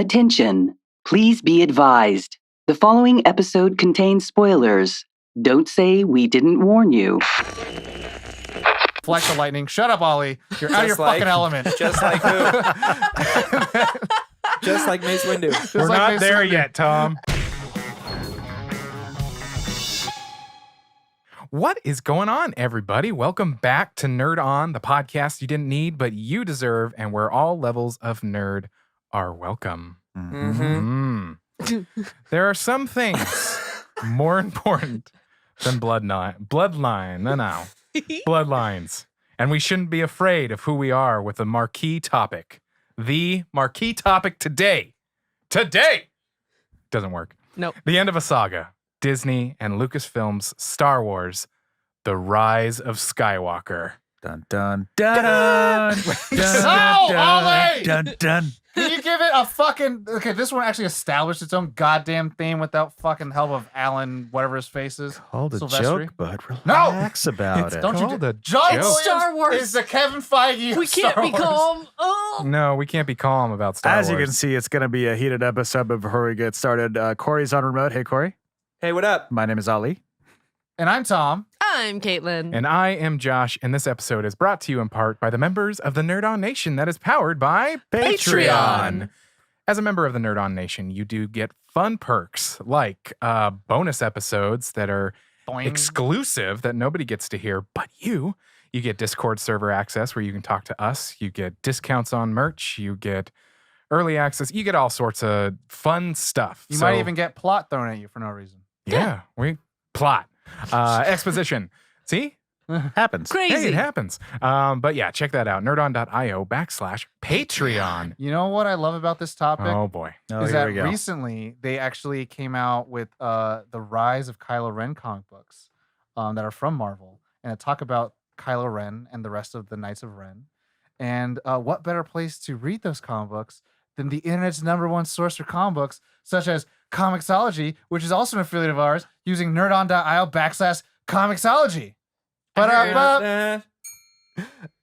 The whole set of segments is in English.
Attention. Please be advised. The following episode contains spoilers. Don't say we didn't warn you. Flash the lightning. Shut up, Ollie. You're out of your fucking element. Just like who? Just like Mace Windu. We're not there yet, Tom. What is going on, everybody? Welcome back to Nerd On, the podcast you didn't need, but you deserve, and where all levels of nerd are welcome. Mm-hmm. There are some things more important than bloodlines. And we shouldn't be afraid of who we are with the marquee topic. The marquee topic today. Doesn't work. Nope. The end of a saga. Disney and Lucasfilm's Star Wars, The Rise of Skywalker. Dun dun dun dun Ollie! dun dun. Can you give it a fucking... Okay, this one actually established its own goddamn theme without fucking help of Alan, whatever his face is. Called a Silvestri. joke, but relax about it. Don't you Called a John joke. Williams Star Wars. is the Kevin Feige of We can't Star be Wars. calm. Oh. No, we can't be calm about Star Wars. As you can see, it's going to be a heated episode, but before we get started, Corey's on remote. Hey, Corey. Hey, what up? My name is Ali. And I'm Tom. I'm Caitlin. And I am Josh, and this episode is brought to you in part by the members of the Nerd On Nation that is powered by Patreon. As a member of the Nerd On Nation, you do get fun perks like bonus episodes that are Boing. exclusive that nobody gets to hear but you. You get Discord server access where you can talk to us. You get discounts on merch. You get early access. You get all sorts of fun stuff. You might even get plot thrown at you for no reason. Yeah, we plot. Exposition. See? Happens. Crazy. Hey, it happens. But yeah, check that out. nerdon.io/Patreon. You know what I love about this topic? Oh boy. Oh, is here that we go. recently they actually came out with the rise of Kylo Ren comic books that are from Marvel, and talk about Kylo Ren and the rest of the Knights of Ren. And what better place to read those comic books than the internet's #1 source for comic books, such as Comixology, which is also an affiliate of ours, using nerdon.io/Comixology.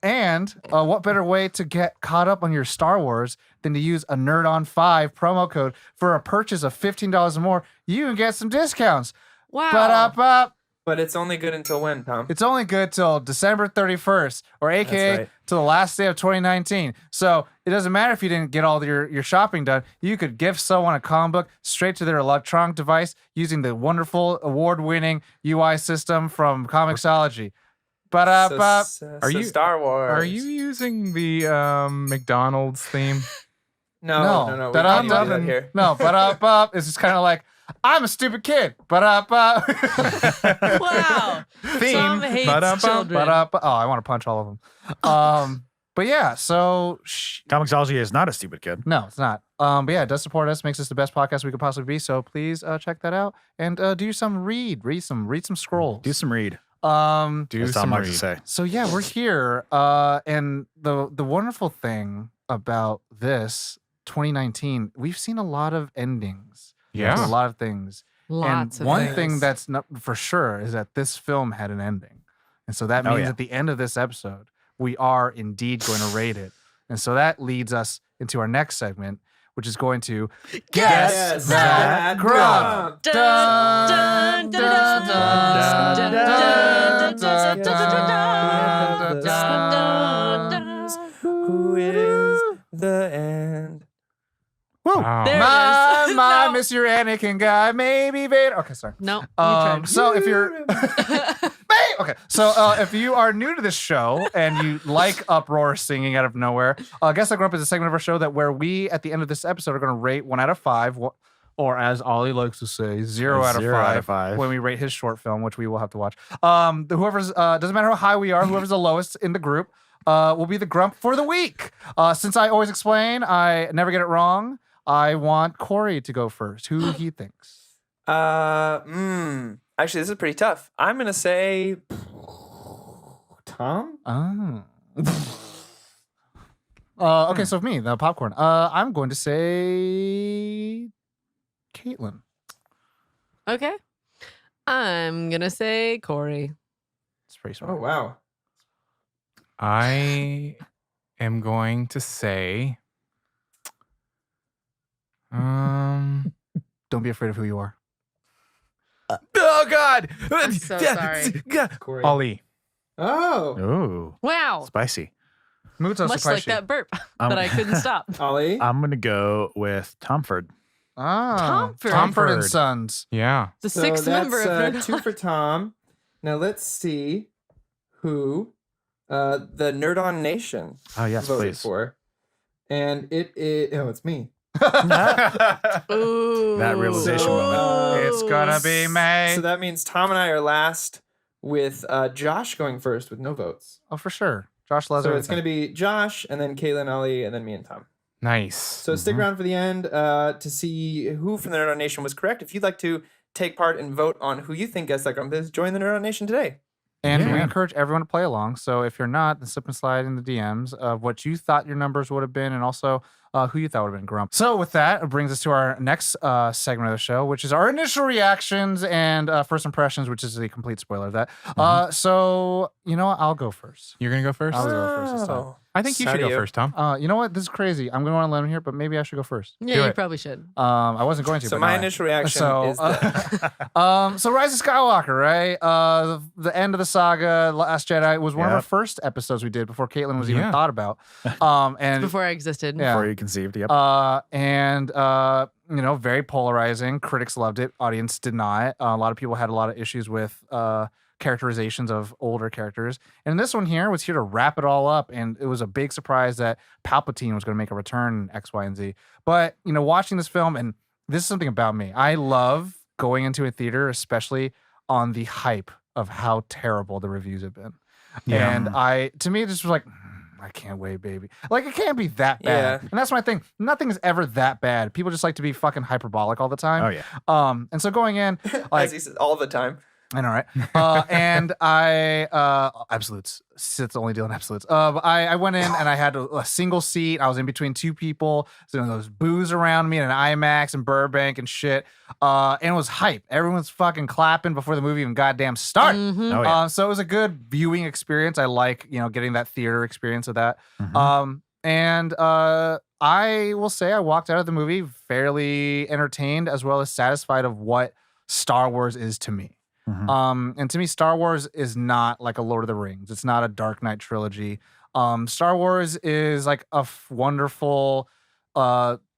And what better way to get caught up on your Star Wars than to use a NerdOn5 promo code for a purchase of $15 or more? You can get some discounts. Wow. But it's only good until when, Tom? It's only good till December 31st, or AKA That's right. till the last day of 2019. So it doesn't matter if you didn't get all your shopping done. You could gift someone a comic book straight to their electronic device using the wonderful award-winning UI system from Comixology. Are Are you- you Star Wars? Are you using the McDonald's theme? No. We can't do that here. No, it's just kind of like, I'm a stupid kid. Wow. Theme. Tom hates Ba-dum-bum, children. Oh, I want to punch all of them. But yeah, so Comixology is not a stupid kid. no, it's not. But yeah, it does support us, makes us the best podcast we could possibly be. So please check that out and do some read some scrolls. Do some read. Do As Tom some likes to read. say. So yeah, we're here. And the wonderful thing about this 2019, we've seen a lot of endings. Yeah. To a lot of things. Lots And of one things. thing that's not for sure is that this film had an ending. And so that Oh, means yeah. at the end of this episode, we are indeed going to rate it. And so that leads us into our next segment, which is going to Guess that grump. Dun, dun, dun, dun, dun, dun, dun, dun, dun. Who is the end? Wow. There it My, is. my, No. miss your Anakin guy, maybe Vader. Okay, sorry. No. You tried. So if you're okay, so if you are new to this show and you like uproar singing out of nowhere, Guess That Grump is a segment of our show that where we at the end of this episode are going to rate 1 out of 5, or as Ollie likes to say, 0 out of 0 out of 5 5. when we rate his short film, which we will have to watch. Whoever's doesn't matter how high we are, whoever's the lowest in the group will be the grump for the week. Since I always explain, I never get it wrong. I want Corey to go first. Who he thinks? Actually, this is pretty tough. I'm gonna say Tom. Oh. Okay, so for me, the popcorn. I'm going to say Caitlin. Okay. I'm going to say Corey. It's pretty smart. Oh wow. I am going to say Don't be afraid of who you are. Oh God! I'm so sorry. Corey. Ali. Oh, Ooh, Wow. spicy. Muto Much like Spicy. that burp that I couldn't stop. Ollie. I'm gonna go with Tomford. Tomford. Tomford and Tomford. Sons. Yeah. The So sixth that's member of Nerd 2 for Tom. Now let's see who the Nerd On Nation Oh yes, voted please. for. And it is, it's me. Ooh. That realization moment. It's gonna be May. So that means Tom and I are last with Josh going first with no votes. Oh, for sure. Josh loves So it's going everything. to be Josh and then Kaylin, Ollie, and then me and Tom. Nice. So stick around for the end to see who from the Nerd On Nation was correct. If you'd like to take part and vote on who you think gets that grumpy, join the Nerd On Nation today. And we Yeah. encourage everyone to play along. So if you're not, then slip and slide in the DMs of what you thought your numbers would have been and also who you thought would have been grump. So with that, it brings us to our next segment of the show, which is our initial reactions and first impressions, which is the complete spoiler of that. So, you know what? I'll go first. You're gonna go first. I'll go first this time. I think you Sad should of go you. first, Tom. You know what? This is crazy. I'm going to want to let him here, but maybe I should go first. Yeah, Do you it. probably should. I wasn't going to. So but my now I- initial reaction So, is that so Rise of Skywalker, right? The end of the saga, Last Jedi, was one of our Yep. first episodes we did before Caitlin was even Yeah. thought about. And Before I existed. Yeah. Before you conceived. Yep. you know, very polarizing. Critics loved it. Audience did not. A lot of people had a lot of issues with characterizations of older characters. And this one here was here to wrap it all up. And it was a big surprise that Palpatine was going to make a return in X, Y, and Z. But, you know, watching this film, and this is something about me. I love going into a theater, especially on the hype of how terrible the reviews have been. Yeah. And to me, this was like, I can't wait, baby. Like, it can't be that bad. Yeah. And that's my thing. Nothing is ever that bad. People just like to be fucking hyperbolic all the time. Oh yeah. And so going in, like, as he says all the time. I know, right? And absolutes. Sith's only dealing absolutes. But I went in and I had a single seat. I was in between two people. So there was booze around me and an IMAX and Burbank and shit. And it was hype. Everyone's fucking clapping before the movie even goddamn started. Mhm. Oh yeah. So it was a good viewing experience. I like, you know, getting that theater experience of that. Mhm. And I will say I walked out of the movie fairly entertained as well as satisfied of what Star Wars is to me. Mhm. And to me, Star Wars is not like a Lord of the Rings. It's not a Dark Knight trilogy. Star Wars is like a wonderful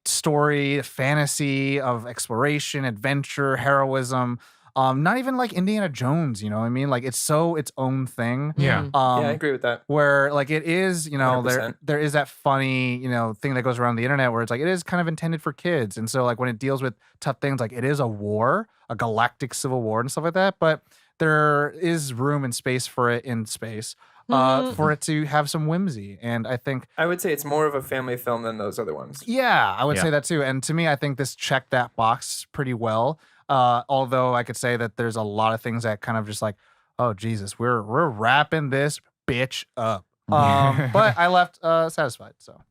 story, fantasy of exploration, adventure, heroism. Not even like Indiana Jones, you know what I mean? Like it's so its own thing. Yeah. Mhm. Yeah, I agree with that. Where like it is, you know, 100%. there is that funny, you know, thing that goes around the internet where it's like it is kind of intended for kids. And so like when it deals with tough things, like it is a war, a galactic civil war and stuff like that, but there is room and space for it in space. Mhm. For it to have some whimsy. And I think I would say it's more of a family film than those other ones. yeah, I would Yeah. say that too. And to me, I think this checked that box pretty well. Although I could say that there's a lot of things that kind of just like, oh Jesus, we're wrapping this bitch up. But I left satisfied. So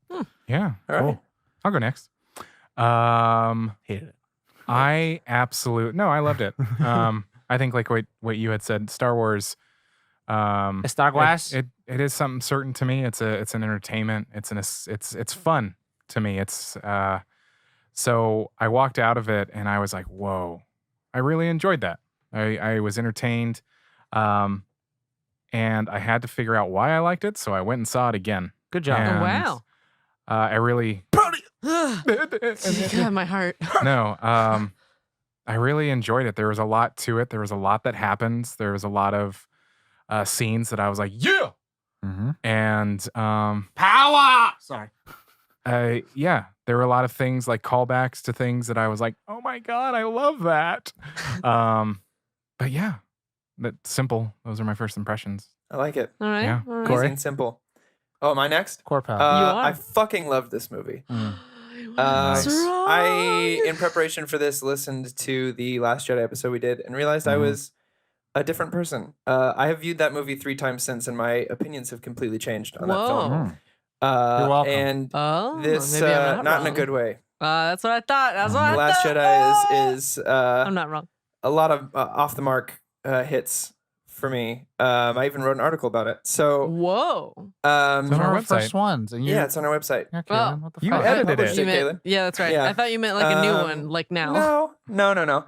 Yeah. All right. Cool. I'll go next. hated it. I loved it. I think like what you had said, Star Wars. Star Wars. It is something certain to me. It's an entertainment. It's fun to me. So I walked out of it and I was like, whoa, I really enjoyed that. I was entertained, and I had to figure out why I liked it. So I went and saw it again. Good job. And, Oh, wow. I really God, my heart. no. I really enjoyed it. There was a lot to it. There was a lot that happens. There was a lot of scenes that I was like, yeah. Mhm. And Power. Sorry. yeah, there were a lot of things like callbacks to things that I was like, oh my God, I love that. But yeah, that's simple. Those are my first impressions. I like it. All right. Yeah. All right. Easy and simple. Oh, am I next? Core power. are. I fucking loved this movie. Nice. I, in preparation for this, listened to the Last Jedi episode we did and realized I Mhm. was a different person. I have viewed that movie 3 times since, and my opinions have completely changed on that film. Whoa. Mm. You're welcome. And Oh, this, maybe I'm not in a wrong. good way. That's what I thought. That's what The I Last thought. Jedi is I'm not wrong. a lot of off the mark hits for me. I even wrote an article about it. So, Whoa. It's on One our of the first website. ones, and you, yeah, it's on our website. yeah, Well, Kaylin, what the you fuck? edited published it. You meant, Kaylin. yeah, that's right. Yeah. I thought you meant like a new Um, one, like now. No.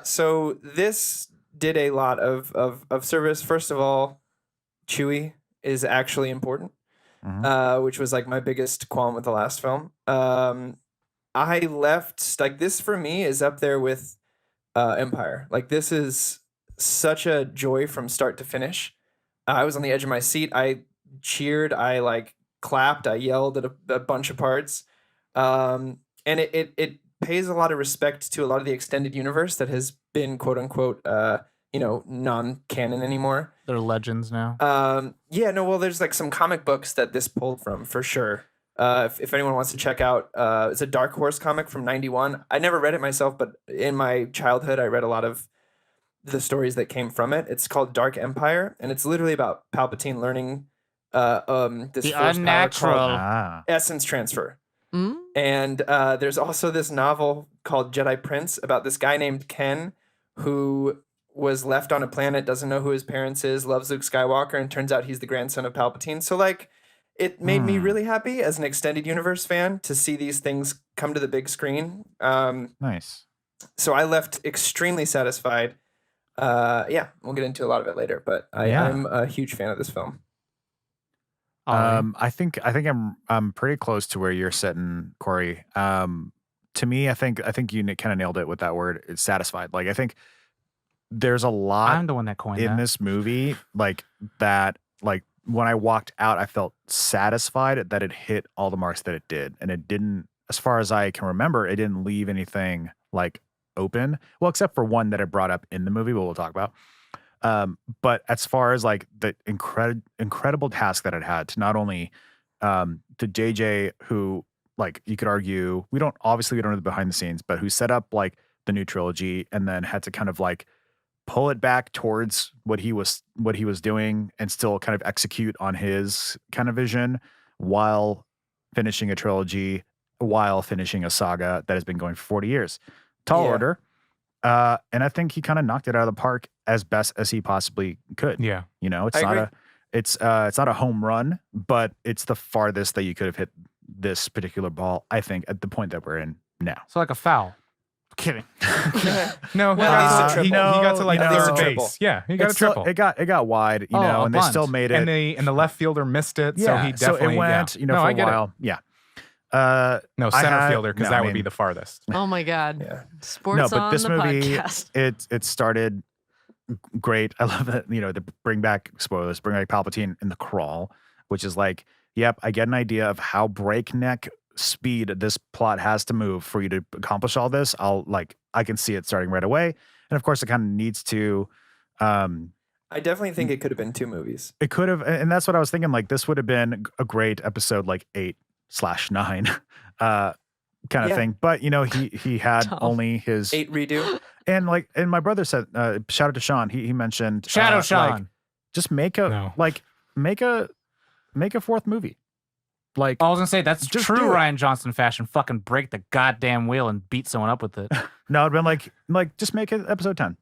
So this did a lot of service. First of all, Chewie is actually important, which was like my biggest qualm with the last film. I left like this for me is up there with Empire. Like this is such a joy from start to finish. I was on the edge of my seat. I cheered. I like clapped. I yelled at a bunch of parts. And it pays a lot of respect to a lot of the extended universe that has been quote unquote non-canon anymore. They're legends now. Well, there's like some comic books that this pulled from for sure. If anyone wants to check out, it's a Dark Horse comic from '91. I never read it myself, but in my childhood, I read a lot of the stories that came from it. It's called Dark Empire, and it's literally about Palpatine learning this The force power unnatural. called essence transfer. Mm? And there's also this novel called Jedi Prince about this guy named Ken who was left on a planet, doesn't know who his parents is, loves Luke Skywalker, and turns out he's the grandson of Palpatine. So like it made me really happy as an extended universe fan to see these things come to the big screen. Nice. So I left extremely satisfied. We'll get into a lot of it later, but I'm a huge fan of this film. I think I'm pretty close to where you're sitting, Corey. To me, I think you kind of nailed it with that word. It's satisfied. Like I think there's a lot I'm the one that coined in that. this movie like that. Like when I walked out, I felt satisfied that it hit all the marks that it did, and it didn't. As far as I can remember, it didn't leave anything like open. Well, except for one that I brought up in the movie, but we'll talk about. But as far as like the incredible task that it had to not only to JJ, who like you could argue we don't know the behind the scenes, but who set up like the new trilogy and then had to kind of like pull it back towards what he was doing and still kind of execute on his kind of vision while finishing a trilogy, while finishing a saga that has been going for 40 years. Tall order. And I think he kind of knocked it out of the park as best as he possibly could. Yeah. You know, I agree. it's not a home run, but it's the farthest that you could have hit this particular ball, I think, at the point that we're in now. So like a foul. Kidding. No, Well, at least a he triple. got to like At least a third triple. base. Yeah, he got It's a still- triple. it got wide, you Oh, know, a and they bunt. still made it. And the left fielder missed it, so he definitely it went, yeah. you know, no, for I a get while. Yeah. No, I center had- fielder, because no, that I would mean- be the farthest. Oh my God. Yeah. Sports but on this the movie, podcast. it started great. I love that, you know, the bring back Palpatine in the crawl, which is like, yep, I get an idea of how breakneck speed this plot has to move for you to accomplish all this. I can see it starting right away. And of course it kind of needs to, I definitely think it could have been 2 movies. it could have, and that's what I was thinking. Like this would have been a great episode, like 8/9, kind of Yeah. thing. But you know, he had Tom. only his 8 redo. and my brother said, shout out to Sean. He mentioned Shadow Sean. like, just make a No. make a 4th movie. Like I was gonna say that's Just true do it. Ryan Johnson fashion. Fucking break the goddamn wheel and beat someone up with it. no, it'd been like just make it episode 10.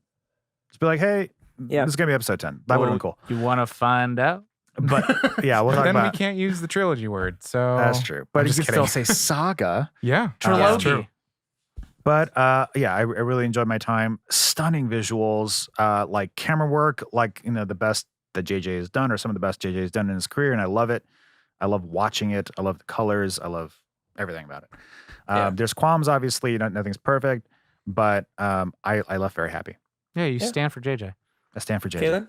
Just be like, hey, Yeah. this is gonna be episode 10. That would have been cool. You want to find out? But yeah, we'll But talk then we about. can't use the trilogy word, so That's true. I'm But you just can still kidding. say saga. Yeah, Trilogy. true. But yeah, I really enjoyed my time. Stunning visuals, like camera work, like you know the best that JJ has done, or some of the best JJ has done in his career, and I love it. I love watching it. I love the colors. I love everything about it. Yeah. There's qualms, obviously. Nothing's perfect, but I left very happy. Yeah, you Yeah. stand for JJ. I stand for JJ. Kaylin?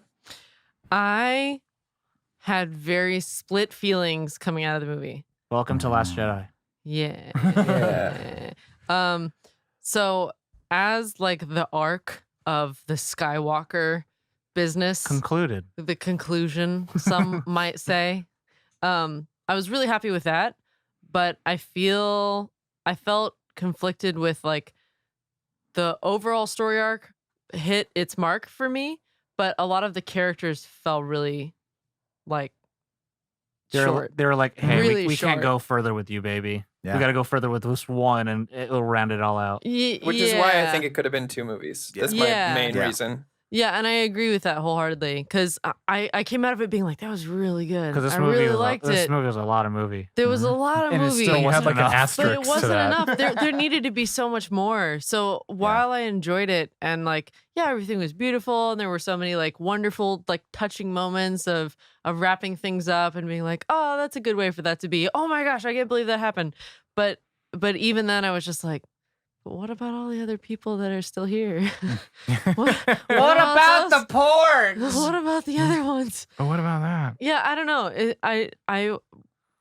I had very split feelings coming out of the movie. Welcome to Last Jedi. Yeah. Yeah. So as like the arc of the Skywalker business, Concluded. the conclusion, some might say, I was really happy with that, but I felt conflicted with like the overall story arc hit its mark for me, but a lot of the characters fell really like short. They were like, hey, Really we can't short. go further with you, baby. Yeah. We got to go further with this one, and it'll round it all out. Which is why I think it could have been 2 movies. That's my Yeah. main Yeah. reason. Yeah, and I agree with that wholeheartedly because I came out of it being like, that was really good. Because I really liked this it. movie was a lot of movie. There was a lot of And it movie. still You had wasn't like an enough. asterisk But it wasn't to that. enough. There needed to be so much more. So while I enjoyed it and like, yeah, everything was beautiful and there were so many like wonderful, like touching moments of wrapping things up and being like, oh, that's a good way for that to be. Oh my gosh, I can't believe that happened. But even then I was just like, but what about all the other people that are still here? what about the porgs? What about the other ones? But what about that? Yeah, I don't know.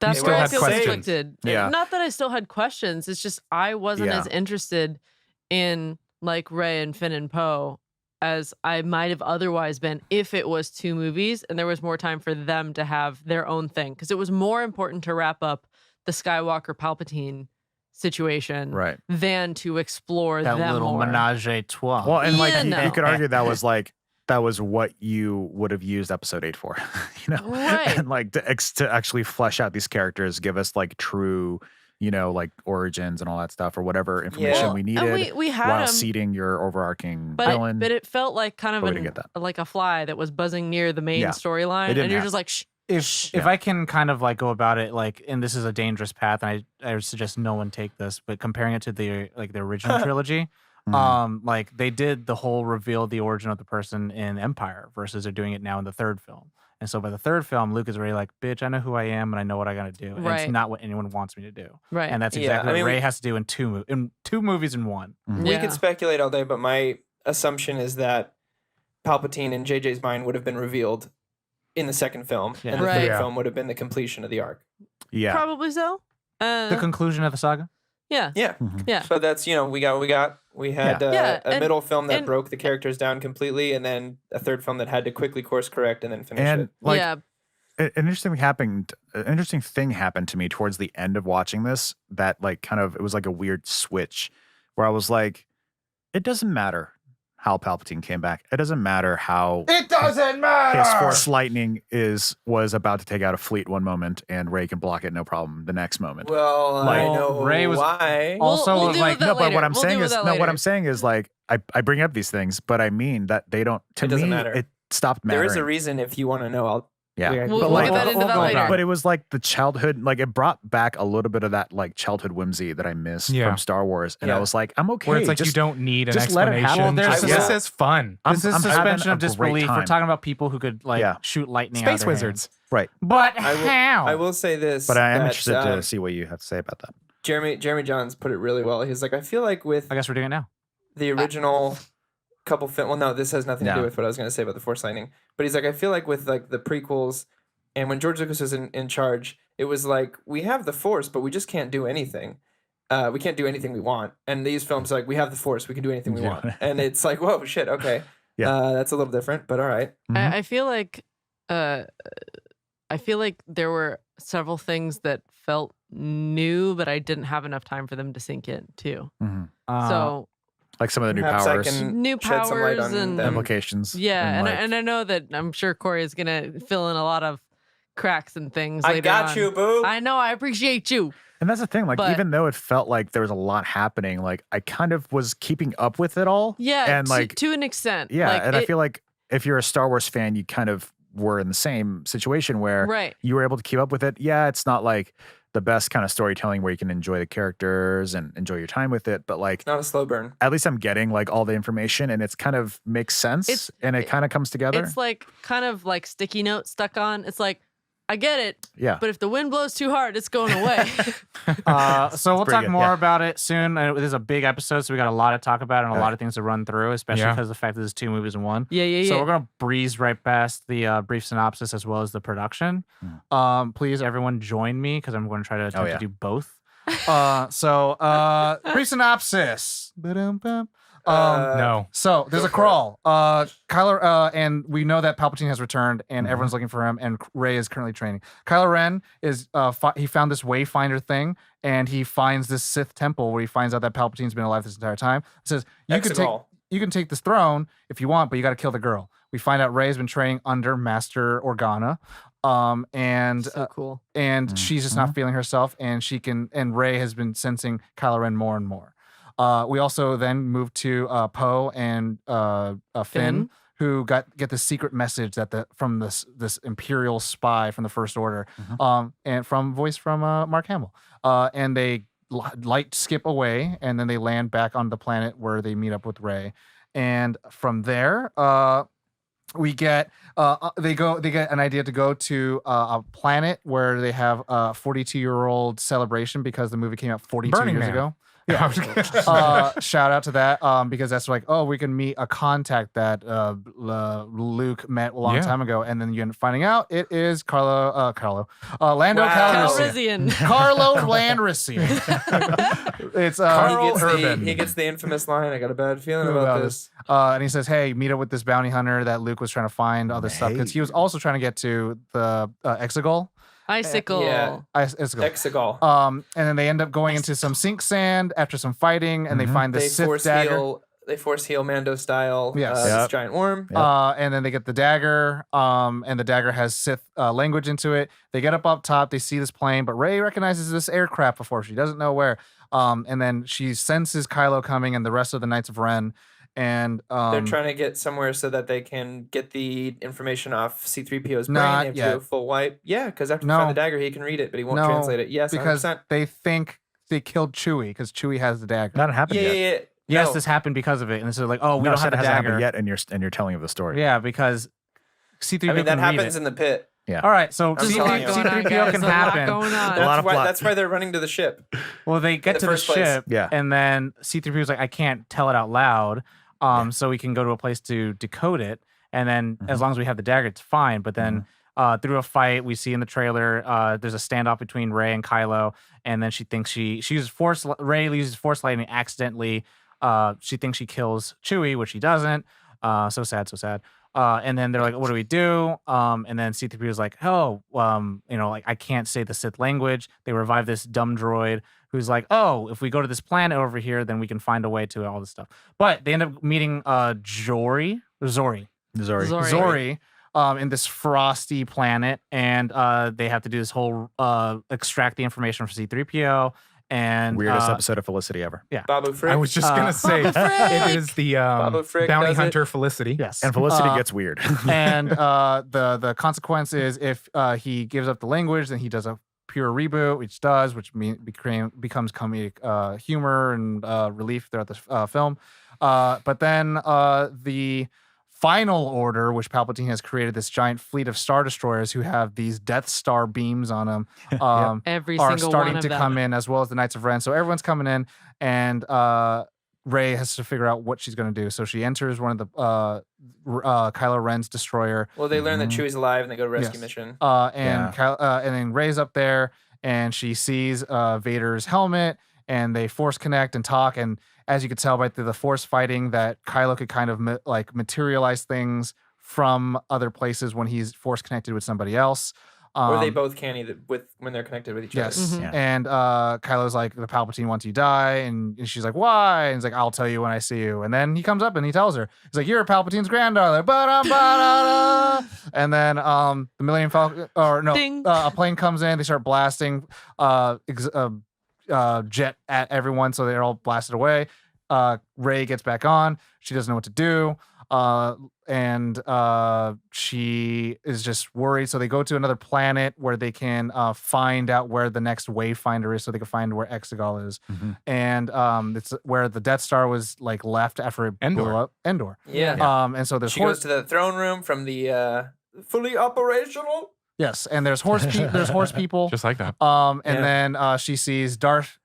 That's still where I had feel questions. conflicted. Yeah. Not that I still had questions. It's just I wasn't Yeah. as interested in like Rey and Finn and Poe as I might have otherwise been if it was 2 movies and there was more time for them to have their own thing. Because it was more important to wrap up the Skywalker Palpatine situation Right. than to explore That them little more. menage a trois. Well, and like Yeah, you no. could argue that was what you would have used episode 8 for, you know, Right. and like to actually flesh out these characters, give us like true, you know, like origins and all that stuff or whatever information Well, we and needed we had while them, seating your overarching but villain. it felt like kind of But we didn't get like a fly that was buzzing near the main Yeah. storyline, It didn't and you're have- just like, shh. If I can kind of like go about it like, and this is a dangerous path, and I would suggest no one take this, but comparing it to the original trilogy, Mhm. like they did the whole reveal the origin of the person in Empire versus they're doing it now in the 3rd film. And so by the 3rd film, Luke is already like, bitch, I know who I am and I know what I gotta do. And Right. it's not what anyone wants me to do. Right. And that's Yeah, exactly I what mean, Rey has to do in two movies in one. We Yeah. could speculate all day, but my assumption is that Palpatine in JJ's mind would have been revealed in the 2nd film, Yeah. and the Right. 3rd Yeah. film would have been the completion of the arc. Yeah. Probably so. The conclusion of the saga. Yeah. Yeah. Mhm. Yeah. So that's, you know, we had Yeah, a and- middle film that and- broke the characters down completely, and then a 3rd film that had to quickly course correct and then finish And it. like yeah. an interesting thing happened to me towards the end of watching this that like kind of it was like a weird switch where I was like, it doesn't matter how Palpatine came back. It doesn't matter how It doesn't matter. his Force lightning was about to take out a fleet one moment and Rey can block it no problem the next moment. Well, Like, I know Rey was why. also we'll was deal like, with that no, but what later. I'm We'll saying deal with is that no. What later. I'm saying is like I bring up these things, but I mean that they don't. To It doesn't me, matter. it stopped mattering. There is a reason if you want to know. I'll Yeah. We'll But like- get that into that go later. back. But it was like the childhood, like it brought back a little bit of that like childhood whimsy that I missed Yeah. from Star Wars, and I Yeah. was like, I'm okay. Where it's like just, you don't need an just let it explanation. happen. Well, Just there's- this is fun. I'm- This is I'm having suspension a of great disbelief. We're time. talking about people who could like Yeah. shoot lightning out of Space their wizards. right. hands. But I how? will say this, But I am that, interested to see what you have to say about that. Jeremy Johns put it really well. He's like, I feel like with I guess we're doing it now. the original couple film. Well, no, this has nothing to do No. with what I was going to say about the Force lightning. But he's like, I feel like with like the prequels, and when George Lucas was in charge, it was like we have the Force, but we just can't do anything. We can't do anything we want. And these films, like we have the Force, we can do anything we Yeah. want. And it's like, whoa, shit, okay, Yeah. that's a little different, but all right. Mhm. I feel like there were several things that felt new, but I didn't have enough time for them to sink in too. Mhm. So Like some of the new Perhaps powers, I can new shed some light powers on and them. implications. yeah, like- and I know that I'm sure Corey is gonna fill in a lot of cracks and things. I later got on. you, boo. I know. I appreciate you. And that's the thing, like But- even though it felt like there was a lot happening, like I kind of was keeping up with it all. Yeah, And like to an extent. yeah, Like, and I it- feel like if you're a Star Wars fan, you kind of were in the same situation where right. you were able to keep up with it. Yeah, it's not like the best kind of storytelling where you can enjoy the characters and enjoy your time with it, but like It's not a slow burn. at least I'm getting like all the information and it's kind of makes sense It's- and it kind of comes together. It's like kind of like sticky note stuck on. It's like I get it, Yeah. but if the wind blows too hard, it's going away. So we'll pretty talk good, more yeah. about it soon. This is a big episode, so we got a lot to talk about and a Yeah. lot of things to run through, especially Yeah. because of the fact that there's 2 movies in one. yeah. So we're gonna breeze right past the brief synopsis as well as the production. Please, everyone, join me because I'm going to try to attempt yeah. to do both. Brief synopsis. Ba-dum-bum. No. So there's a Go for crawl. Kylo, and we know that Palpatine has returned, and everyone's looking for him. And Rey is currently training. Kylo Ren is he found this Wayfinder thing, and he finds this Sith temple where he finds out that Palpatine's been alive this entire time. It says you can take this throne if you want, but you got to kill the girl. We find out Rey's been training under Master Organa, and So cool. and she's just not feeling herself, and Rey has been sensing Kylo Ren more and more. We also then move to Poe and Finn, who get this secret message that from this Imperial spy from the First Order, and voiced from Mark Hamill, and they light skip away, and then they land back on the planet where they meet up with Rey, and from there, we get they get an idea to go to a planet where they have a 42-year-old celebration because the movie came out 42 Burning years Man. ago. Yeah. Shout out to that because that's like, oh, we can meet a contact that Luke met a long time ago, and then you end up finding out it is Lando Calrissian. Calrissian. Carlo Landrissian. It's he gets the infamous line, "I got a bad feeling about this." And he says, "Hey, meet up with this bounty hunter that Luke was trying to find other stuff because he was also trying to get to the Exegol." Icicle. Yeah. Exegol. And then they end up going into some sink sand after some fighting, and they find the Sith dagger. They force heal Mando style. Yes. This giant worm. And then they get the dagger, and the dagger has Sith language into it. They get up top, they see this plane, but Rey recognizes this aircraft before. She doesn't know where. And then she senses Kylo coming and the rest of the Knights of Ren. And they're trying to get somewhere so that they can get the information off C-3PO's brain. Not They have to yet. do a full wipe. Yeah, because after they find the dagger, he can read it, but he won't translate it. Yes, because 100%. they think they killed Chewie because Chewie has the dagger. Not happened yet. Yeah. Yes, No. this happened because of it, and so like, oh, we No, don't have it the hasn't dagger happened yet, and you're telling of the story. Yeah, because C-3PO I mean, that can read happens it. in the pit. Yeah. All right, so There's a lot going on, C-3PO guys. can There's a lot happen. going on. lot of plot. That's why they're running to the ship. Well, they get the to the first place. ship, Yeah. and then C-3PO's like, I can't tell it out loud, so we can go to a place to decode it, and then as long as we have the dagger, it's fine. But then through a fight, we see in the trailer, there's a standoff between Rey and Kylo, and then she thinks she uses Rey uses Force lightning accidentally. She thinks she kills Chewie, which she doesn't. So sad. And then they're like, what do we do? And then C-3PO is like, like I can't say the Sith language. They revive this dumb droid who's like, oh, if we go to this planet over here, then we can find a way to all this stuff. But they end up meeting Zori. In this frosty planet, and they have to do this whole extract the information from C-3PO. And Weirdest episode of Felicity ever. Yeah. Babu Frick. I was just gonna say it is the Babu Frick bounty does it. hunter Felicity. Yes. And Felicity gets weird. And the consequence is if he gives up the language, then he does a pure reboot, which becomes comedic humor and relief throughout the film. But then the Final Order, which Palpatine has created, this giant fleet of Star Destroyers who have these Death Star beams on them, Every are single starting one of to them. come in, as well as the Knights of Ren. So everyone's coming in, and Rey has to figure out what she's going to do. So she enters one of the Kylo Ren's destroyer. Well, they learn that Chewie's alive and they go to rescue mission. And then Rey's up there, and she sees Vader's helmet, and they force connect and talk. And as you could tell by the force fighting, that Kylo could kind of materialize things from other places when he's force connected with somebody else. Or they both can when they're connected with each other. Yes. Mhm. Yeah. And Kylo's like, the Palpatine wants you die. And she's like, why? And he's like, I'll tell you when I see you. And then he comes up and he tells her, he's like, you're Palpatine's granddaughter. Ba-da-ba-da-da. And then the Millennium Falcon, a plane comes in. They start blasting jet at everyone. So they're all blasted away. Rey gets back on. She doesn't know what to do. And she is just worried. So they go to another planet where they can find out where the next Wayfinder is, so they can find where Exegol is. And it's where the Death Star was left after it blew up. Endor. Yeah. And so there's She goes to the throne room from the fully operational. Yes, and there's horse people. Just like that. And then she sees Darth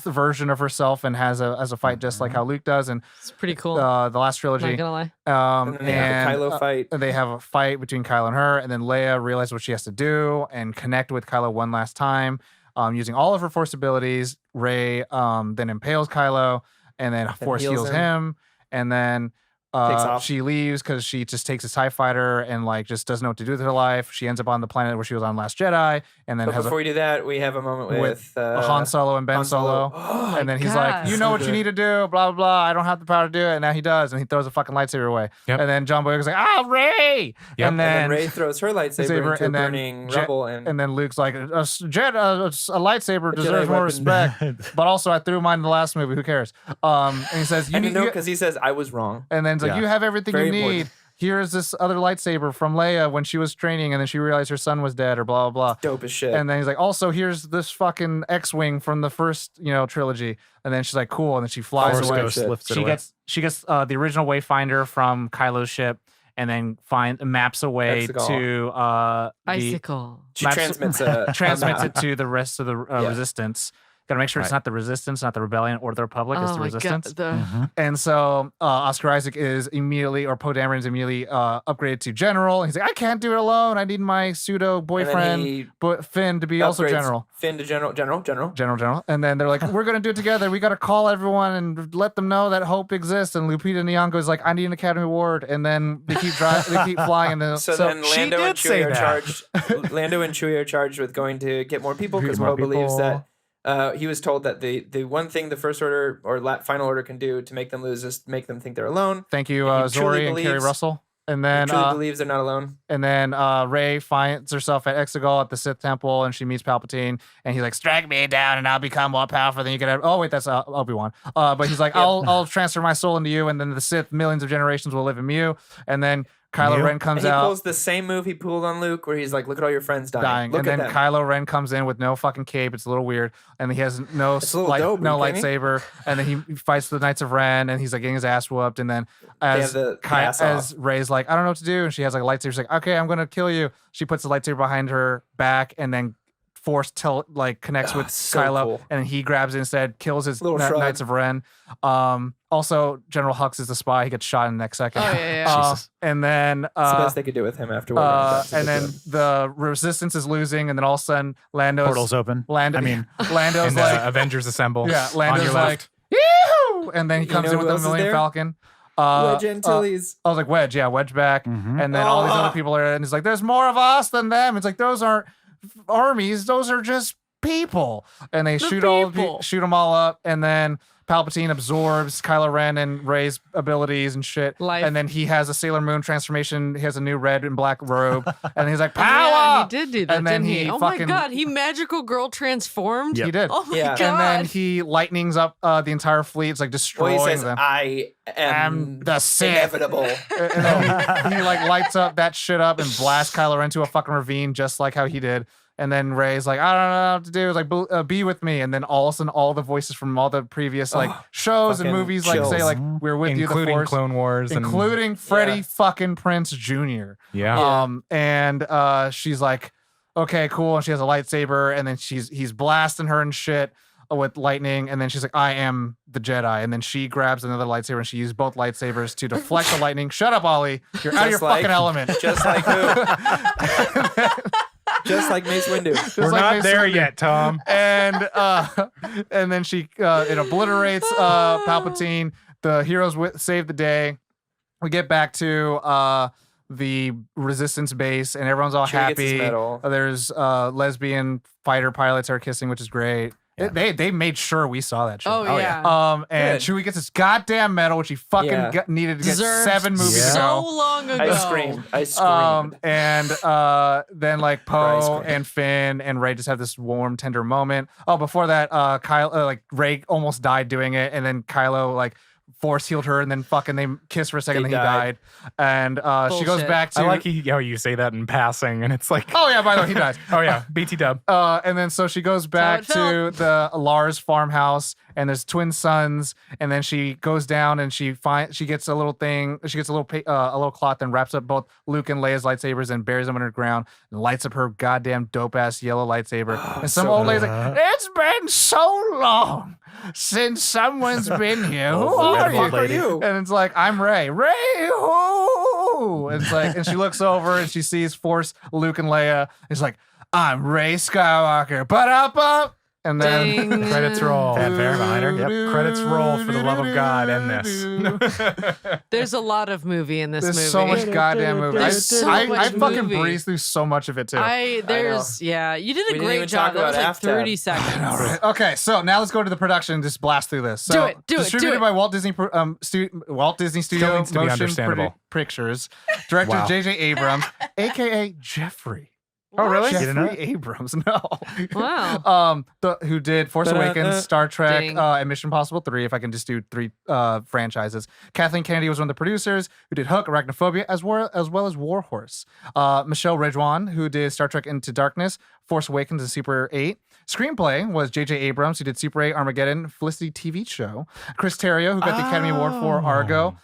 version of herself and has a fight just like how Luke does, and It's pretty cool. the last trilogy. Not gonna lie. And then they have the Kylo fight. They have a fight between Kylo and her, and then Leia realizes what she has to do and connect with Kylo one last time, using all of her force abilities. Rey then impales Kylo, and then force heals him, and then Takes off. she leaves because she just takes a TIE fighter and just doesn't know what to do with her life. She ends up on the planet where she was on Last Jedi, and then But has before we do that, we have a moment with Han Solo and Ben Han Solo. Oh, And then he's God. like, you know So what you good. need to do, blah, blah, blah. I don't have the power to do it. And now he does. And he throws a fucking lightsaber away. Yep. And then John Boyega's like, Rey! Yep. And then Rey throws her lightsaber into a burning rubble, and then Luke's like, a lightsaber A deserves Jedi more weapon. respect. But also, I threw mine in the last movie. Who cares? And he says, and no, because he says I was wrong. and then it's like, Yeah. you have everything Very you need. important. here's this other lightsaber from Leia when she was training, and then she realized her son was dead, or blah blah blah. Dope as shit. And then he's like, also here's this fucking X-wing from the first trilogy. And then she's like, cool. And then she flies Force away. Ghost lifts it She away. gets the original Wayfinder from Kylo's ship, and then maps away Icicle. to the Icicle. She maps- transmits transmits a it to the rest of the Resistance. Got to make sure it's Right. not the Resistance, not the Rebellion, or the Republic. It's Oh the my Resistance. God. And so Oscar Isaac is immediately, or Poe Dameron is immediately upgraded to general. He's like, I can't do it alone. I need my pseudo boyfriend Finn to be also general. Finn to general. General. And then they're like, we're going to do it together. We got to call everyone and let them know that hope exists. And Lupita Nyong'o is like, I need an Academy Award. And then they keep flying. And then, So then she Lando and did say Chewie are that. charged. Lando and Chewie are charged with going to get more people because Get more Poe believes people. that he was told that the one thing the First Order or Final Order can do to make them lose is make them think they're alone. thank you, He truly Zori and Kerry believes- Russell. And He then truly believes they're not alone. Rey finds herself at Exegol at the Sith Temple, and she meets Palpatine, and he's like, "Strike me down, and I'll become more powerful than you could." Oh wait, that's Obi-Wan. But he's like, "I'll transfer my soul into you, and then the Sith, millions of generations, will live in you." And then Kylo Mew? Ren comes And he out pulls the same move he pulled on Luke, where he's like, "Look at all your friends dying. Look and at then them." Kylo Ren comes in with no fucking cape. It's a little weird, and he has no It's a little dope, no are you kidding me? lightsaber. And then he fights the Knights of Ren, and he's like getting his ass whooped. And then have the pass as Rey's like, I don't know what to do, and she has like a lightsaber. She's like, okay, I'm gonna kill you. She puts the lightsaber behind her back, and then Force connects with so Kylo, cool. and then he grabs it instead, kills his Little shrug. Knights of Ren. Also, General Hux is the spy. He gets shot in the next second. Oh, yeah. Jesus. And then It's the best they could do with him after what he done. and then the Resistance is losing, and then all of a sudden Portal's open. Lando's And like, Avengers Assemble. yeah, on Lando's your like, left. yoo! And then he You comes know in who with the else is Millennium there? Falcon. Wedge Antilles. I was like, Wedge, back. Mhm. And then all these Oh. other people are, and he's like, there's more of us than them. It's like, those aren't armies, those are just people. And they shoot them all up, and then Palpatine absorbs Kylo Ren and Rey's abilities and shit. Life. And then he has a Sailor Moon transformation. He has a new red and black robe. And he's like, power! Yeah, he did do that, And then didn't he he? Oh my fucking- God, he magical girl transformed? Yep. He did. Oh my Yeah. God. And then he lightnings up the entire fleet. It's like Well, destroying he says, them. "I am I'm the Sith." inevitable." And then he like lights up that shit up and blasts Kylo Ren into a fucking ravine, just like how he did. And then Rey's like, I don't know what to do. It's like, be with me. And then all of a sudden, all the voices from all the previous like shows and fucking movies like say chills. like we're with you, the Including Force, Clone Wars. including Freddie fucking Prince Jr. Yeah. And she's like, okay, cool. And she has a lightsaber, and then he's blasting her and shit with lightning, and then she's like, I am the Jedi. And then she grabs another lightsaber, and she used both lightsabers to deflect the lightning. Shut up, Ollie. You're out of your fucking element. Just like who? Just like Mace Windu. Just We're like not Mace there Windu. yet, Tom. And then she it obliterates Palpatine. The heroes save the day. We get back to the Resistance base, and everyone's all Chewie gets his happy. medal. There's lesbian fighter pilots are kissing, which is great. Yeah. They made sure we saw that shit. Oh, yeah. And Good. Chewie gets his goddamn medal, which he fucking Yeah. needed to get Deserved 7 movies so ago. long ago. I screamed. And then like Bryce Poe Grant. and Finn and Rey just have this warm, tender moment. Oh, before that, Rey almost died doing it, and then Kylo like force healed her, and then fucking they kissed for a second, They then he died. And she goes Bullshit. back to I like how you say that in passing, and it's like, Oh yeah, by the way, he dies. oh yeah, BT dub. And then so she goes back That's how to it the Lars farmhouse, and there's twin sons, and then she goes down and she gets a little thing, she gets a little cloth and wraps up both Luke and Leia's lightsabers and buries them underground and lights up her goddamn dope ass yellow lightsaber. And some so old lady's like, it's been so long since someone's been here. Who Oh, are red you? old lady. And it's like, I'm Rey. Rey, who? And it's like, and she looks over and she sees Force Luke and Leia. It's like, I'm Rey Skywalker. But up. And then Ding. Credits roll. Fanfare behind her. Yep. Credits roll for the love of God and this. There's a lot of movie in this There's movie. so much goddamn movie. There's so I much fucking movie. breezed through so much of it too. You did We a didn't great even job. talk That was about like Aftab. 30 seconds. All right. Okay, so now let's go to the production and just blast through this. So, Do it. Distributed by Walt Disney Studio needs to be Motion understandable. Pictures. Director Wow. JJ Abrams, aka Jeffrey. Oh, really? What? You didn't know Jeffrey Abrams. No. Wow. Who did Force Awakens, Star Trek, Ding. and Mission Impossible 3, if I can just do 3 franchises. Kathleen Kennedy was one of the producers who did Hook, Arachnophobia, as well as War Horse. Michelle Rejwan, who did Star Trek Into Darkness, Force Awakens, and Super 8. Screenplay was JJ Abrams, who did Super 8, Armageddon, Felicity TV show. Chris Terrio, who got the Academy Award for Argo,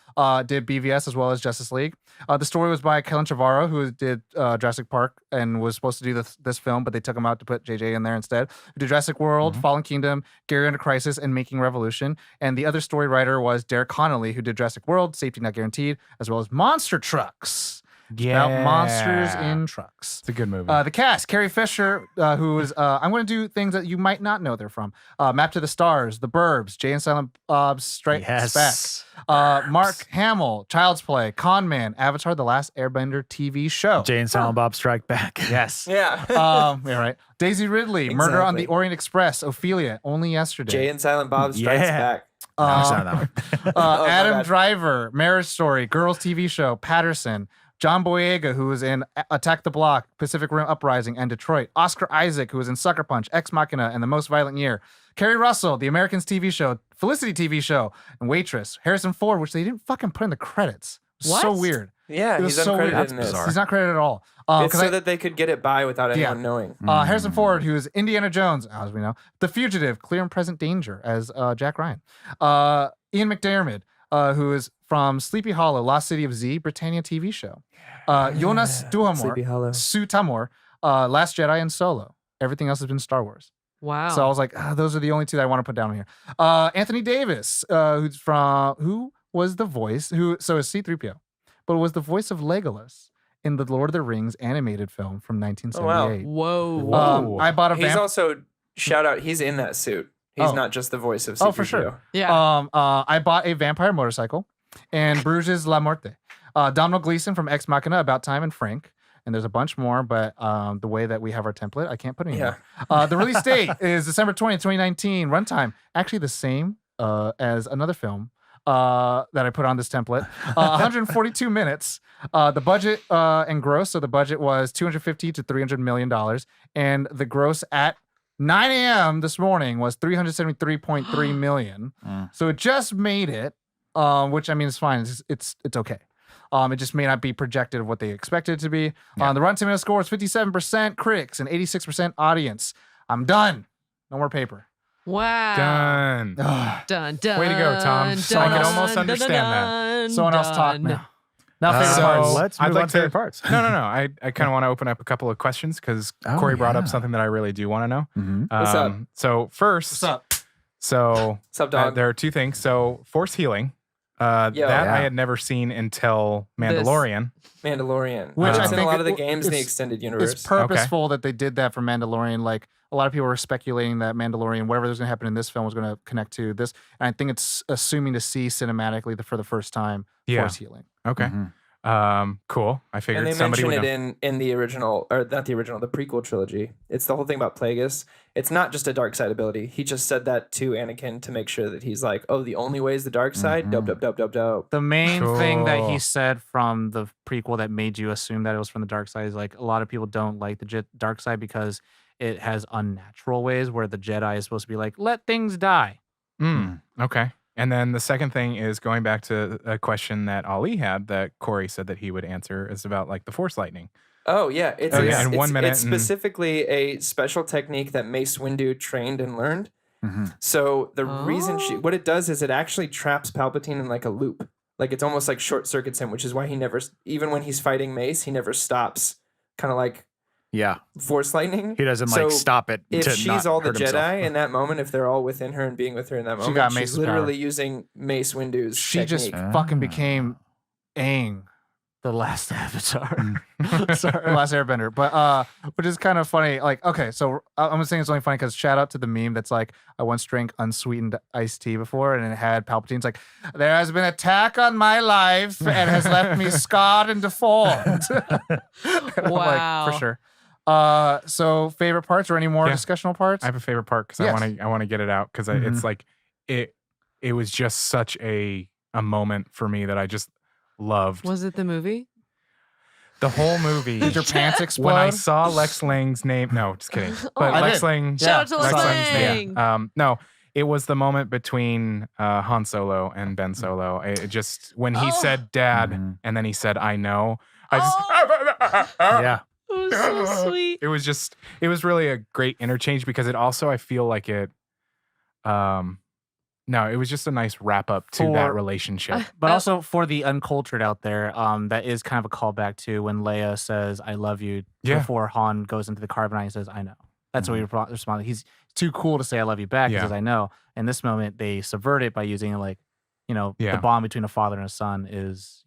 did BVS as well as Justice League. The story was by Kellen Trevorrow, who did Jurassic Park and was supposed to do this film, but they took him out to put JJ in there instead. Who did Jurassic World, Fallen Kingdom, Gary Under Crisis, and Making Revolution. And the other story writer was Derek Connolly, who did Jurassic World, Safety Not Guaranteed, as well as Monster Trucks. About monsters in trucks. It's a good movie. The cast: Carrie Fisher, who is I'm going to do things that you might not know they're from. Map to the Stars, The Burbs, Jay and Silent Bob's Strike Back. Mark Hamill, Child's Play, Con Man, Avatar: The Last Airbender TV show. Jay and Silent Bob Strike Back. Yes. Yeah. Yeah, right. Daisy Ridley, Murder on the Exactly. Orient Express, Ophelia, Only Yesterday. Jay and Silent Bob Strikes Back. No, it's not that one. Oh, my Adam bad. Driver, Marriage Story, Girls TV show, Patterson. John Boyega, who was in Attack the Block, Pacific Rim Uprising, and Detroit. Oscar Isaac, who was in Sucker Punch, Ex Machina, and The Most Violent Year. Kerry Russell, The Americans TV show, Felicity TV show, and Waitress. Harrison Ford, which they didn't fucking put in the credits. So What? weird. Yeah, It was he's so weird. uncredited That's in this. bizarre. He's not credited at all. It's so that they could get it by without anyone knowing. Harrison Ford, who is Indiana Jones, as we know. The Fugitive, Clear and Present Danger, as Jack Ryan. Ian McDiarmid, who is from Sleepy Hollow, Lost City of Z, Britannia TV show. Jonas Sleepy Duhamel, Hollow. Sue Tamor, Last Jedi, and Solo. Everything else has been Star Wars. Wow. So I was like, those are the only two that I want to put down here. Anthony Davis, who was the voice, so is C-3PO, but was the voice of Legolas in the Lord of the Rings animated film from 1978. Whoa. I bought a He's also, shout out, he's in that suit. He's not just the voice of C-3PO. Oh, for sure. Yeah. I bought a vampire motorcycle and Bruges La Morte. Domhnall Gleeson from Ex Machina, About Time, and Frank. And there's a bunch more, but the way that we have our template, I can't put any more. The release date is December 20th, 2019. Runtime, actually the same as another film that I put on this template. 142 minutes. The budget and gross, so the budget was $250 to $300 million. And the gross at 9 a.m. this morning was $373.3 million. So it just made it, which I mean is fine. It's okay. It just may not be projected of what they expected it to be. The Rotten Tomatoes score is 57% critics and 86% audience. I'm done. No more paper. Wow. Done. Done. Way to go, Tom. I can almost understand that. Someone else talk now. Now favorite So parts. Let's I'd move like on to favorite parts. No. I kind of want to open up a couple of questions because Corey brought up something that I really do want to know. What's up? So first, What's up? So What's up, dog? there are two things. So Force Healing, that I had never seen until Mandalorian. Mandalorian. Which It's I in think a lot of the it- games in the it's- extended universe. It's purposeful that they did that for Mandalorian. Like a lot of people were speculating that Mandalorian, whatever was going to happen in this film, was going to connect to this. And I think it's assuming to see cinematically for the first time Force healing. Okay. Cool. I figured And they somebody mention would it know. in the original, or not the original, the prequel trilogy. It's the whole thing about Plagueis. It's not just a dark side ability. He just said that to Anakin to make sure that he's like, oh, the only way is the dark side? Dope, dope, dope, dope, dope. The main thing that he Cool. said from the prequel that made you assume that it was from the dark side is like a lot of people don't like the dark side because it has unnatural ways where the Jedi is supposed to be like, let things die. Okay. And then the second thing is going back to a question that Ali had that Corey said that he would answer is about like the Force lightning. Oh, yeah. It's, Oh, it's, yeah, in it's, 1 minute it's and- specifically a special technique that Mace Windu trained and learned. So the reason what it does is it actually traps Palpatine in like a loop. Like it's almost like short circuits him, which is why he never, even when he's fighting Mace, he never stops. Kind of like Force lightning. He doesn't So like stop it. If to she's not all the hurt Jedi himself. in that moment, if they're all within her and being with her in that moment, got she's Mace's literally power. using Mace Windu's She just technique. fucking became Aang, the last Avatar. Sorry, last Airbender. But which is kind of funny. Like, okay, so I'm saying it's only funny because shout out to the meme that's like, I once drank unsweetened iced tea before, and it had Palpatine's like, there has been attack on my life and has left me scarred and deformed. And I'm Wow. like, for sure. So favorite parts or any more Yeah. discussional parts? I have a favorite part because Yes. I want to get it out because it's like it was just such a moment for me that I just loved. Was it the movie? The whole movie. Did your pants explode? When I saw Lex Lang's name, no, just kidding. But I Lex did. Lang. Shout out to Lex Lang's Lang. name. No, it was the moment between Han Solo and Ben Solo. It just when he said "Dad" and then he said "I know," I just Yeah. It was so sweet. It was really a great interchange because it also I feel like it. No, it was just a nice wrap up to that relationship. But also for the uncultured out there, that is kind of a callback to when Leia says "I love you" before Han goes into the carbonite and says "I know." That's what he responded. He's too cool to say "I love you" back. He says "I know." In this moment, they subvert it by using the bond between a father and a son is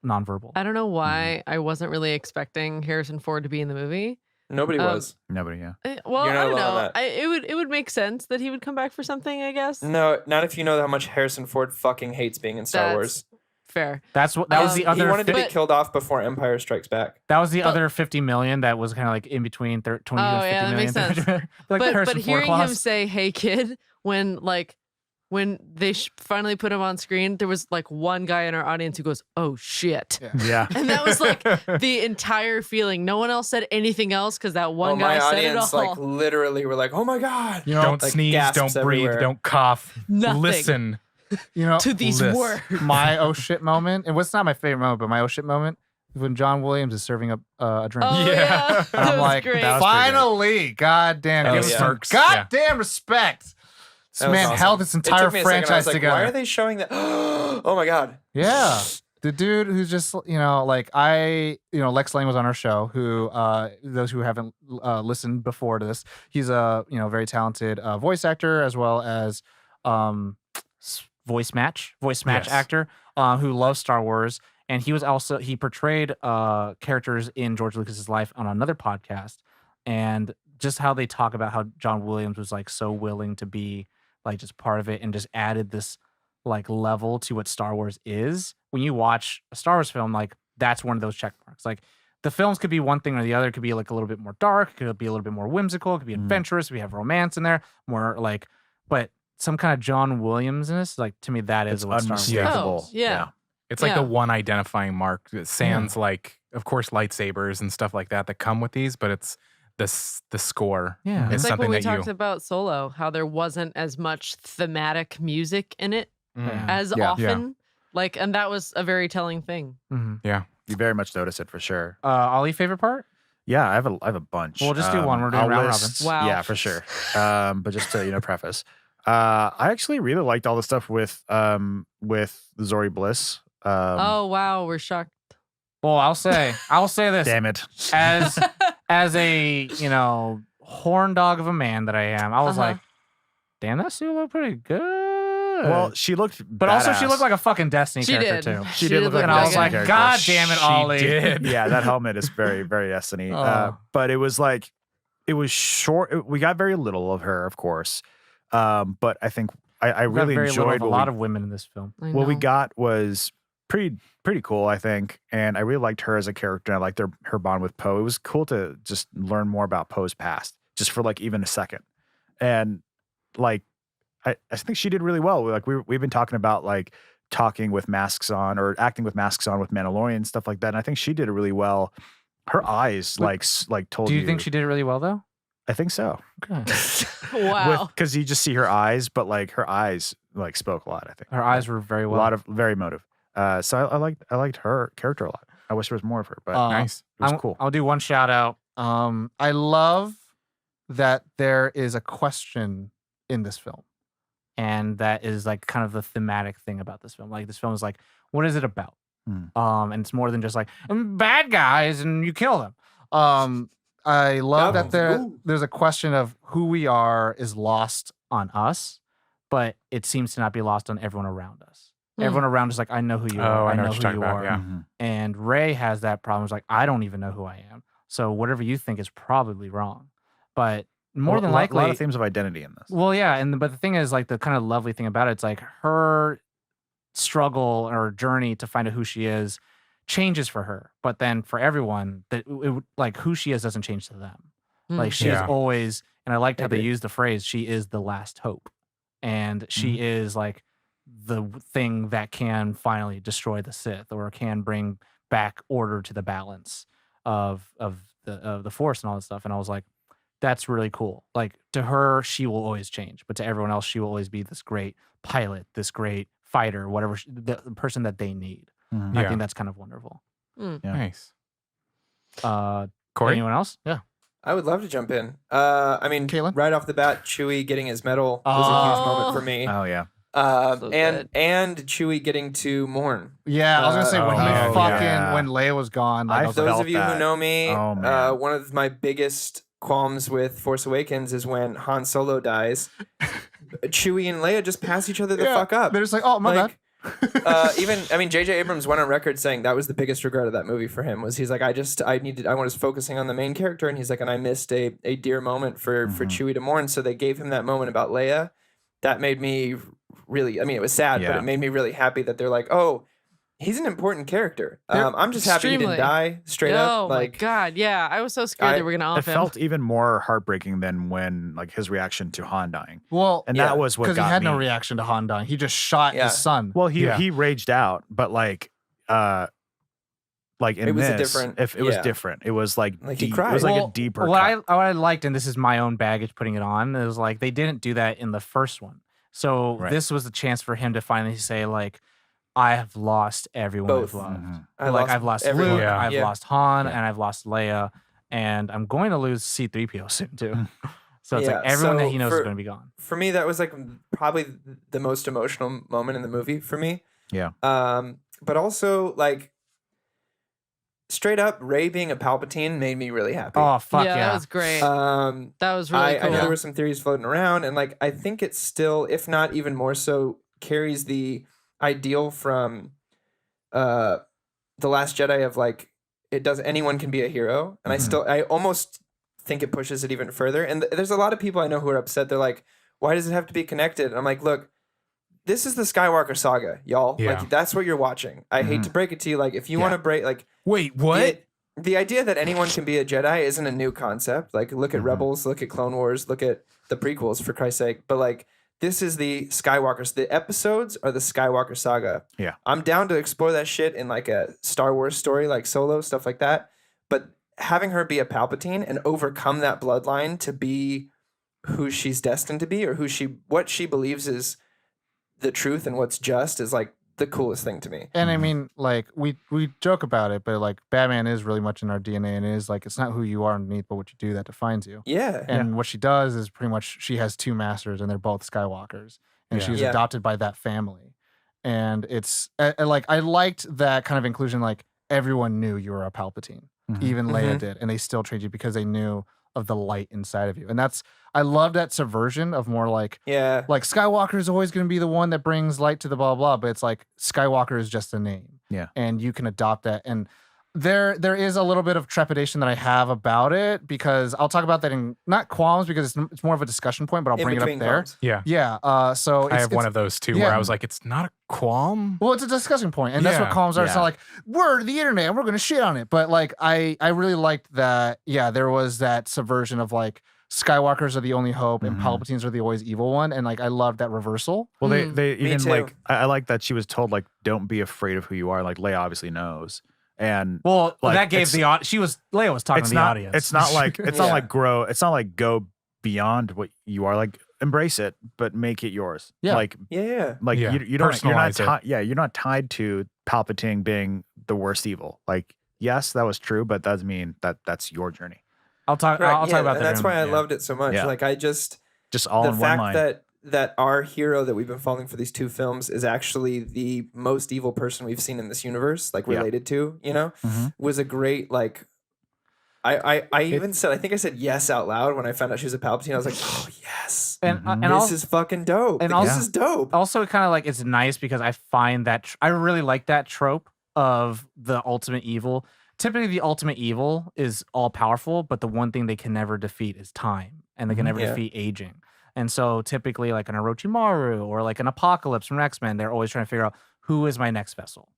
nonverbal. I don't know why I wasn't really expecting Harrison Ford to be in the movie. Nobody was. Nobody, yeah. Well, You're I not don't alone on know. that. It would make sense that he would come back for something, I guess. No, not if you know how much Harrison Ford fucking hates being in Star Wars. Fair. That was the He other. wanted to be killed off before Empire Strikes Back. That was the other 50 million that was kind of like in between 20 Oh, and 50 yeah, that million. makes sense. Like the but Harrison Ford hearing him clause. say "Hey kid" when they finally put him on screen, there was like one guy in our audience who goes, "Oh shit." Yeah. And that was like the entire feeling. No one else said anything else because that one guy my said it audience all. literally were like, "Oh my god!" Don't like sneeze, gasps don't breathe, everywhere. don't cough. Nothing. Listen. To these List. words. My oh shit moment, and what's not my favorite moment, but my oh shit moment is when John Williams is serving up a drink. Oh, Yeah. yeah. And That I'm was like, great. that was pretty good. finally, goddamn, Oh, give us yeah. some Smirks, yeah. goddamn respect. This That was man awesome. held this It entire took me a second. I franchise was like, together. Why are they showing that? Oh my god! Yeah. The dude who's just, Lex Lang was on our show, who, those who haven't listened before to this, he's a, very talented voice actor as well as voice match Yes. actor who loves Star Wars. And he portrayed characters in George Lucas's life on another podcast. And just how they talk about how John Williams was like so willing to be like just part of it and just added this like level to what Star Wars is. When you watch a Star Wars film, like that's one of those check marks. Like the films could be one thing or the other. It could be like a little bit more dark. It could be a little bit more whimsical. It could be adventurous. We have romance in there, more like, but some kind of John Williams in this, like to me, that is It's what Star Wars is. unmistakable. Oh, yeah. It's like Yeah. the one identifying mark. Sans like, of course, lightsabers and stuff like that come with these, but it's the score. Yeah. It's It's like something when we that talked about Solo, how there wasn't as much thematic music in it Mm. as Yeah. often. Like, and that was a very telling thing. Mhm. You very much notice it for sure. Ollie, favorite part? Yeah, I have a bunch. We'll just do one. We're doing I'll round list- robin. Wow. Yeah, for sure. But just to preface, I actually really liked all the stuff with Zori Bliss. Oh, wow. We're shocked. Well, I'll say this. Damn it. As a, horn dog of a man that I am, I was Uh-huh. like, damn, that suit looked pretty good. Well, she looked, but also she badass. looked like a fucking Destiny She character did. too. She did look like And a I was Destiny like, character. God damn it, She Ollie. did. Yeah, that helmet is very, very Destiny. Oh. But it was like, it was short. We got very little of her, of course. But I think I We got really very little enjoyed of a what lot we, of women in this film. what we know. got was pretty cool, I think. And I really liked her as a character. I liked her bond with Poe. It was cool to just learn more about Poe's past, just for like even a second. And like, I think she did really well. Like we've been talking about like talking with masks on or acting with masks on with Mandalorian and stuff like that. And I think she did it really well. Her eyes like told Do you. you think she did it really well though? I think so. Okay. Wow. Because you just see her eyes, but like her eyes like spoke a lot. I think Her eyes were very a well. lot of very emotive. So I liked her character a lot. I wish there was more of her, but Nice. it was cool. I'll do one shout out. I love that there is a question in this film. And that is like kind of the thematic thing about this film. Like this film is like, what is it about? And it's more than just like bad guys and you kill them. I love that there's a question of who we are is lost on us, but it seems to not be lost on everyone around us. Everyone around us like, I know who you are. I know know what who you're you talking about, are. yeah. And Rey has that problem. It's like, I don't even know who I am. So whatever you think is probably wrong. But more than likely, a lot of themes of identity in this. well, yeah, but the thing is, like, the kind of lovely thing about it, it's like her struggle or journey to find out who she is changes for her, but then for everyone, like who she is doesn't change to them. Like she is Yeah. always, and I liked how they Agree. use the phrase, she is the last hope, and she is like the thing that can finally destroy the Sith or can bring back order to the balance of the Force and all this stuff. And I was like, that's really cool. Like to her, she will always change, but to everyone else, she will always be this great pilot, this great fighter, whatever the person that they need. I think that's kind of wonderful. Nice. Corey, anyone else? Yeah. I would love to jump in. I mean, Caitlin? right off the bat, Chewie getting his medal was a huge moment for me. Oh yeah. So good. And Chewie getting to mourn. Yeah, I was gonna say when man, when Leia was gone. Like, Those of you who know me, Oh, man. one of my biggest qualms with Force Awakens is when Han Solo dies. Chewie and Leia just pass each other the fuck up. They're just like, oh my bad. JJ Abrams went on record saying that was the biggest regret of that movie for him. Was he's like, I was focusing on the main character, and he's like, and I missed a dear moment for Chewie to mourn. So they gave him that moment about Leia. That made me really, I mean, it was sad, but it made me really happy that they're like, oh, he's an important character. I'm just happy he didn't die straight up. Oh my God. Yeah. I was so scared they were going to off It him. felt even more heartbreaking than when like his reaction to Han dying. Well, And that was what because he got had me. no reaction to Han dying. He just shot his son. Well, he raged out, but like in It was this, different. if it was different, it was like he deep, cried. it was like Well, a deeper. What cut. I liked, and this is my own baggage putting it on, is like they didn't do that in the first one. So this was the chance for him to finally say like, I have lost everyone Both. I've loved. Mm-hmm. I've lost everyone. Luke, Yeah. I've lost Han, and I've lost Leia, and I'm going to lose C-3PO soon too. So it's like everyone that he knows is going to be gone. For me, that was like probably the most emotional moment in the movie for me. Yeah. But also like straight up, Rey being a Palpatine made me really happy. Oh fuck yeah, that was great. Um, that was really cool. I know there were some theories floating around, and like I think it still, if not even more so, carries the ideal from The Last Jedi of like anyone can be a hero, and I almost think it pushes it even further. And there's a lot of people I know who are upset. They're like, why does it have to be connected? And I'm like, look, this is the Skywalker saga, y'all. Yeah. Like that's what you're watching. I hate to break it to you. Like if you want to break, like Wait, what? the idea that anyone can be a Jedi isn't a new concept. Like look at Rebels, look at Clone Wars, look at the prequels for Christ's sake. But like this is the Skywalkers. The episodes are the Skywalker saga. Yeah. I'm down to explore that shit in like a Star Wars story, like Solo, stuff like that. But having her be a Palpatine and overcome that bloodline to be who she's destined to be, or what she believes is the truth and what's just, is like the coolest thing to me. And I mean, like we joke about it, but like Batman is really much in our DNA, and it is like it's not who you are underneath, but what you do that defines you. Yeah. And what she does is pretty much she has two masters, and they're both Skywalkers, and she was Yeah. adopted by that family. And it's like I liked that kind of inclusion. Like everyone knew you were a Palpatine, even Leia did, and they still trained you because they knew of the light inside of you. And I love that subversion of more like Skywalker is always going to be the one that brings light to the blah blah, but it's like Skywalker is just a name. Yeah. And you can adopt that. And there is a little bit of trepidation that I have about it, because I'll talk about that in not qualms, because it's more of a discussion point, but I'll bring it up there. Qualms. Yeah. Yeah. So I have one of those too, where I was like, it's not a qualm. Well, it's a discussion point, and that's what qualms are. It's not like we're the internet and we're going to shit on it, but like I really liked that. Yeah, there was that subversion of like Skywalkers are the only hope and Palpatines are the always evil one, and like I love that reversal. Well, they even too. like I like that she was told like don't be afraid of who you are. Like Leia obviously knows, and Well, like, that gave it's- Leia was talking to the audience. It's not like it's not Yeah. like grow. It's not like go beyond what you are. Like embrace it, but make it yours. Yeah. Like Yeah. like Yeah. you don't. You're not. Personalize it. You're not tied to Palpatine being the worst evil. Like yes, that was true, but that doesn't mean that that's your journey. I'll talk Right, about that. and that's in- why I yeah. loved it so much. Yeah. Like I just Just all the in one fact line. that our hero that we've been following for these two films is actually the most evil person we've seen in this universe, like Yeah. related to, you know, Mhm. was a great like. I even said, I think I said yes out loud when I found out she was a Palpatine. I was like, oh yes, And Mhm. and this also, is fucking dope. and Like, this also- is dope. also kind of like it's nice because I find that I really like that trope of the ultimate evil. Typically, the ultimate evil is all powerful, but the one thing they can never defeat is time, and they can never Yeah. defeat aging. And so, typically, like an Orochimaru or like an Apocalypse from X-Men, they're always trying to figure out who is my next vessel,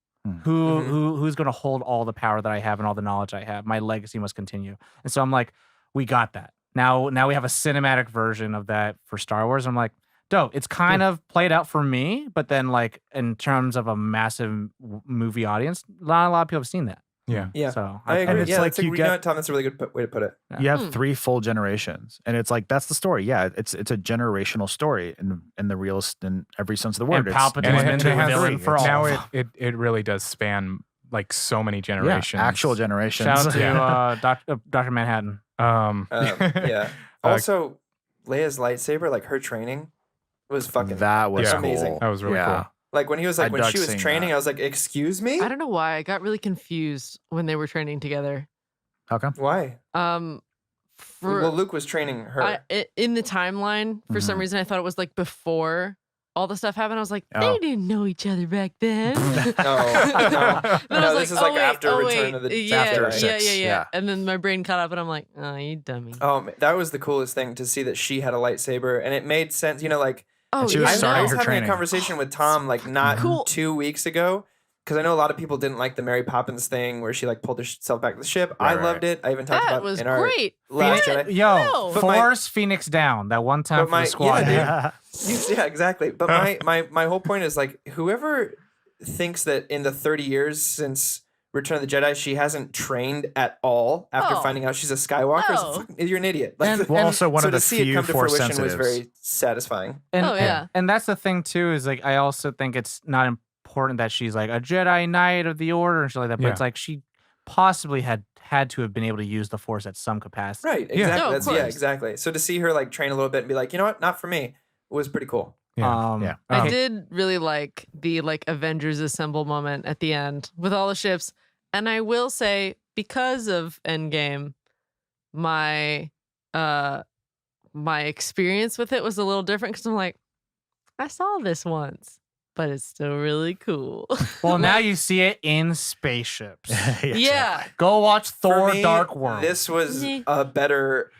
who's going to hold all the power that I have and all the knowledge I have. My legacy must continue. And so I'm like, we got that. Now we have a cinematic version of that for Star Wars. I'm like, dope. It's kind of played out for me, but then like in terms of a massive movie audience, not a lot of people have seen that. Yeah. Yeah. So I agree. it's Yeah, like that's you you get- know what, Tom, that's a really good way to put it. You have 3 full generations, and it's like that's the story. Yeah, it's a generational story in the realist in every sense of the word. And It's- Palpatine's And been it the has- villain for all. now of them. it really does span like so many yeah, generations. actual generations. Shout out to Yeah. Dr. Manhattan. Yeah. Also, Leia's lightsaber, like her training, was fucking that was Yeah. cool. amazing. That was really Yeah. Like when he was like I when dug she was seeing training, that. I was like, "Excuse me, I don't know why I got really confused when they were training together. How come? why?" For Well, Luke was training her. in the timeline, for some Mhm. reason, I thought it was like before all the stuff happened. I was like, Oh. they didn't know each other back then. No, Then no. I No, was this is like wait, after oh, Return wait. of the yeah, after yeah, 6, yeah, yeah. And then my brain caught up, and I'm like, oh, you dummy. That was the coolest thing to see that she had a lightsaber, and it made sense. You know, like Oh, she was I starting was her having training. a conversation with Tom like not Cool. 2 weeks ago, because I know a lot of people didn't like the Mary Poppins thing where she like pulled herself back to the ship. I Right, loved it. I even talked That about was in our great. Last What? Jedi. Yo, No. But my- force Phoenix down that one time But for my- the squad. yeah, dude. Yeah, exactly. But my whole point is like whoever thinks that in the 30 years since Return of the Jedi she hasn't trained at all after Oh. finding out she's a Skywalker, is No. you're an idiot. Like, And- Well, also one so of the to see it few come to Force fruition was sensitives. very satisfying. And, Oh, yeah. and that's the thing too, is like I also think it's not important that she's like a Jedi Knight of the Order and shit like that, but Yeah. it's like she possibly had to have been able to use the Force at some capacity. Right, Yeah. exactly. No, of That's yeah, course. exactly. So to see her like train a little bit and be like, you know what, not for me, was pretty cool. Yeah. Yeah. I Um, did really like the like Avengers Assemble moment at the end with all the ships. And I will say, because of Endgame, my my experience with it was a little different because I'm like, I saw this once, but it's still really cool. Well, now you see it in spaceships. Yeah. Go watch For Thor: me, Dark World. This was Yeah. a better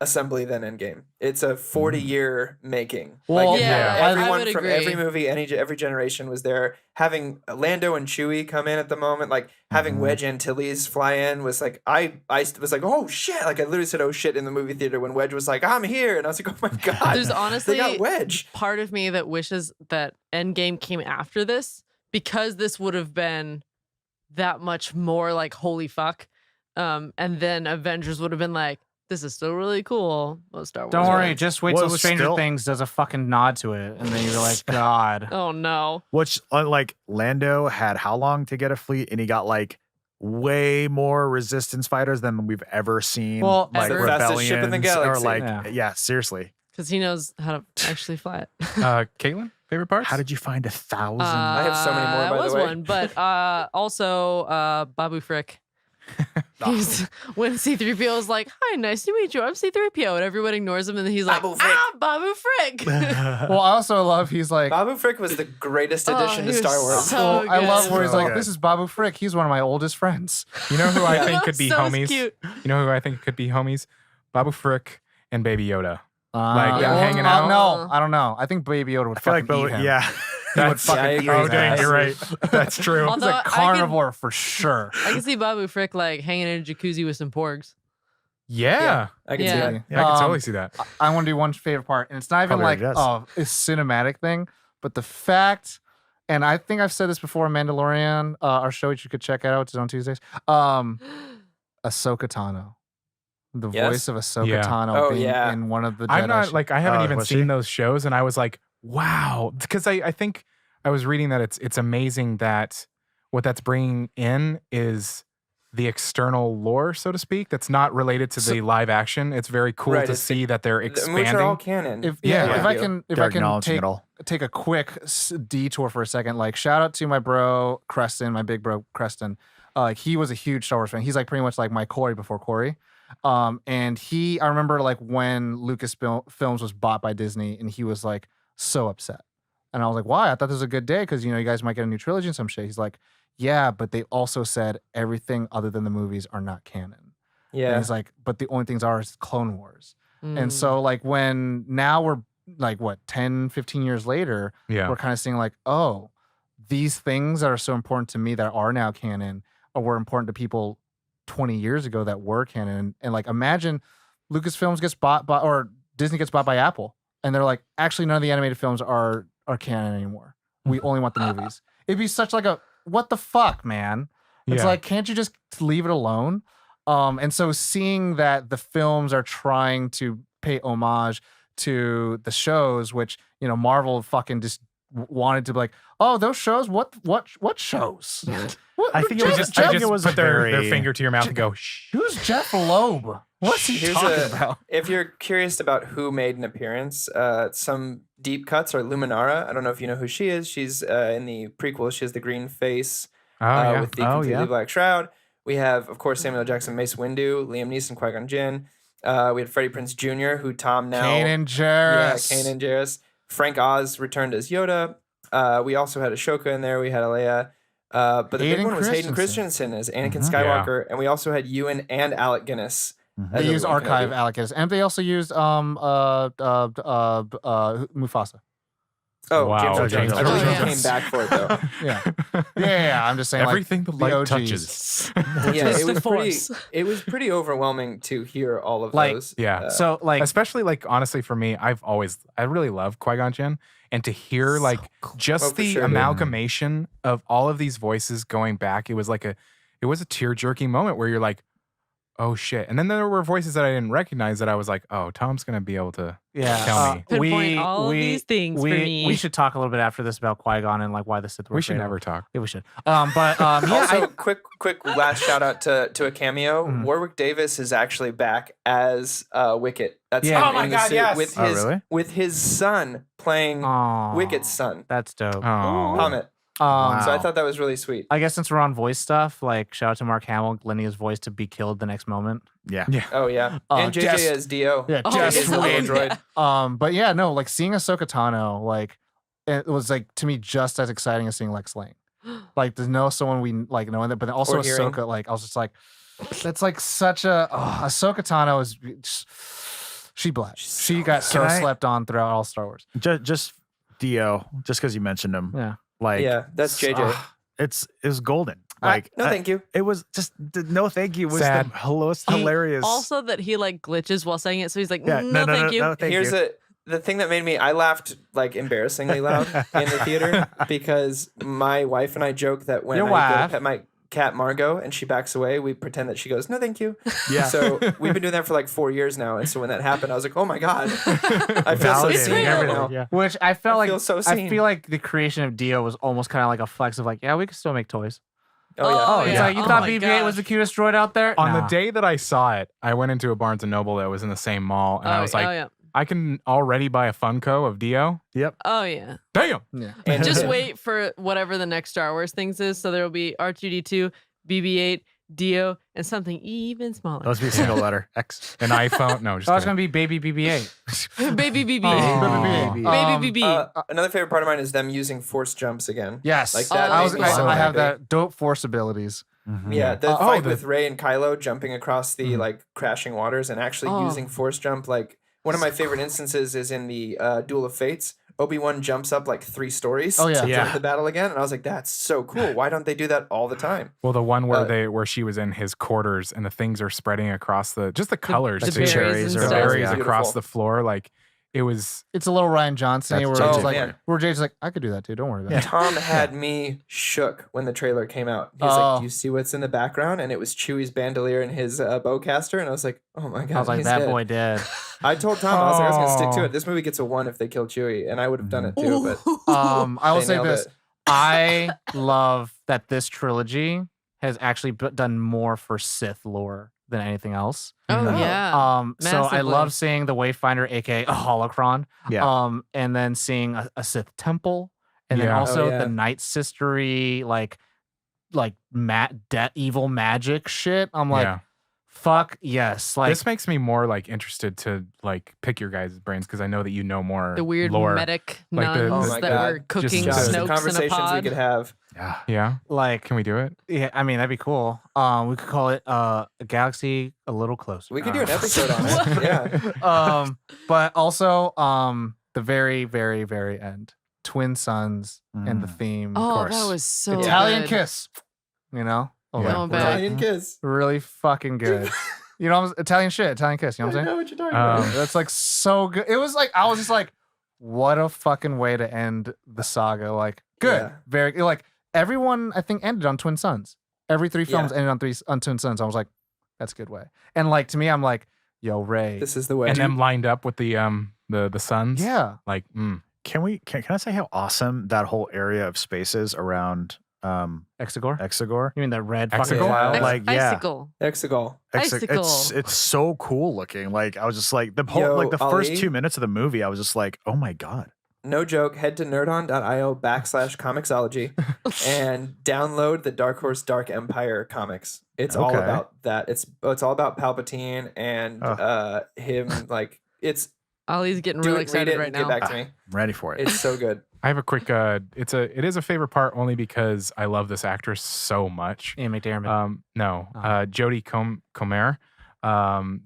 assembly than Endgame. It's a 40-year making. Well, like, yeah, I everyone would from agree. every movie, every generation was there. Having Lando and Chewie come in at the moment, like having Wedge Antilles fly in was like I was like, oh shit! Like I literally said, oh shit in the movie theater when Wedge was like, I'm here, and I was like, oh my god, There's they honestly got Wedge. part of me that wishes that Endgame came after this because this would have been that much more like holy fuck. And then Avengers would have been like, this is still really cool. Well, Star Wars. Don't worry, fans. just wait Well, it till was Stranger still- Things does a fucking nod to it, and then you're like, God. Oh no. Which like Lando had how long to get a fleet, and he got like way more resistance fighters than we've ever seen. Well, like ever. Fastest ship in the rebellions, or galaxy. like Yeah. seriously. Because he knows how to actually fly it. Caitlin, favorite parts? How did you find 1,000? I have so many more, I by the was way. one, but also Babu Frick. He's, when C-3PO was like, "Hi, nice to meet you. I'm C-3PO," and everyone ignores him, and then he's like, Babu Frick. Babu Frick." Well, I also love he's like, Babu Frick was the greatest Oh, addition he to Star was Wars. so well, I love good. where he's So like, good. this is Babu Frick. He's one of my oldest friends. You know who I think could be So homies? cute. You know who I think could be homies? Babu Frick and Baby Yoda. Like yeah, hanging out? No, I don't know. I think Baby Yoda would I feel fucking like eat him. yeah. He would That's- fucking yeah, I eat agree. his Okay, ass. you're right. That's true. He's Although a I can- carnivore for sure. I can see Babu Frick like hanging in a jacuzzi with some porgs. Yeah. I can Yeah. see that. I can totally see that. I want to do one favorite part, and it's not even Probably like already does. a cinematic thing, but the fact, and I think I've said this before, Mandalorian, our show which you could check out, it's on Tuesdays. Ahsoka Tano, the Yes. voice of Ahsoka Yeah. Tano Oh, being yeah. in one of the. I'm Jedi not sh- like I haven't even was seen she? those shows, and I was like, wow, because I think I was reading that it's amazing that what that's bringing in is the external lore, so to speak, that's not related to the live action. It's very cool Right, to it's see that they're The movies are all expanding. canon. If Yeah. if I can They're take acknowledging it all. take a quick detour for a second, like shout out to my bro Creston, my big bro Creston. He was a huge Star Wars fan. He's like pretty much like my Corey before Corey. And I remember like when Lucasfilms was bought by Disney, and he was like so upset. And I was like, why? I thought this was a good day because you know you guys might get a new trilogy and some shit. He's like, yeah, but they also said everything other than the movies are not canon. And yeah. he's like, but the only things are is Clone Wars. Mm. And so like when now we're like what 10, 15 years later, Yeah. we're kind of seeing like, oh, these things that are so important to me that are now canon or were important to people 20 years ago that were canon. And like imagine Lucasfilms gets bought by or Disney gets bought by Apple. and they're like, actually, none of the animated films are canon anymore. We only want the movies. It'd be such like a what the fuck, man. It's like, can't you just leave it alone? And so seeing that the films are trying to pay homage to the shows, which, you know, Marvel fucking just wanted to be like, oh, those shows? What shows? I think They it was put their very- finger to your mouth and go, shh. Who's Jeff Loeb? What's he talking about? If you're curious about who made an appearance, some deep cuts are Luminara. I don't know if you know who she is. She's in the prequel. She has the green face with the completely black shroud. We have, of course, Samuel L. Jackson, Mace Windu, Liam Neeson, Qui-Gon Jinn. We had Freddie Prinze Jr., who Tom now... Kanan Jarrus. Yeah, Kanan Jarrus. Frank Oz returned as Yoda. We also had Ashoka in there. We had Leia. But the big one was Hayden Christensen as Anakin Skywalker. And we also had Ewan and Alec Guinness. They used Archive Alec Guinness. And they also used Mufasa. Oh, Wow. James Earl Jones. I believe he came back for it, though. Yeah. I'm just saying, everything the light OGs. touches. Yeah, It's it the was Force. it was pretty overwhelming to hear all of Like, those. Yeah. So, like, Especially like honestly for me, I really love Qui-Gon Jinn, and to hear like just Oh, for the sure, dude. amalgamation of all of these voices going back, it was a tear-jerking moment where you're like, oh shit. And then there were voices that I didn't recognize that I was like, oh, Tom's gonna be able to tell me. Pinpoint all of these things for me. We should talk a little bit after this about Qui-Gon and like why the Sith were We should fatal. never talk. Yeah, we should. Also, quick last shout out to a cameo. Mm-hmm. Warwick Davis is actually back as Wicket. That's Yeah. him Oh my in the God, suit yes. with Oh, his really? with his son playing Wicket's son, That's dope. Oh. Hammett. Wow. So I thought that was really sweet. I guess since we're on voice stuff, like shout out to Mark Hamill lending his voice to be killed the next moment. Yeah. Oh yeah, and JJ just- as Dio. Yeah, Oh, just JJ's the wait. android. But yeah, no, like seeing Ahsoka Tano, like it was like to me just as exciting as seeing Lex Lane. Like to know someone we like knowing that, but then also Or hearing. Ahsoka, like I was just like, that's like such a Ahsoka Tano is she black. She got so Can I- slept on throughout all Star Wars. Just Dio, just because you mentioned him. Yeah. Like, Yeah, that's JJ. it was golden. Like, No, thank you. It was just no, thank you. It was Sad. hilarious. Also, that he like glitches while saying it, so he's like, yeah, no, thank you. No, thank Here's you. the thing that made me I laughed like embarrassingly loud in the theater because my wife and I joke that when Your I go wife? to pet my cat Margot and she backs away, we pretend that she goes, no, thank you. Yeah. So we've been doing that for like 4 years now. And so when that happened, I was like, oh my God. I feel so Validating seen right everything. now. Yeah. Which I felt I like feel so I seen. feel like the creation of Dio was almost kind of like a flex of like, yeah, we can still make toys. Oh yeah. Oh, It's yeah. like you Oh thought my BB-8 was gosh. the cutest droid out there. On Nah. the day that I saw it, I went into a Barnes and Noble that was in the same mall, and I was like, oh yeah. I can already buy a Funko of Dio. Oh yeah. Damn. Yeah. And Just wait for whatever the next Star Wars things is. So there will be R2D2, BB-8, Dio, and something even smaller. Let's be a single letter X. An iPhone. No, just So it's kidding. gonna be Baby BB-8. Baby BB. Aw. Baby Um, BB. another favorite part of mine is them using force jumps again. Yes, Like that I, made was, me I, so I have happy. that dope force abilities. Yeah, the Oh, fight the- with Rey and Kylo jumping across the like crashing waters and actually Oh. using force jump. Like one of my favorite instances is in the Duel of Fates. Obi-Wan jumps up like 3 stories Oh, yeah. to Yeah. join the battle again, and I was like, "That's so cool! Why don't they do that all the time?" Well, the one where Uh, where she was in his quarters and the things are spreading across the colors, the too. berries cherries and or the stuff. berries Yeah. across Beautiful. the floor. Like it was. It's a little Ryan Johnson That's where JJ. it's like, man. where Jay's like, I could do that too. Don't worry about it. Tom had me shook when the trailer came out. He was Oh. like, "Do you see what's in the background?" And it was Chewie's bandolier and his bowcaster, and I was like, "Oh my god!" I was like, he's that dead." boy dead. I told Tom I was like, "I was gonna stick to Oh. it. This movie gets a 1 if they kill Chewie," and I would have done it too. But I will they say nailed this: it. I love that this trilogy has actually done more for Sith lore than anything else. Oh Mhm. yeah. So I Massively. love seeing the Wayfinder, aka a holocron. Yeah. And then seeing a Sith temple, and then Yeah. also Oh, yeah. the Night Sistery, like evil magic shit. I'm like, yeah. fuck yes. Like This makes me more like interested to like pick your guys' brains because I know that you know more the weird lore. medic Like the- nuns Oh my that God. were cooking Just Josh, the Snokes in a conversations pod. we could have. Yeah. Yeah. like Can we do it? yeah, I mean that'd be cool. We could call it a galaxy a little closer. We could do an episode on it. Yeah. But also the very, very, very end. Twin Sons and the theme. Oh, of course. that was so Italian good. kiss. You know? Yeah. Like, Bad. Italian kiss. really fucking good. You know, Italian shit, Italian kiss. You know what I'm saying? I know what you're talking about. That's like so good. It was like I was just like, what a fucking way to end the saga. Like, good, Yeah. very like everyone. I think ended on Twin Suns. Every 3 films ended on Twin Suns. I was like, that's a good way. And like to me, I'm like, yo, Ray. This is the way. And them lined up with the suns. Yeah. Like, Can I say how awesome that whole area of space is around Exegor? Exegor? You mean the red Exegor? fucking cloud? Like, yeah. Icicle. Exegol. It's so cool looking. Like I was just like the whole Yo, like the first Ali? 2 minutes of the movie, I was just like, oh my god. No joke. Head to nerdon.io/comicsology and download the Dark Horse Dark Empire comics. It's all Okay. about that. It's all about Palpatine and him. Like it's Ollie's getting do really it, read excited it, right and now. get back to me. I'm ready for it. It's so good. I have a quick. It is a favorite part only because I love this actress so much. Ian McDiarmid. No, Oh. Jodie Comer.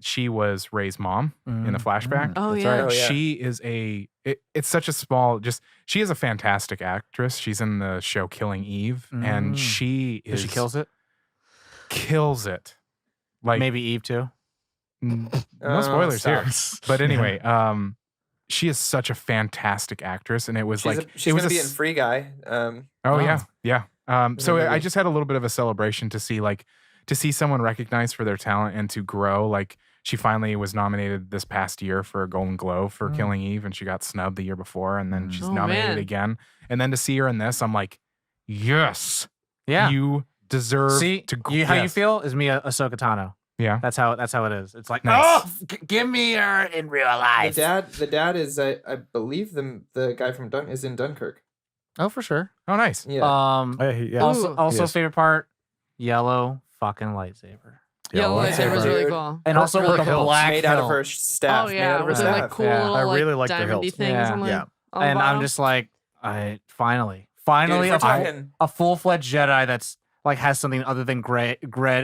She was Ray's mom in the flashback. Oh, That's yeah. right. Oh, yeah. She is it's such a small. She is a fantastic actress. She's in the show Killing Eve, and she She kills it? Kills it. Like Maybe Eve too. no spoilers here. stop. But anyway, she is such a fantastic actress, and it was She's, like she's it was gonna a be in Free Guy. Oh yeah, yeah. So movie. I just had a little bit of a celebration to see someone recognized for their talent and to grow. Like she finally was nominated this past year for a Golden Globe for Killing Eve, and she got snubbed the year before, and then she's Oh, nominated man. again. And then to see her in this, I'm like, yes, Yeah. you deserve See, to. how you yes. feel is me Ahsoka Tano. Yeah. That's how it is. It's like, Nice. give me her in real life. The dad is I believe the guy from is in Dunkirk. Oh, for sure. Oh, nice. Yeah. Yeah. Ooh. Also Yes. favorite part, yellow fucking lightsaber. Yellow lightsaber was really Dude. cool. And That's also really with the cool. black made out of hilt. her staff. Oh Made yeah, out of her with the staff. like cool Yeah. little I really like like the diamondy hilt. things. Yeah. I'm like, Yeah. oh, And I'm wow. just like, finally Dude, if we're talking- a full-fledged Jedi that's like has something other than gray,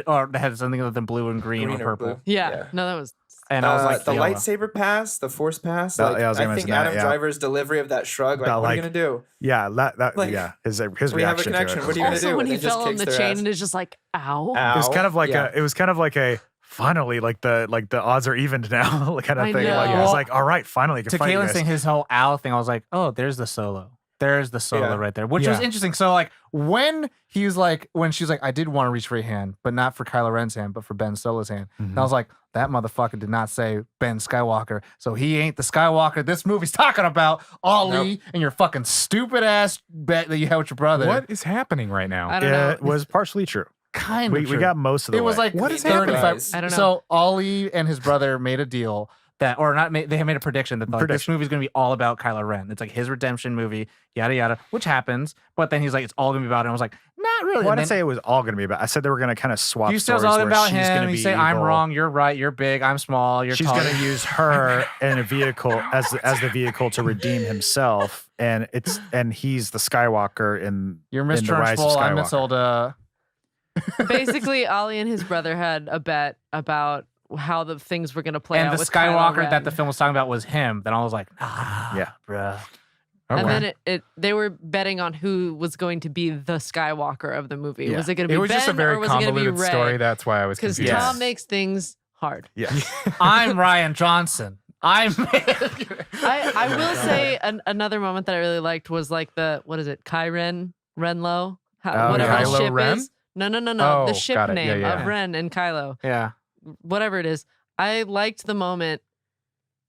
or that has something other than blue and green, Green or or purple. blue. yeah. Yeah. No, that was And I was like, the yellow. lightsaber pass, the force pass. That- Like, yeah, I was gonna I think mention that, Adam yeah. Driver's delivery of that shrug. Like, That, what are you like, gonna do? Yeah, Like, yeah. His we have a reaction connection. to it. What are you gonna also do? when And he then just fell on kicks the their chain ass. and it's just like, ow. Ow. It was kind of like Yeah. it was kind of like a finally like the odds are evened now kind of I thing. Like it know. was like, all right, finally, I can To fight you Kalen's guys. thing, his whole owl thing, I was like, oh, there's the solo. There's the solo Yeah. right there, which was Yeah. interesting. So like, When he was like, when she's like, I did want to reach for your hand, but not for Kylo Ren's hand, but for Ben Solo's hand. And I was like, that motherfucker did not say Ben Skywalker, so he ain't the Skywalker this movie's talking about. Ollie and your fucking stupid ass bet that you had with your brother. What is happening right now? I don't know. It was partially true. Kind We of true. got most of the It was way. like What is 35. happening? I don't know. So Ollie and his brother made a deal that, or not, they had made a prediction that like, this Prediction. movie's going to be all about Kylo Ren. It's like his redemption movie, yada yada, which happens. But then he's like, it's all going to be about it. And I was like, not really. Well, I And didn't then say it was all going to be about. I said they were going to kind of swap you still stories all where about she's going him. to You be say I'm evil. wrong, you're right, you're big, I'm small, you're She's tall. going to use her in a vehicle as the vehicle to redeem himself, and he's the Skywalker in You're Miss in the Rise of Trunchbull, I'm Skywalker. Miss Olda. Basically, Ollie and his brother had a bet about how the things were going to play And out the with Kylo Skywalker Ren. that the film was talking about was him. Then I was like, Yeah. bruh. And Okay. then they were betting on who was going to be the Skywalker of the movie. Yeah. Was it going to be It was Ben just a or very was it going to be convoluted Rey? story. That's why I was Because confused. Tom makes things hard. Yes. I'm Ryan Johnson. I will say another moment that I really liked was like what is it, Kyren Oh, Renlo? Whatever yeah. the Kylo ship Ren? is. No. Oh, The ship got it. Yeah, name yeah. of Ren and Kylo. yeah. Whatever it is. I liked the moment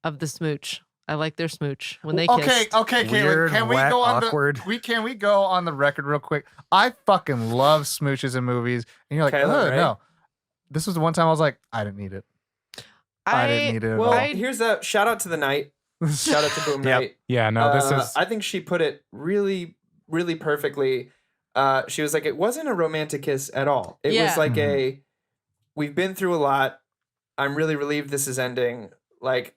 of the smooch. I like their smooch when they Okay, kissed. okay, Caitlin. Weird, Can we wet, go on awkward. can we go on the record real quick? I fucking love smooches in movies. And you're like, Kylo, oh right? no. This was the one time I was like, I didn't need it. I didn't need it at Well, all. here's a shout out to the night. Shout out to Boom Yep. Night. Yeah, no, this is. I think she put it really, really perfectly. She was like, it wasn't a romantic kiss at all. It Yeah. was like we've been through a lot. I'm really relieved this is ending. Like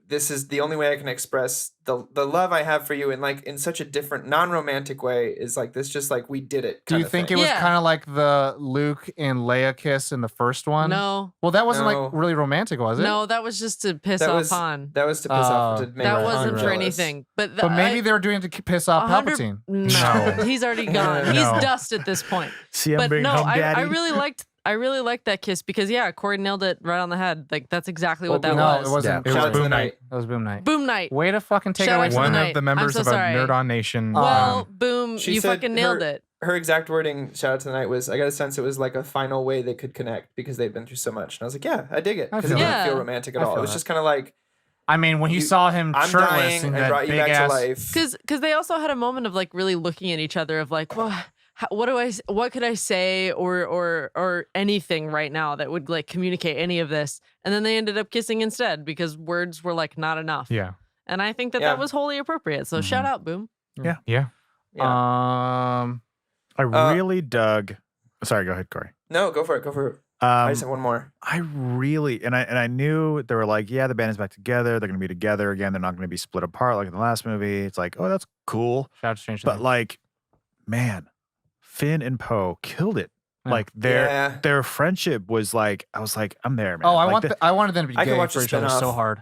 this is the only way I can express the love I have for you in such a different non-romantic way is like this, just like we did it. Do you kinda think thing. it was Yeah. kind of like the Luke and Leia kiss in the first one? No. Well, that wasn't No. like really romantic, was it? No, that was just to piss That off was Han. That was to piss off. To make That Han wasn't for jealous. anything. But, But maybe they were doing it to piss off 100 Palpatine. No, No. he's already gone. No. He's dust at this point. See him But bring no, home daddy. I really liked I really liked that kiss because Corey nailed it right on the head. Like that's exactly what that No, was. it wasn't. It Shout was out to the Boom night. Night. That was Boom Night. Boom night. Way to fucking take Shout away out to from One the the of night. the members I'm so of a sorry. Nerd On Nation. Well, Boom, She you said fucking nailed her- it. Her exact wording, shout out to the night, was I got a sense it was like a final way they could connect because they'd been through so much. And I was like, yeah, I dig it. I Because it feel didn't that. feel Yeah. romantic at I all. It feel was that. just kind of like, I mean, when you saw him I'm shirtless dying in and that brought you big back ass. to life. Because they also had a moment of like really looking at each other of like, well, what could I say or anything right now that would like communicate any of this, and then they ended up kissing instead because words were like not enough. Yeah. And I think that Yeah. that was wholly appropriate. So shout out, Boom. Yeah. Yeah. I really dug. Sorry, go ahead, Corey. No, go for it. Go for it. I just have one more. I really and I knew they were like, yeah, the band is back together. They're gonna be together again. They're not gonna be split apart like in the last movie. It's like, oh, that's cool. Shout out to Strange But Things. like, man, Finn and Poe killed it. Yeah. Like their friendship was like, I was like, I'm there, man. Oh, Like, I wanted them to be I could gay watch for a each other so spin-off. hard.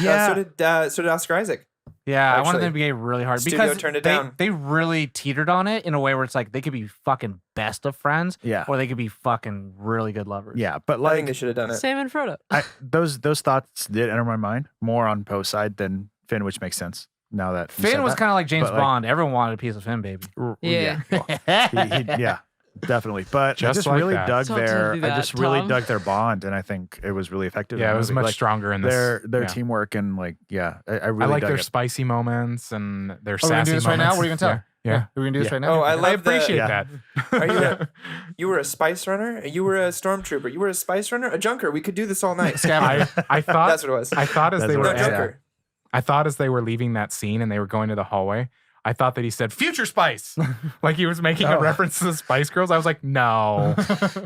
yeah. So did Oscar Isaac. Yeah, I wanted Actually, them to be gay really hard studio because turned it they, down. they really teetered on it in a way where it's like they could be fucking best of friends, yeah. or they could be fucking really good lovers. Yeah. But I think they like should have done it. Sam and Frodo. those thoughts did enter my mind more on Poe's side than Finn, which makes sense now that you Finn said was that. kind of like James But, like- Bond. Everyone wanted a piece of Finn, baby. Yeah. Yeah, definitely. But I Just just like really that. dug Don't their. do I that, just really Tom. dug their bond, and I think it was really effective. in Yeah, the it was movie. much Like, stronger in this. their yeah. teamwork and like I really I like dug their it. spicy moments and their Oh, we're gonna sassy do this right now? moments. What are you gonna tell? Yeah. We're gonna do this Yeah. right now. Oh, I I love appreciate Yeah. that. Are you you were a spice runner? You were a stormtrooper? You were a spice runner? A junker? We could do this all night. I thought That's what it was. I thought as That's they what were No, it was. junker. I thought as they were leaving that scene and they were going to the hallway, I thought that he said "Future Spice," like he was making a Oh. reference to the Spice Girls. I was like, no,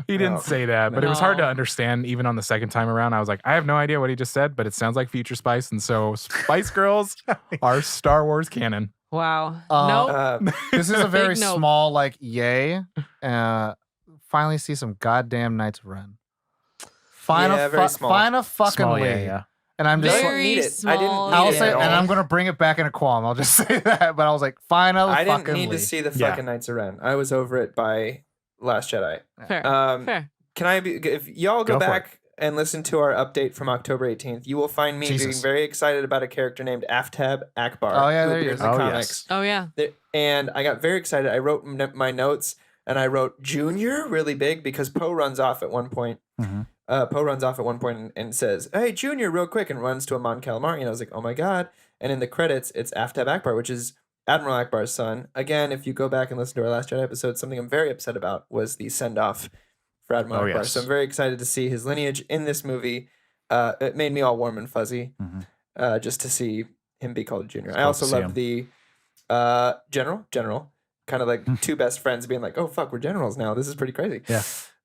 he didn't No. say that. But it was hard to No. understand even on the second time around. I was like, I have no idea what he just said, but it sounds like Future Spice, and so Spice Girls are Star Wars canon. Wow. Uh, Nope. This is a very Big nope. small like yay. Finally see some goddamn Knights of Ren. Yeah, very small. Final fucking Small, lead. yeah. And I'm just I don't Very need it. I didn't small need I'll it say, at and all. I'm gonna bring it back in a qualm. I'll just say that. But I was like, final I didn't fucking need to lead. see the Yeah. fucking Knights of Ren. I was over it by Last Jedi. Fair. Can I be? If y'all go Go for back and listen to our update from October 18th, you will find me being Jesus. very excited about a character named Aftab Akbar. Oh, yeah, who there he appears is. in the Oh, yes. comics. Oh yeah. And I got very excited. I wrote my notes and I wrote Junior really big because Poe runs off at one point. Mhm. Poe runs off at one point and says, "Hey, Junior," real quick, and runs to a Mon Calamari. And I was like, "Oh my god!" And in the credits, it's Aftab Akbar, which is Admiral Akbar's son. Again, if you go back and listen to our Last Jedi episode, something I'm very upset about was the send off for Admiral Oh, Akbar. yes. So I'm very excited to see his lineage in this movie. It made me all warm and fuzzy Mhm. just to see him be called Junior. It's I cool also to see loved the General, kind of like two best friends being like, "Oh fuck, we're generals now. This is pretty crazy." Yeah.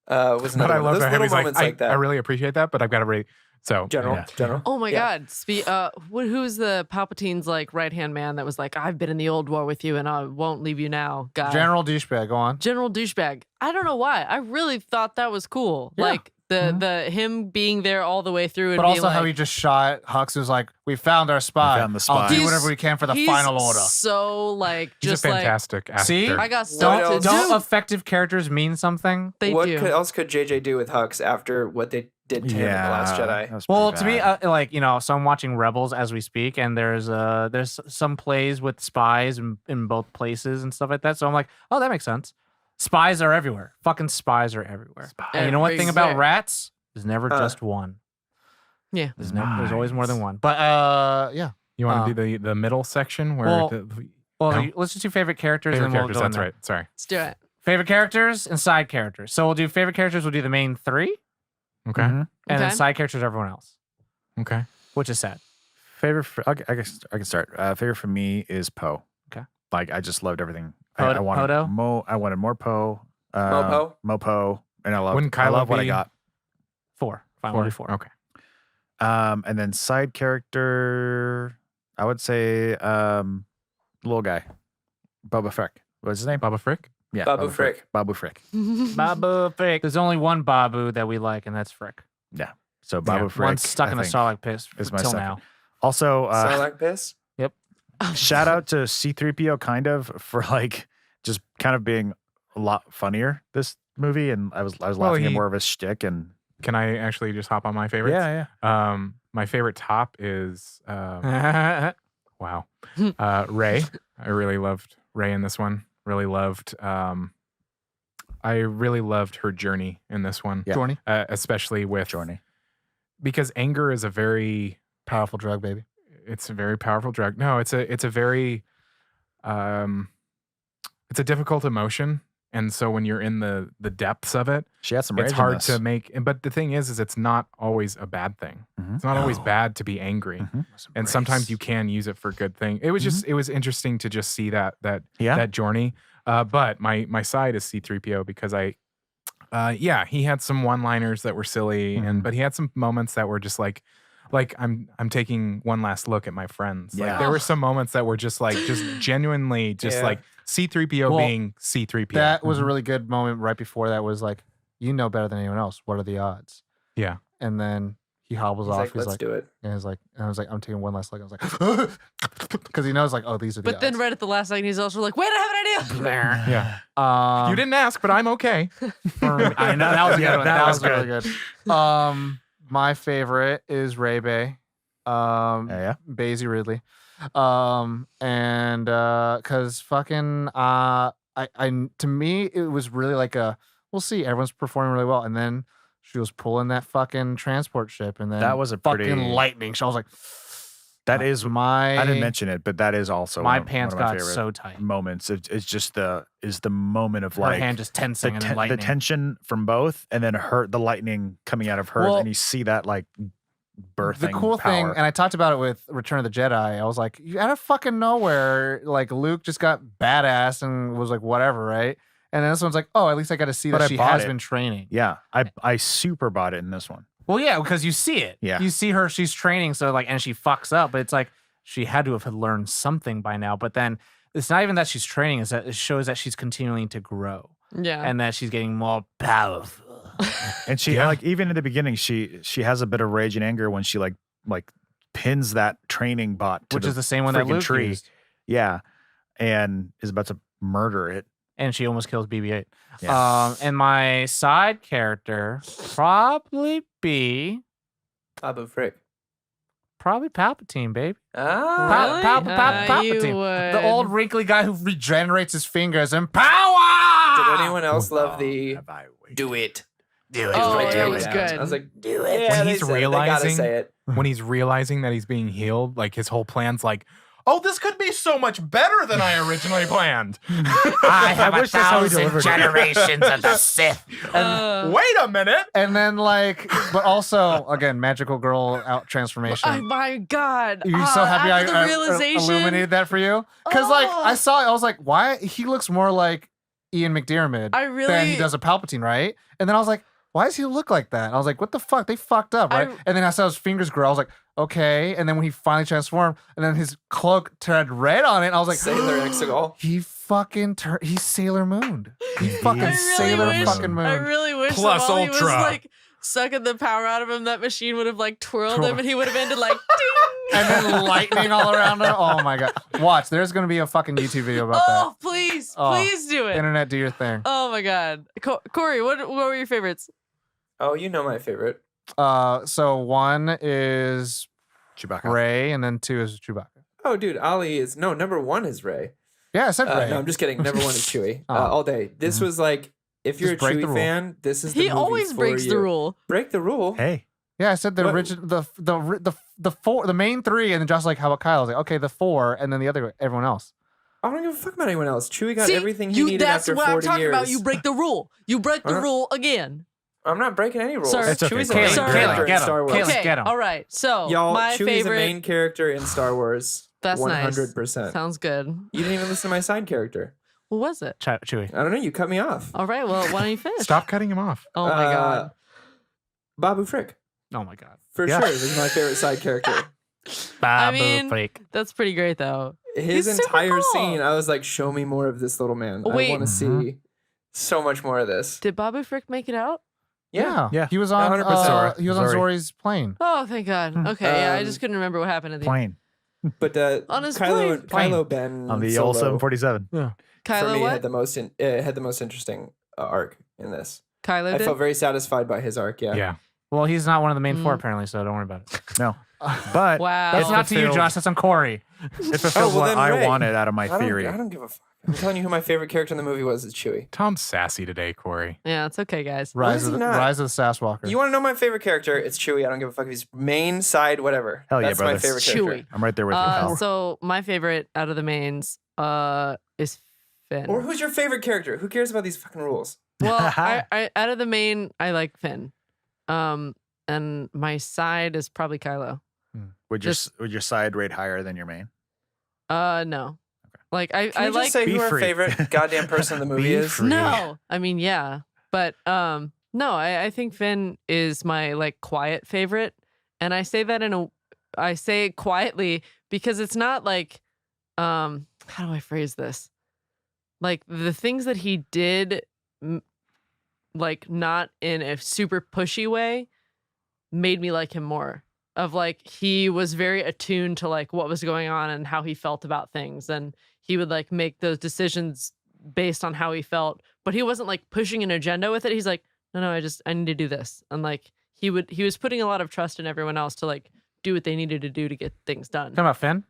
Was But another I one. love Those that little Heavy's like, moments like that. I really appreciate that, but I've got to read. So General. Oh my Yeah. God. Who's the Palpatine's like right hand man that was like, I've been in the old war with you and I won't leave you now, guy. General douchebag. Go on. General douchebag. I don't know why. I really thought that was cool. Yeah. Like the him being there all the way through and But being also like, how he just shot Hux was like, we found our spy. found the I'll spy. do He's- whatever we can for the he's final order. So like he's just a like fantastic actor. See? I got What stuff to else? Don't do. effective characters mean something? They What do. else could JJ do with Hux after what they did to him in the Last Jedi? that was Well, pretty to me, bad. like so I'm watching Rebels as we speak, and there's some plays with spies in both places and stuff like that. So I'm like, oh, that makes sense. Spies are everywhere. Fucking spies are everywhere. And you know one thing about Everywhere. rats? There's never Huh. just one. Yeah. There's always more than Nice. one. But yeah. You want to do the middle section where well, the Well, No? let's just do favorite characters. favorite and then characters? we'll go in That's there. right. Sorry. Let's do it. Favorite characters and side characters. So we'll do favorite characters. We'll do the main three, Okay. Mhm. and then Okay. side characters everyone else, Okay. which is sad. Favorite, I guess I can start. Favorite for me is Poe. Okay. Like I just loved everything. Poe- I wanted Podo? more. I wanted more Poe. Mo Poe, and I Wouldn't I Kylo love what I be- got. Fine, we'll do four. Okay. And then side character, I would say little guy, Boba Frick. What's his name? Baba Frick. Yeah, Babu Frick. Babu Frick. Babu Frick. There's only one Babu that we like, and that's Frick. So Babu Yeah, Frick. One's stuck I in a think, Sarlacc pit is my until second. now. Also, Sarlacc piss. shout out to C3PO kind of for like just kind of being a lot funnier this movie, and I was Well, laughing at he- more of his shtick. And Can I actually just hop on my favorites? yeah. My favorite top is wow, Ray. I really loved Ray in this one. Really loved. I really loved her journey in this one. Yeah. Journey. Especially with Journey. because anger is a very Powerful drug, baby. it's a very powerful drug. No, it's a very it's a difficult emotion, and so when you're in the depths of it, She had some rage it's in hard this. to make. But the thing is it's not always a bad thing. Mhm. It's not always No. bad to be angry, Mhm. and sometimes you can use it for good thing. It was just it was interesting to just see that Yeah. that journey. But my side is C-3PO because he had some one-liners that were silly, Mhm. but he had some moments that were just like I'm taking one last look at my friends. Like Yeah. there were some moments that were just genuinely just Yeah. like C-3PO Well, being C-3PO. That was a really good moment right before that was like, you know better than anyone else. What are the odds? Yeah. And then he hobbles He's off. like, He's let's like, do it. and I was like, I'm taking one last look. I was like, because he knows like, oh, these are the But then odds. right at the last second, he's also like, wait, I have an idea. Yeah. You didn't ask, but I'm okay. I know that was a good Yeah, one. that That was was really good. My favorite is Ray Bay. Yeah. Basie Ridley. And cause fucking I to me it was really like we'll see, everyone's performing really well. And then she was pulling that fucking transport ship and then That was a fucking pretty- lightning. So I was like, That is my I didn't mention it, but that is also My one of pants my got favorite so tight. moments. It's just the moment of Her like hand just tensing and then the lightning. tension from both, and then the lightning coming out of hers, Well, and you see that like birthing. the cool thing, power. and I talked about it with Return of the Jedi. I was like, out of fucking nowhere, like Luke just got badass and was like, whatever, right? And then this one's like, oh, at least I got to see But that I she bought has it. been training. Yeah, I super bought it in this one. Well, yeah, because you see it. Yeah. You see her, she's training, so like, and she fucks up, but it's like she had to have learned something by now. But then it's not even that she's training, it's that it shows that she's continuing to grow Yeah. and that she's getting more powerful. And she like even in the beginning, she has a bit of rage and anger when she like pins that training bot to Which is the same one that freaking Luke tree. used. Yeah, and is about to murder it. And she almost kills BB-8. Yeah. And my side character probably be probably Palpatine, baby. Ah, Really? Palpatine. The old wrinkly guy who Regenerates his fingers and power. Did anyone else love the Have I waited? do it? Do Oh, Right yeah, down. it was good. I was like, do When it. Yeah, he's they gotta realizing- say it. When he's realizing that he's being healed, like his whole plan's like, oh, this could be so much better than I originally planned. I have wish that's how he delivered it. generations of the Sith. Wait a minute. And then like, but also again, magical girl out transformation. Oh my God. You're so happy after I the realization. illuminated that for you? Because like Oh. I saw it, I was like, why? He looks more like Ian McDiarmid I than really- he does a Palpatine, right? And then I was like, why does he look like that? And I was like, what the fuck? They fucked up, right? And then I saw his fingers grow. I was like, okay. And then when he finally transformed, and then his cloak turned red on it, and I was like, Sailor Exegol. he fucking he's Sailor Mooned. He fucking I really Sailor wish, fucking Moon. I really wish Plus that while he was Ultra. like sucking the power out of him, that machine would have like twirled Twirl. him and he would have ended like ding. And then lightning all around him. Oh my god! Watch, there's gonna be a fucking YouTube video about Oh, please, Oh. please do that. it. Internet, do your thing. Oh my God. Corey, what were your favorites? Oh, you know my favorite. So one is Chewbacca. Ray, and then two is Chewbacca. Oh, dude, Ali is number one is Ray. Yeah, I said Ray. No, I'm just kidding. Number one is Chewie. Oh. All day. This was like, if you're Just a break the Chewie rule. fan, this is the He movie always for breaks you. the rule. Break the rule. Hey, Yeah, I said the What? original, the main three, and then Josh like, how about Kyle? I was like, okay, the four, and then the other, everyone else. I don't give a fuck about anyone else. Chewie got See, everything he you, needed that's after what 40 I'm talking years. about. You break the rule. You break the Huh? rule again. I'm not breaking any rules. Sir. It's okay. Chewie's a Kaylee, main Kaylee, character get in him. Star Wars. Kaylee, Okay, get 'em. all right. So Y'all, my Chewie's favorite. a main character in Star Wars. That's 100%. nice. Sounds good. You didn't even listen to my side character. What was it? Chewie. I don't know. You cut me off. All right. Well, why don't you finish? Stop cutting him off. Oh my God. Babu Frick. Oh my God. For Yeah. sure. This is my favorite side character. Babu mean, freak. That's pretty great though. His He's super entire cool. scene, I was like, show me more of this little man. Wait. I want to see so much more of this. Did Babu Frick make it out? Yeah. He was on. 100%. He was on Zori. Zori's plane. Oh, thank God. Okay, yeah, I Um, just couldn't remember what happened at the plane But On his Kylo plane. Ben on the Solo, old 747. for Kylo me what? had the most interesting arc in this. Kylo I did. felt very satisfied by his arc. Yeah. Yeah. Well, he's not one of the main four apparently, so don't worry about it. No, but Wow. That's it not to you, fulfilled- Josh. That's on Corey. It fulfilled well, what then I Ray. wanted out of my theory. I don't give a fuck. I'm telling you who my favorite character in the movie was. It's Chewie. Tom's sassy today, Corey. Yeah, it's okay, guys. Rise is of he the not? Rise of the Sasswalker. You want to know my favorite character? It's Chewie. I don't give a fuck if he's main, side, whatever. Hell yeah, That's my brother. favorite Chewie. character. I'm right there with you, pal. So my favorite out of the mains is Finn. Or who's your favorite character? Who cares about these fucking rules? Well, I out of the main, I like Finn. And my side is probably Kylo. Would your side rate higher than your main? No. Like I Can you like just say Be who our free. favorite goddamn person in the movie Be is? free. no. I mean, yeah, but no. I think Finn is my like quiet favorite, and I say that I say it quietly because it's not like how do I phrase this? Like the things that he did, like not in a super pushy way, made me like him more. Of like he was very attuned to like what was going on and how he felt about things, and he would like make those decisions based on how he felt, but he wasn't like pushing an agenda with it. He's like, no, I need to do this, and like he was putting a lot of trust in everyone else to like do what they needed to do to get things done. Talking about Finn?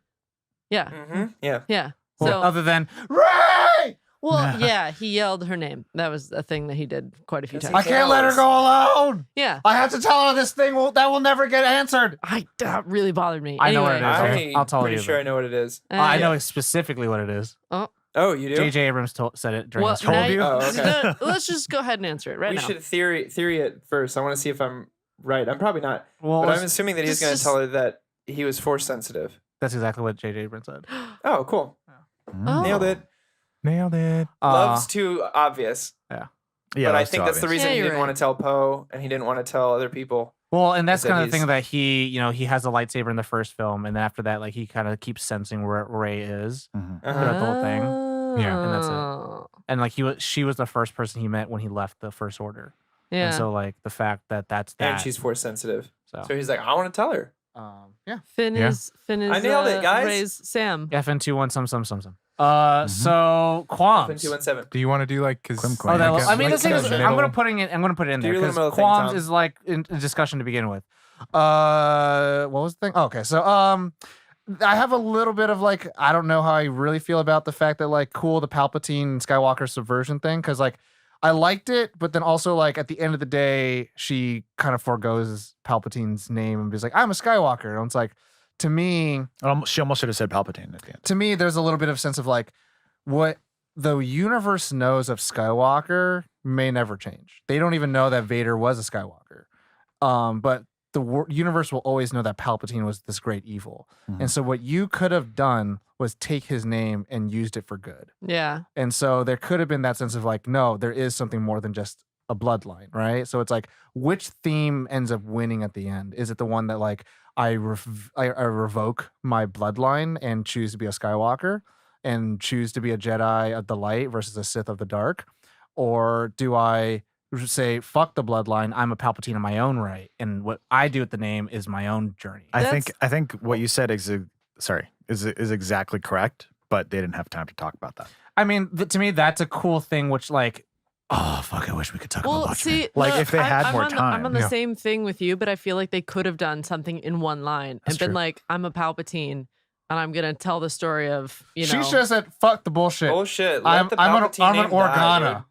Yeah, Mm-hmm. Yeah. yeah. Well, So other than Ray, well, yeah, he yelled her name. That was a thing that he did quite a few Because times. he can't let her go alone. Yeah, I have to tell her this thing that will never get answered. that really bothered me. I know what Anyway, it is. Okay, I'll tell pretty you sure then. I know what it is. I know specifically what it is. Oh, you do? JJ Abrams said it during Well, his now told you- you. Oh, okay. no, let's just go ahead and answer it right we now. should theory it first. I want to see if I'm right. I'm probably not. Well, But I'm assuming that he's just- going to just- tell her that he was force sensitive. that's exactly what JJ Abrams said. Oh, cool. Oh. Nailed it. Nailed it. Love's too obvious. Yeah, but I that's think too that's the obvious. reason Yeah, he you're didn't want to tell Poe and he didn't want to tell other people. Well, and that's Is that kind of the thing he's- that he has a lightsaber in the first film, and then after that, like he kind of keeps sensing where Rey is, Mhm. Uh-huh. throughout the whole thing. Yeah, and that's it. And like she was the first person he met when he left the First Order, Yeah. and so like the fact that that's that. And she's force sensitive. so So he's like, I want to tell her. yeah. Finn Yeah. is I nailed it, guys. Ray's Sam. FN21 some. So qualms. 217. Do you want to do like? Cause Quim Quim. Oh, that, guess, I mean, like, the thing is, middle- I'm gonna put it in Do there your little because middle thing, qualms Tom. is like in a discussion to begin with. What was the thing? Oh, okay, so I have a little bit of like I don't know how I really feel about the fact that like cool the Palpatine Skywalker subversion thing because like I liked it, but then also like at the end of the day she kind of forgoes Palpatine's name and is like I'm a Skywalker, and it's like to me. She almost should have said Palpatine at the end. To me, there's a little bit of sense of like what the universe knows of Skywalker may never change. They don't even know that Vader was a Skywalker. But the universe will always know that Palpatine was this great evil. Mhm. And so what you could have done was take his name and used it for good. Yeah. And so there could have been that sense of like, no, there is something more than just a bloodline, right? So it's like, which theme ends up winning at the end? Is it the one that like I revoke my bloodline and choose to be a Skywalker and choose to be a Jedi of the light versus a Sith of the dark? Or do I say, fuck the bloodline, I'm a Palpatine in my own right, and what I do with the name is my own journey? I think what you said is exactly correct, but they didn't have time to talk about that. I mean, to me, that's a cool thing, which like, oh, fuck, I wish we could talk about Well, Watchmen. see, Like, no, if they had I'm more on I'm time. on the Yeah. same thing with you, but I feel like they could have done something in one line That's and been true. like, I'm a Palpatine, and I'm gonna tell the story of She should have said, fuck the bullshit. Bullshit. I'm Let the an Palpatine name die, Organa. dude.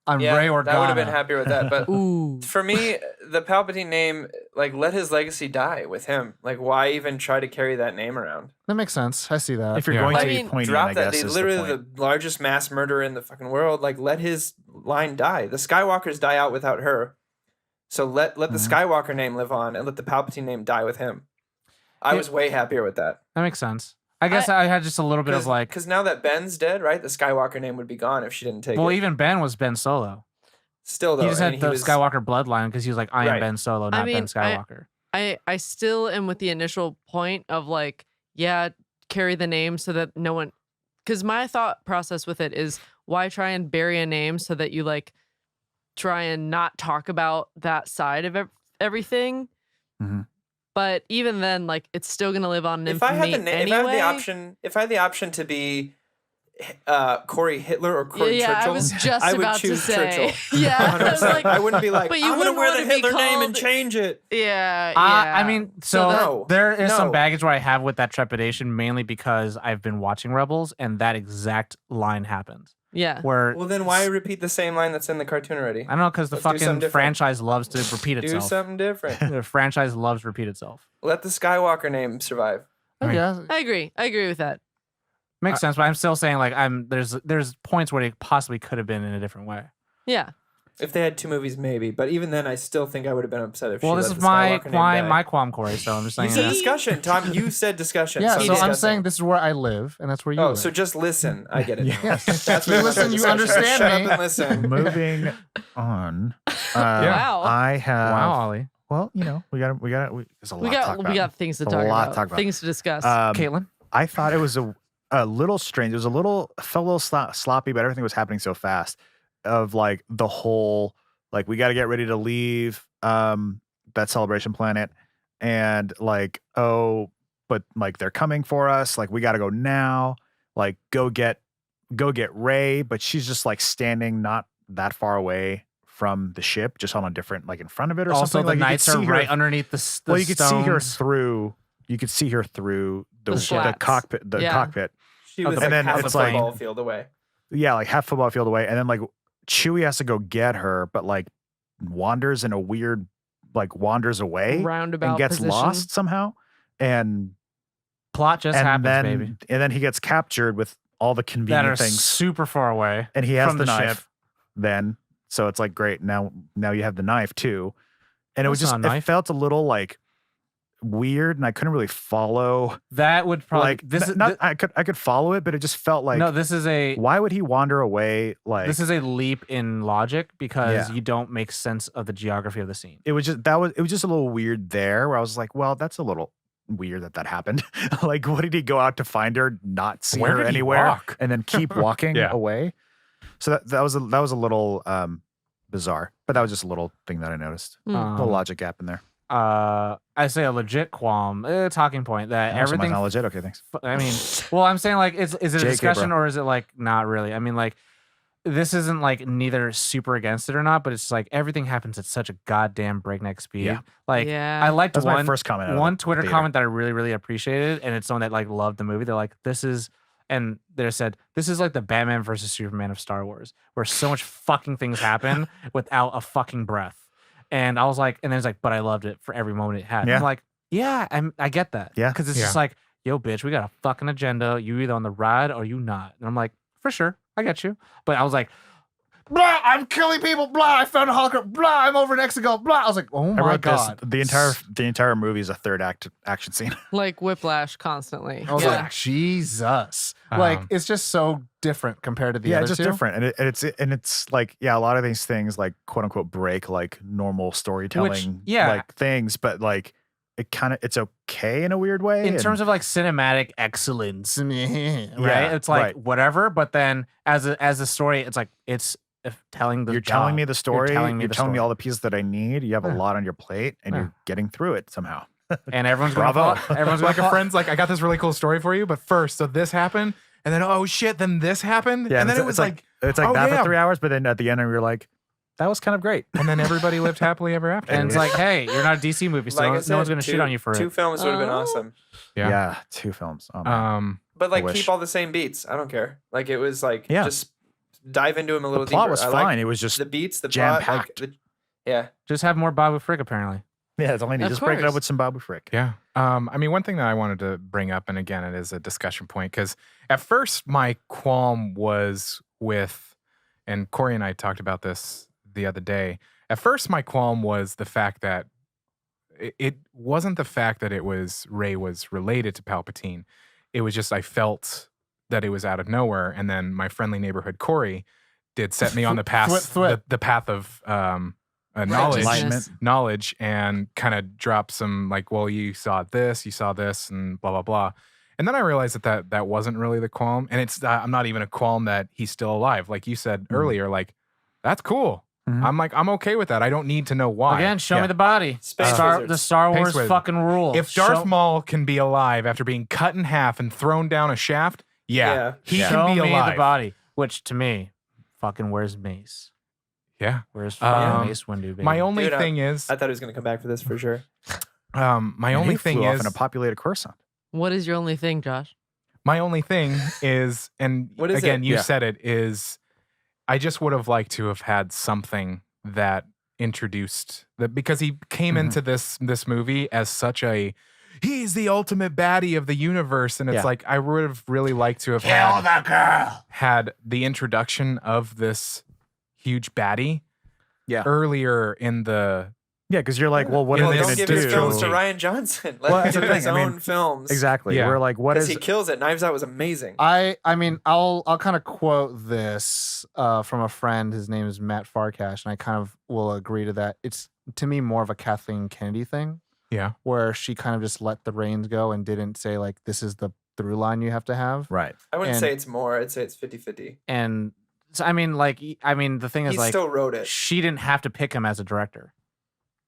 I'm Yeah, Ray Organa. I would have been happier with that. But Ooh. for me, the Palpatine name, like, let his legacy die with him. Like, why even try to carry that name around? That makes sense. I see that. If you're Yeah. going I to mean, be poignant, drop I that. guess They is literally the point. the largest mass murderer in the fucking world. Like, let his line die. The Skywalkers die out without her. So let the Skywalker name live on and let the Palpatine name die with him. I Yeah. was way happier with that. That makes sense. I guess I had just a little bit of like, Because now that Ben's dead, right? The Skywalker name would be gone if she didn't take well, it. even Ben was Ben Solo. Still, though. He just and had the was- Skywalker bloodline because he was like, I am Right. Ben Solo, not Ben mean, Skywalker. I still am with the initial point of like, yeah, carry the name so that no one, because my thought process with it is why try and bury a name so that you like try and not talk about that side of everything. Mhm. But even then, like, it's still gonna live on in If I had infamy the anyway. if I had the option to be Corey Hitler or Corey Yeah, Churchill, I was just I would about to choose say. Churchill. Yeah, I was 100%. like, I wouldn't be like, but you I'm going to wouldn't wear the wanna be Hitler name and called- change it. yeah. I mean, so No. there is some No. baggage where I have with that trepidation, mainly because I've been watching Rebels, and that exact line happened. Yeah. Where Well, then why repeat the same line that's in the cartoon already? I don't know, because the Let's do something fucking different. franchise loves to repeat Do itself. something different. The franchise loves to repeat itself. Let the Skywalker name survive. I mean, Yeah, I agree. I agree with that. makes sense. But I'm still saying like there's points where it possibly could have been in a different way. Yeah. If they had 2 movies, maybe. But even then, I still think I would have been upset if Well, she this let is the Skywalker name die. my qualm, Corey. So I'm just You saying. said that. discussion, Tom. You said discussion. Yeah, so so discussing. I'm saying this is where I live, and that's where you Oh, live. so just listen. I get it. now. Yes. That's You what listen, you discussion. understand Shut me. up and listen. Moving on. Wow. I have. Wow, Ollie. Well, there's a lot We to talk got about. things to A talk lot to about. talk about. Things to discuss. Caitlin. I thought it was a little strange. It was felt a little sloppy, but everything was happening so fast. Of like the whole, like we got to get ready to leave that celebration planet, and like but like they're coming for us. Like we got to go now. Like go get Rey, but she's just like standing not that far away from the ship, just on a different like in front of it or Also, something. the Like you could knights are see her- right underneath the well, you could see her stones. through. You could see her through the slats. cockpit. The Yeah. cockpit. She was And like then half a it's like- football field away. Yeah, like half football field away, and then like Chewie has to go get her, but like wanders in a weird, like wanders away Roundabout and gets position. lost somehow, and Plot just happens, then baby. and then he gets captured with all the That convenient are things, super far away. and he has from the the knife. ship. Then so it's like great. Now you have the knife too, and it was That's just not a it knife. felt a little like weird, and I couldn't really follow. That would probably Like this is not I could follow it, but it just felt like no. This is a why would he wander away? Like this is a leap in logic because Yeah. you don't make sense of the geography of the scene. it was just a little weird there where I was like, well, that's a little weird that happened. Like, what did he go out to find her, not see Where her did he anywhere, walk? and then keep walking Yeah. away? So that was a little bizarre, but that was just a little thing that I noticed. Hmm. A little logic gap in there. I say a legit qualm, talking point that Oh, so everything. mine's not legit. Okay, thanks. I mean, well, I'm saying like, is it a JK, discussion bro. or is it like not really? I mean, like, this isn't like neither super against it or not, but it's like everything happens at such a goddamn breakneck speed. Yeah. Like, Yeah. I liked That's my one first comment. out of one the Twitter theater. comment that I really, really appreciated, and it's someone that like loved the movie. They're like, this is, and they said, this is like the Batman versus Superman of Star Wars, where so much fucking things happen without a fucking breath. And I was like, and then it's like, but I loved it for every moment it had. And Yeah. I'm like, yeah, I get that. Yeah. Because it's Yeah. just like, yo, bitch, we got a fucking agenda. You either on the ride or you not. And I'm like, for sure, I get you. But I was like, blah, I'm killing people. Blah, I found a hologram. Blah, I'm over next to go. Blah. I was like, oh I my wrote this. god. The entire movie is a third act action scene. Like Whiplash constantly. I was Yeah. like, Jesus. Like, Um, it's just so different compared to the Yeah, other it's just two. different, and it's like a lot of these things like quote unquote break like normal storytelling yeah. like things, but like it's okay in a weird way. In terms of like cinematic excellence, right? It's like right. whatever. But then as a story, it's like it's telling the you're telling job. me the story, You're telling me, all the pieces that I need. You have a Yeah. lot on your plate, and Yeah. you're getting through it somehow. and everyone's Bravo. going. Everyone's like going. a friend's like, I got this really cool story for you, but first, so this happened, and then oh shit, then this happened, Yeah, and then it's- it was it's like, it's like oh, that yeah. for 3 hours, but then at the end, we were like, that was kind of great. and then everybody lived happily ever after. And it's like, hey, you're not a DC movie, so Like I no said, one's going to shit on you for two it. films would have been Oh. awesome. Yeah. 2 films. Oh, man. But like wish. keep all the same beats. I don't care. Like it was like Yeah. just dive into them a little the plot deeper. was I fine. like It was just the beats, the plot, like jam-packed. yeah. Just have more Babu Frick, apparently. yeah, it's only Of just break it up course. with some Babu Frick. Yeah. I mean, one thing that I wanted to bring up, and again, it is a discussion point, because at first my qualm was with, and Corey and I talked about this the other day. At first, my qualm was the fact that it wasn't the fact that Rey was related to Palpatine. It was just I felt that it was out of nowhere, and then my friendly neighborhood Corey did set me on the path, Thwip. the path of knowledge, Righteousness. knowledge, and kind of drop some like, well, you saw this, and blah blah blah. And then I realized that wasn't really the qualm, and it's I'm not even a qualm that he's still alive, like you said earlier. Like that's cool. Mhm. I'm like I'm okay with that. I don't need to know why. Again, show Yeah. me the body. Space wizards. The Star Space Wars wizard. fucking rule. If Darth Show- Maul can be alive after being cut in half and thrown down a shaft, Yeah, he Show can be me alive. the body. Which to me, fucking where's Mace? Yeah. Where's fucking Um, Mace Windu, baby? My only Dude, thing is, I thought he was gonna come back for this for sure. my And only he thing flew off is, in a populated Coruscant. What is your only thing, Josh? my only thing is, and What is again, it? you Yeah. said it is. I just would have liked to have had something that introduced that because he came into this movie as such a he's the ultimate baddie of the universe, and it's Yeah. like I would have really liked to have had the introduction of this huge baddie Yeah. earlier in the Yeah, because you're like, well, what Yeah, are they they don't going give to his do? films to Ryan Johnson. Let Well, him that's the do his thing, I mean, own films. Exactly. Yeah. We're like, what Because is he kills it. Knives Out was amazing. I mean, I'll kind of quote this from a friend. His name is Matt Farkash, and I kind of will agree to that. It's to me more of a Kathleen Kennedy thing, yeah where she kind of just let the reins go and didn't say like, this is the through line you have to have. right? I wouldn't and- say it's more. I'd say it's 50-50. And so, I mean, the thing is, He like, still wrote it. she didn't have to pick him as a director.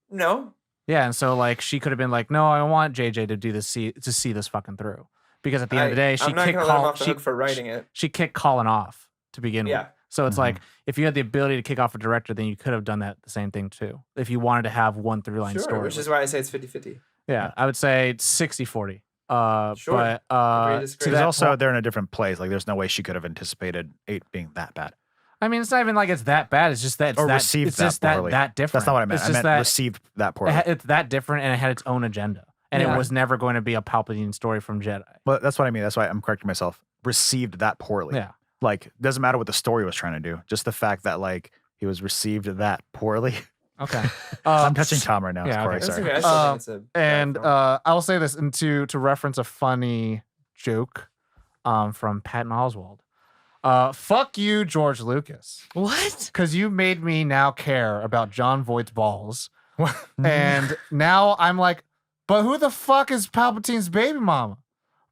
No. Yeah, and so like she could have been like, no, I want JJ to do this, to see this fucking through, because at the end of the day, she I'm not kicked gonna let him Colin. off the hook for writing it. She kicked Colin off to begin with. Yeah. So it's Mhm. like if you had the ability to kick off a director, then you could have done that the same thing too. If you wanted to have one through line Sure, story. which is why I say it's 50-50. Yeah, I would say 60-40. Sure. But Agree to disagree. to Because that also point, they're in a different place. Like, there's no way she could have anticipated 8 being that bad. I mean, it's not even like it's that bad. It's just that it's Or that, received it's that just that poorly. different. That's not what I meant. It's I just meant that received that poorly. it's that different, and it had its own agenda, and Yeah. it was never going to be a Palpatine story from Jedi. Well, that's what I mean. That's why I'm correcting myself. Received that poorly. Yeah. Like, doesn't matter what the story was trying to do. Just the fact that like he was received that poorly. Okay. I'm touching Tom right now. yeah, Corey, okay. That's sorry. okay. I still think it's a bad And film. I will say this, and to reference a funny joke from Patton Oswalt. Fuck you, George Lucas, What? because you made me now care about John Voight's balls, Mm-hmm. and now I'm like, but who the fuck is Palpatine's baby mama?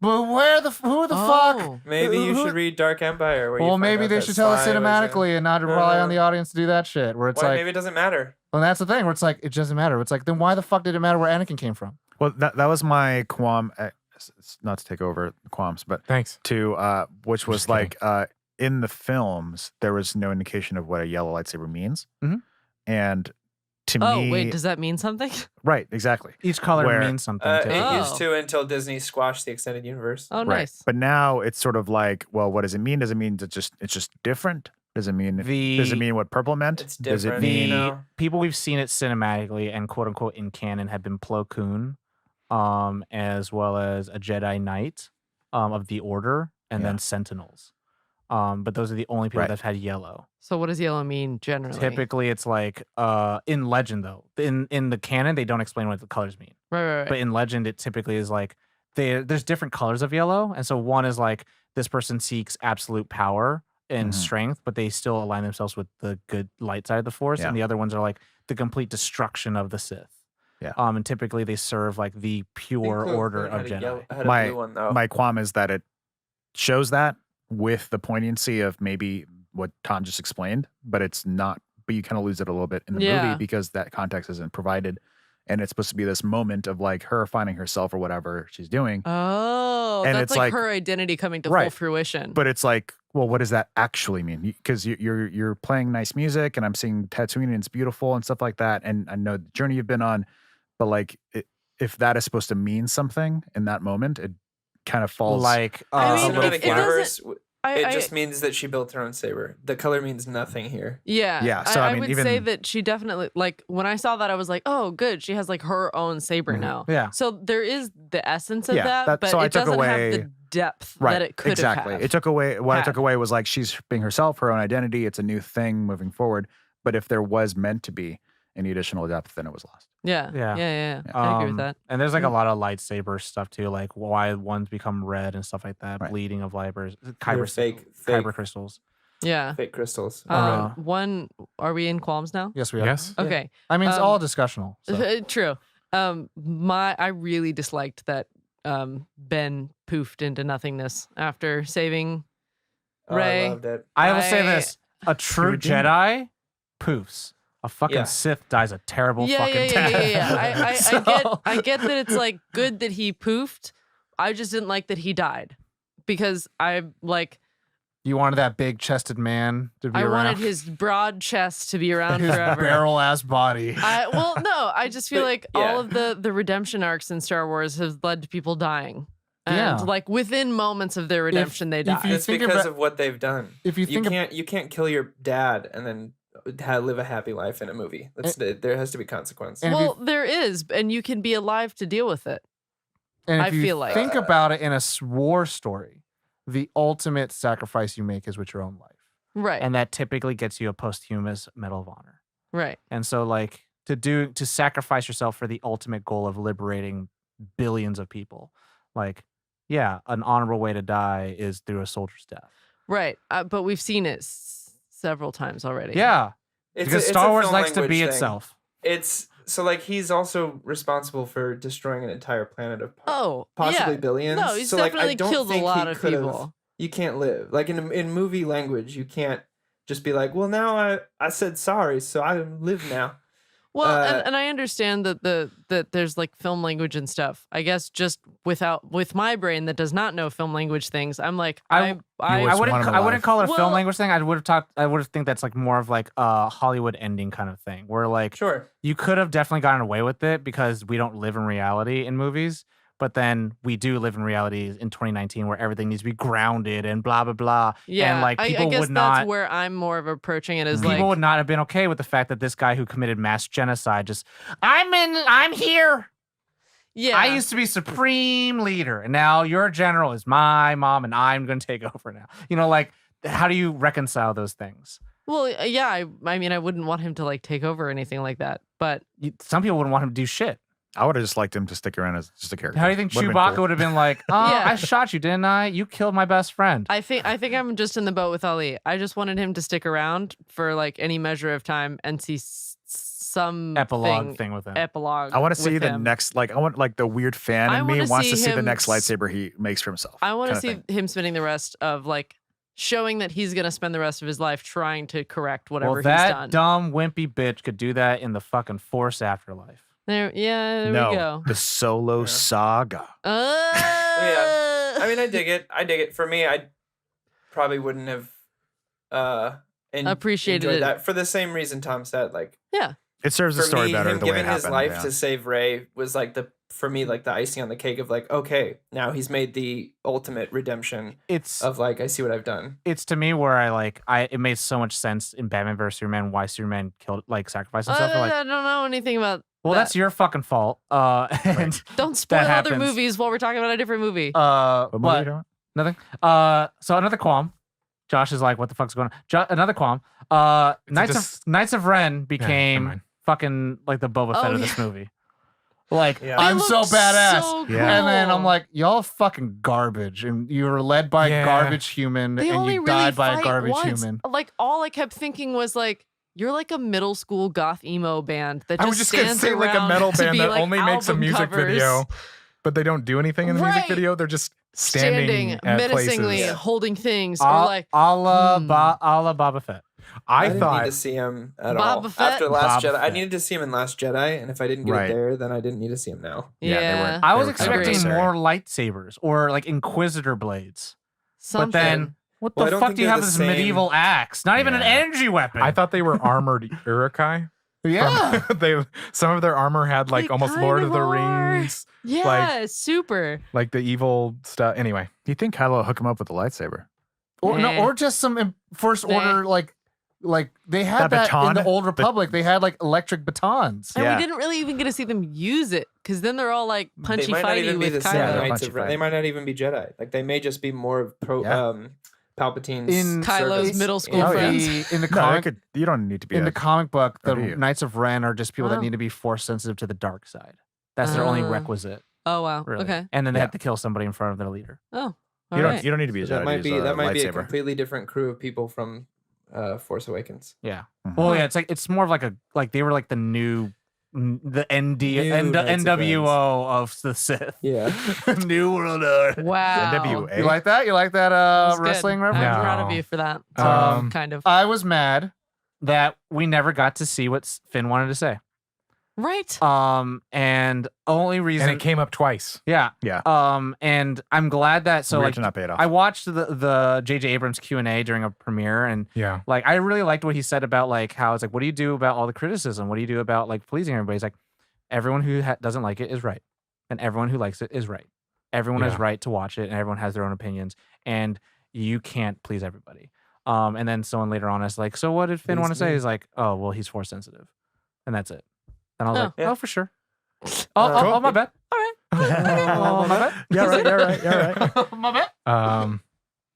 But who the fuck? Oh. Maybe you who- should read Dark Empire. Where you Well, find maybe out they that should tell us Spy was a- cinematically and not rely on the audience to do that shit. Where it's Why? like, Maybe it doesn't matter. well, that's the thing. Where it's like, it doesn't matter. It's like, then why the fuck did it matter where Anakin came from? Well, that was my qualm. It's not to take over the qualms, but thanks to which was Just kidding. like in the films there was no indication of what a yellow lightsaber means, Mhm. and to Oh, me, wait, does that mean something? right, exactly. Each color Where- means something too. It Oh. used to until Disney squashed the extended universe. Oh, Right. nice. But now it's sort of like, well, what does it mean? Does it mean that it's just different? Does it mean does it mean what purple meant? It's Does it different. mean You The know? people we've seen it cinematically and quote unquote in canon have been Plo Koon, as well as a Jedi Knight of the Order, and Yeah. then Sentinels. But those are the only people Right. that've had yellow. So what does yellow mean generally? Typically, it's like in Legend though. In the canon, they don't explain what the colors mean. Right. But in Legend, it typically is like there's different colors of yellow, and so one is like this person seeks absolute power and Mhm. strength, but they still align themselves with the good light side of the Force, Yeah. and the other ones are like the complete destruction of the Sith. Yeah. And typically they serve like the pure order of Jedi. I had My- a blue one though. my qualm is that it shows that with the poignancy of maybe what Tom just explained, but it's not. But you kind of lose it a little bit in the Yeah. movie because that context isn't provided, and it's supposed to be this moment of like her finding herself or whatever she's doing. Oh, And that's it's like like- her identity coming to full Right. fruition. But it's like, well, what does that actually mean? Because you're playing nice music, and I'm seeing Tatooine, and it's beautiful and stuff like that, and I know the journey you've been on, but like, if that is supposed to mean something in that moment, it kind of falls Like I In mean, a the little cinematic it doesn't- universe, I it just means that she built her own saber. The color means nothing here. yeah. Yeah, so, I mean, would say even- that she definitely like when I saw that I was like, oh, good, she has like her own saber Mhm. now. yeah. So there is the essence of Yeah, that, so but I it took doesn't away- have the depth right that it could exactly. have. It took away what I had. took away was like she's being herself, her own identity. It's a new thing moving forward. But if there was meant to be any additional depth, then it was lost. Yeah. Yeah. Yeah. I agree with that. And there's like a lot of lightsaber stuff too, like why ones become red and stuff like that, Right. bleeding of lightsabers, They're kyber fake crystals. Yeah. fake crystals. One, are we in qualms now? Yes, we are. yes Yeah. Okay. I mean, it's Um, all discussional. So. True. I really disliked that Ben poofed into nothingness after saving Oh, Ray. I loved it. I will say I- this: a true You're doing- Jedi poofs. A fucking Yeah. Sith dies a terrible yeah, fucking yeah. death. I get that it's like good that he poofed. I just didn't like that he died because I like. You wanted that big chested man to be I around. wanted his broad chest to be around his forever. barrel ass body. I just feel But, like yeah. all of the redemption arcs in Star Wars have led to people dying. And Yeah. like within moments of their redemption, they die. if you It's think because about- of what they've done. If you think you can't kill your dad and then live a happy life in a movie. There has to be consequence. And if Well, there is, and you can be alive to deal with it. And if I you feel like- think about it in a war story, the ultimate sacrifice you make is with your own life. Right. And that typically gets you a posthumous Medal of Honor. right. And so like to sacrifice yourself for the ultimate goal of liberating billions of people. Like, yeah, an honorable way to die is through a soldier's death. Right. But we've seen it several times already. Yeah. It's Because it's Star a Wars film likes to be language thing. itself. It's so like he's also responsible for destroying an entire planet of Oh, possibly yeah. billions. No, he's so like definitely I don't killed a think lot he of could've- people. You can't live like in movie language. You can't just be like, well, now I said sorry, so I live now. Well, Uh, and I understand that that there's like film language and stuff. I guess just with my brain that does not know film language things, I'm like I was I one wouldn't of I wouldn't call it a Well- film language thing. I would think that's like more of like a Hollywood ending kind of thing where like Sure. you could have definitely gotten away with it because we don't live in reality in movies. But then we do live in reality in 2019 where everything needs to be grounded and blah, blah, blah. yeah. And like I people guess would that's not, where I'm more of approaching it as people like would not have been okay with the fact that this guy who committed mass genocide just, I'm here. yeah. I used to be supreme leader. And now your general is my mom and I'm going to take over now. You know, like, how do you reconcile those things? Well, yeah. I mean, I wouldn't want him to like take over or anything like that. But Some people wouldn't want him to do shit. I would have just liked him to stick around as just a character. How do you think Would've been Chewbacca cool. would have been like, oh, Yeah. I shot you, didn't I? You killed my best friend. I think I'm just in the boat with Ali. I just wanted him to stick around for like any measure of time and see some Epilogue thing with him. Epilogue. I want to see with the him. next, like, I want, like, the weird fan I in me wanna wants to see see the him next lightsaber he makes for himself. I want to kinda see thing. him spending the rest of like showing that he's gonna spend the rest of his life trying to correct whatever Well, he's that done. dumb wimpy bitch could do that in the fucking Force afterlife. There we no, go. the Solo Yeah. saga. Yeah. I mean, I dig it. For me, I probably wouldn't have Appreciated enjoyed it. that for the same reason Tom said. Like It serves the for story me, better him the way it giving his happened. life yeah. to save Rey was like for me like the icing on the cake of like, okay, now he's made the ultimate redemption It's of like, I see what I've done. it's to me where it made so much sense in Batman vs Superman why Superman killed sacrificed himself. I Like, don't know anything about. well, that. that's your fucking fault. And Don't spoil other happens. movies while we're talking about a different movie. What movie are you but talking nothing. So another qualm. Josh is like, what the fuck's going on? Another qualm. Knights of Ren became mind. fucking like the Boba Fett Oh, of this movie. Like, Yeah. They I'm so look badass. so Yeah. And then I'm cool. like, y'all fucking garbage. And you were led by a Yeah. garbage human They and only you really died by a fight garbage once. human. Like all I kept thinking was like, you're like a middle school goth emo band that just I was just gonna stands say like a around metal to band be, that like, only makes a album music covers, video, but they don't do anything in the music Right. video. They're just standing standing at menacingly, places. holding things, or a like la hmm. Boba Fett. I I didn't thought need to see him at Boba all Fett? after Last Boba Jedi. I Fett. needed to see him in Last Jedi, and if I didn't get Right. it there, then I didn't need to see him now. Yeah, they yeah, weren't- I was were kind of expecting necessary. more lightsabers or like Inquisitor blades. something. But then, what Well, I the don't fuck think do you they're have the this same- medieval axe? Not even an Yeah. energy weapon. I thought they were armored Urukai. Yeah. Some of their armor had like They almost kind Lord of of the are. Rings, yeah, super. like the evil stuff. Anyway, Do you think Kylo will hook him up with the lightsaber? Or no, Eh. or just some First Nah. Order like they had That that in baton? the Old Republic. They had like electric batons. And Yeah. we didn't really even get to see them use it because then they're all like punchy They might not fighty even be the with same Yeah, they're Kylo. Knights punchy of Ren. fighty. They might not even be Jedi. Like they may just be more of Yeah. Palpatine's In Kylo's service. middle school In Oh, yeah. friends. the No, comic you don't need to be in a, the comic book, the Or do you? Knights of Ren are just people that Wow. need to be force sensitive to the dark side. That's their only Ah. requisite, Oh wow. really. Okay. And then they Yeah. have to kill somebody in front of their leader. Oh. you all don't right. you don't need to be a So Jedi. that might to be use that might be a lightsaber. completely different crew of people from Force Awakens. Yeah. Mhm. Well, yeah, it's more of like they were like the new the New Knights of NWO of the Sith. Yeah. New World Order. Wow. NWA. You like that? You like that That's good. wrestling I'm reference? No. proud of you for that. Um, Kind of. I was mad. That we never got to see what Finn wanted to say. Right. And only reason And it came up twice. Yeah. Yeah. And I'm glad that Weird to not pay it off. I watched the JJ Abrams Q&A during a premiere, and Yeah. like I really liked what he said about like how it's like, what do you do about all the criticism? What do you do about like pleasing everybody? He's like, everyone who doesn't like it is right, and everyone who likes it is right. Everyone is Yeah. right to watch it, and everyone has their own opinions, and you can't please everybody. And then someone later on is like, so what did Finn Please want to say? me. He's like, oh well, he's force sensitive, and that's it. And I was Oh. like, Yeah. oh for sure. Oh, my bad. All right. Oh, my bad. Yeah, right. Yeah, right. Yeah, right. My bad.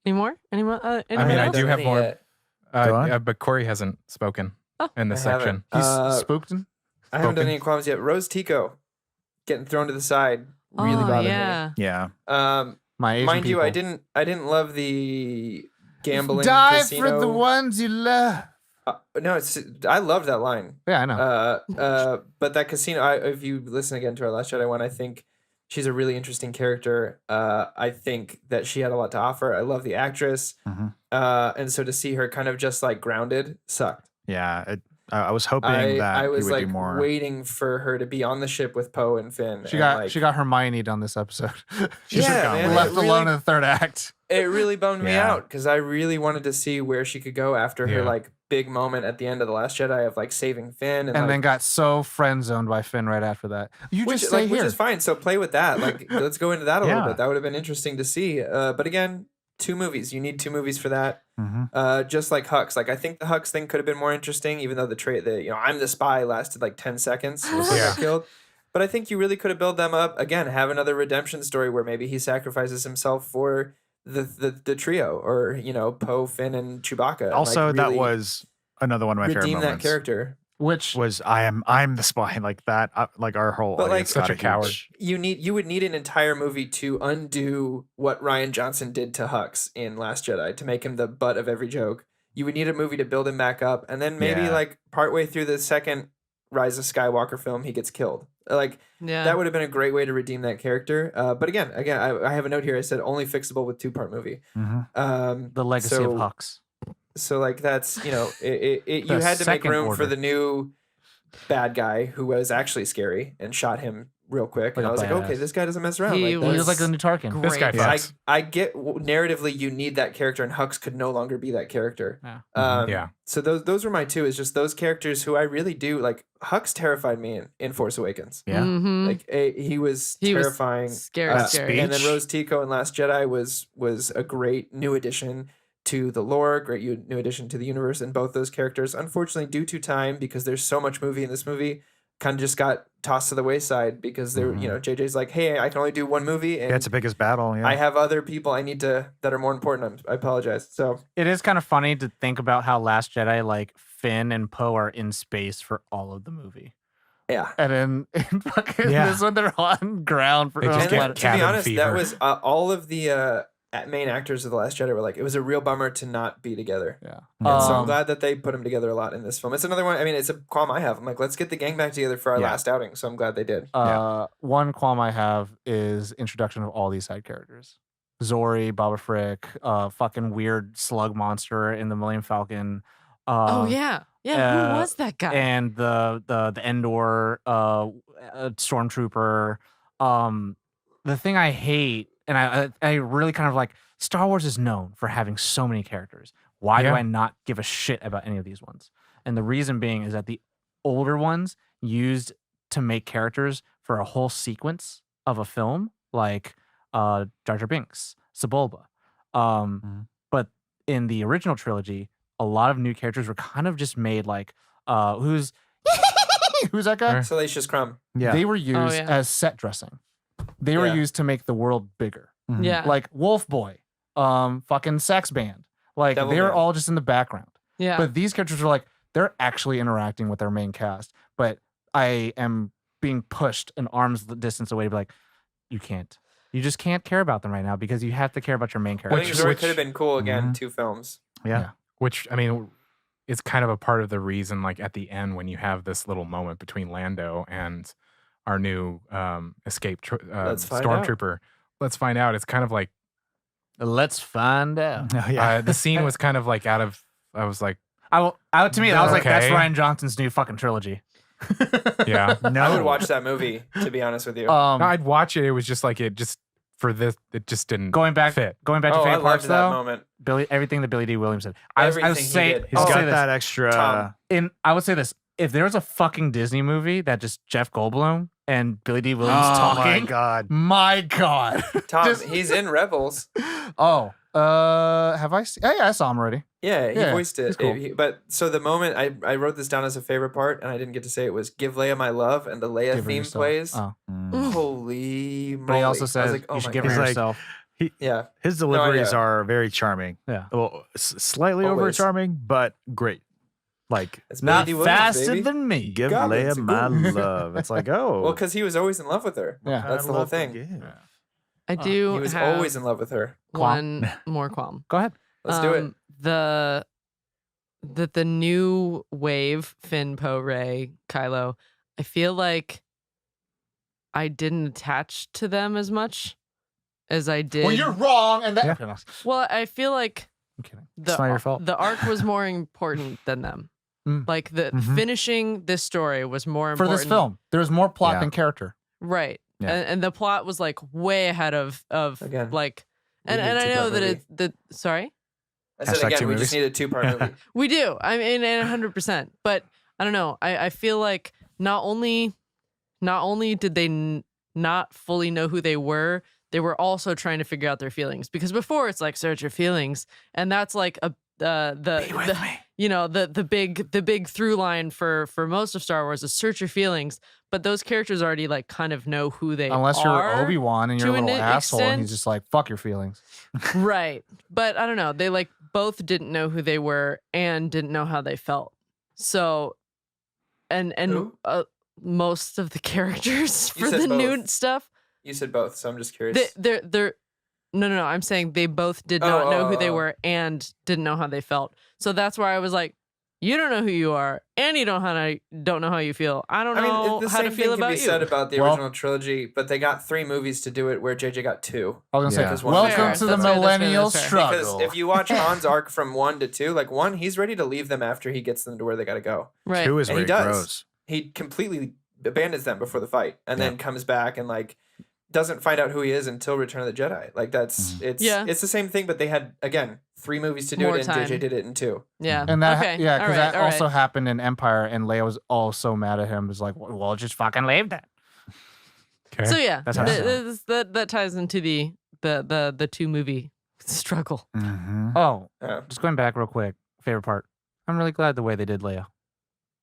Any more? Any more? I mean, I else? do have more. Yet. Go on. But Corey hasn't spoken Oh. in this I haven't. section. He's spooked. I haven't done spoken. any qualms yet. Rose Tico getting thrown to the side really Oh, bothered yeah. Yeah. me. My Asian Mind you, I people. didn't love the gambling Die casino. for the ones you love. No, I love that line. Yeah, I know. But that casino, if you listen again to our Last Jedi one, I think she's a really interesting character. I think that she had a lot to offer. I love the actress. Mhm. And so to see her kind of just like grounded sucked. Yeah. I was hoping that I he was would like do more. waiting for her to be on the ship with Poe and Finn. She and, got Hermione done this episode. She should've Yeah, gone man, with Left it really- alone in the third act. It really bummed me Yeah. out because I really wanted to see where she could go after her Yeah. like big moment at the end of the Last Jedi of like saving Finn and, And like, then got so friend zoned by Finn right after that. You which, just say like, here. which is fine. So play with that. Like let's go into that a little Yeah. bit. That would have been interesting to see. But again, 2 movies. You need 2 movies for that. Mhm. Just like Hux. Like I think the Hux thing could have been more interesting, even though the I'm the spy lasted like 10 seconds before he got killed. But I think you really could have built them up again. Have another redemption story where maybe he sacrifices himself for the trio, or Poe, Finn, and Chewbacca. and, Also, like, that really was another one of my favorite redeem that moments. character. Which Was I'm the spy, like that, like our whole But, like, audience such got a coward. huge- You would need an entire movie to undo what Rian Johnson did to Hux in Last Jedi to make him the butt of every joke. You would need a movie to build him back up, and then maybe Yeah. like partway through the second Rise of Skywalker film, he gets killed. Like Yeah. that would have been a great way to redeem that character. But again, I have a note here. I said only fixable with 2-part movie. Mhm. the legacy so- of Hux. So like that's you The had to make second room for order. the new bad guy who was actually scary and shot him real quick. And Like I a was like, okay, badass. this guy doesn't mess around. He Like, He was that's- like the new Tarkin. This guy Great. fucks. I get narratively you need that character, and Hux could no longer be that character. Yeah. Yeah. So those were my 2. Is just those characters who I really do like. Hux terrified me in Force Awakens. Yeah. Mhm. Like he was He was terrifying. scary, Uh, scary. And then Speech. Rose Tico in Last Jedi was a great new addition to the lore, great new addition to the universe, and both those characters, unfortunately, due to time, because there's so much movie in this movie, kind of just got tossed to the wayside because they're JJ's like, hey, I can only do 1 movie, and Yeah, it's the biggest battle. Yeah. I have other people I need that are more important. I apologize. So It is kind of funny to think about how Last Jedi, like Finn and Poe, are in space for all of the movie. yeah. And in fucking Yeah. this one, they're on ground for They just And get to be cabin honest, fever. that was all of the main actors of The Last Jedi were like, it was a real bummer to not be together. Yeah. And so I'm glad that they put them together a lot in this film. It's another one. I mean, it's a qualm I have. I'm like, let's get the gang back together for our Yeah. last outing. So I'm glad they did. One qualm I have is introduction of all these side characters. Zori, Baba Frick, fucking weird slug monster in the Millennium Falcon. Oh yeah. Yeah. Who was that guy? And the Endor stormtrooper. The thing I hate, and I really kind of like, Star Wars is known for having so many characters. Why do Yeah. I not give a shit about any of these ones? And the reason being is that the older ones used to make characters for a whole sequence of a film, like Jar Jar Binks, Sebulba. But in the original trilogy, a lot of new characters were kind of just made like, who's that guy? Sure. Salacious Crumb. Yeah. They were used yeah. as set dressing. They were Yeah. used to make the world bigger. Mhm. yeah. Like Wolf Boy, fucking Sex Band. Like Devil they were Man. all just in the background. yeah. But these characters are like, they're actually interacting with their main cast. But I am being pushed an arm's distance away to be like, you can't. You just can't care about them right now because you have to care about your main I character. think Zori could have been cool again. Mhm. 2 films. Yeah. Which, I mean, is kind of a part of the reason, like at the end when you have this little moment between Lando and our new escape Let's find out. stormtrooper. Let's find out. It's kind of like Let's find out. Oh, yeah. the scene was kind of like I was like, To me, I was like, that's Okay. Ryan Johnson's new fucking trilogy. Yeah. No, I would watch that movie, to be honest with you. No, I'd watch it. It was just like it just didn't Going back fit. to I favorite loved parts that though. moment. Everything that Billy D. Williams said. I Everything would he say did. he's I'll say got this. that extra. Tom. I would say this: if there was a fucking Disney movie that just Jeff Goldblum and Billy D. Oh Williams talking, my god! my god, Tom, Just- he's in Rebels. Oh, have I seen? Yeah, I saw him already. Yeah, he Yeah, voiced it. he's cool. But so the moment I wrote this down as a favorite part, and I didn't get to say it, was "Give Leia my love," and the Leia Give her theme yourself. plays. Oh. Holy moly! But he also I was says like, oh you should my give God. her He's like- yourself. Yeah, His deliveries yeah. are very charming. Yeah. Well, slightly over Always. charming, but great. Like, it's Billy Not D. Williams, faster baby. than me. give Goblins Leia and my ghouls. love. It's like, oh, Well, because he was always in love with her. Yeah. That's the whole thing. I do. He was have always in love with her. one more qualm. Go ahead. Let's do it. The new wave Finn, Poe, Rey, Kylo. I feel like I didn't attach to them as much as I did. Well, you're wrong, and that. Yeah. Okay, no, Well, I feel like I'm kidding. the It's not your fault. the arc was more important than them. Mm. Like the Mhm. finishing this story was more For important this film, there's more plot Yeah. than character. right? Yeah. And the plot was like way ahead of Again, like, we and need a I know two-part that movie. it's the sorry. I said Hashtag again, two we just movies. need a 2-part movie. We do. I mean, and 100%. But I don't know. I feel like not only did they not fully know who they were also trying to figure out their feelings. Because before it's like search your feelings, and that's like a the big through line for most of Star Wars is search your feelings. But those characters already like kind of know who they Unless you're are. Obi-Wan and you're a to an little asshole, and extent. he's just like, "Fuck your feelings." Right. But I don't know. They like both didn't know who they were and didn't know how they felt. So, and Who? most of the characters You for said the new both. stuff, You said both, so I'm just curious. they're no. I'm saying they both did not know who they oh. were and didn't know how they felt. So that's where I was like, you don't know who you are, and you don't know how you feel. I don't know the how same to feel thing can about be you. said about the Well- original trilogy, but they got 3 movies to do it, where JJ got 2. I was gonna Yeah. say, One "Welcome fair. to the That's fair, that's fair, millennial that's fair. Because struggle." if you watch Han's arc from 1 to 2, like 1, he's ready to leave them after he gets them to where they got to go. Right. 2 is And where he it does. grows. He completely abandons them before the fight, and then comes back and like doesn't find out who he is until Return of the Jedi. Like that's it's the same thing, but they had again 3 movies to do More it, and time. JJ did it in 2. Yeah. And that, okay. yeah, because that all right. also happened in Empire, and Leia was all so mad at him. Was like, "Well, just fucking leave that." Okay. So yeah, That's how I feel. that ties into the 2 movie struggle. Mm-hmm. Oh, Yeah, just going back real quick. Favorite part. I'm really glad the way they did Leia.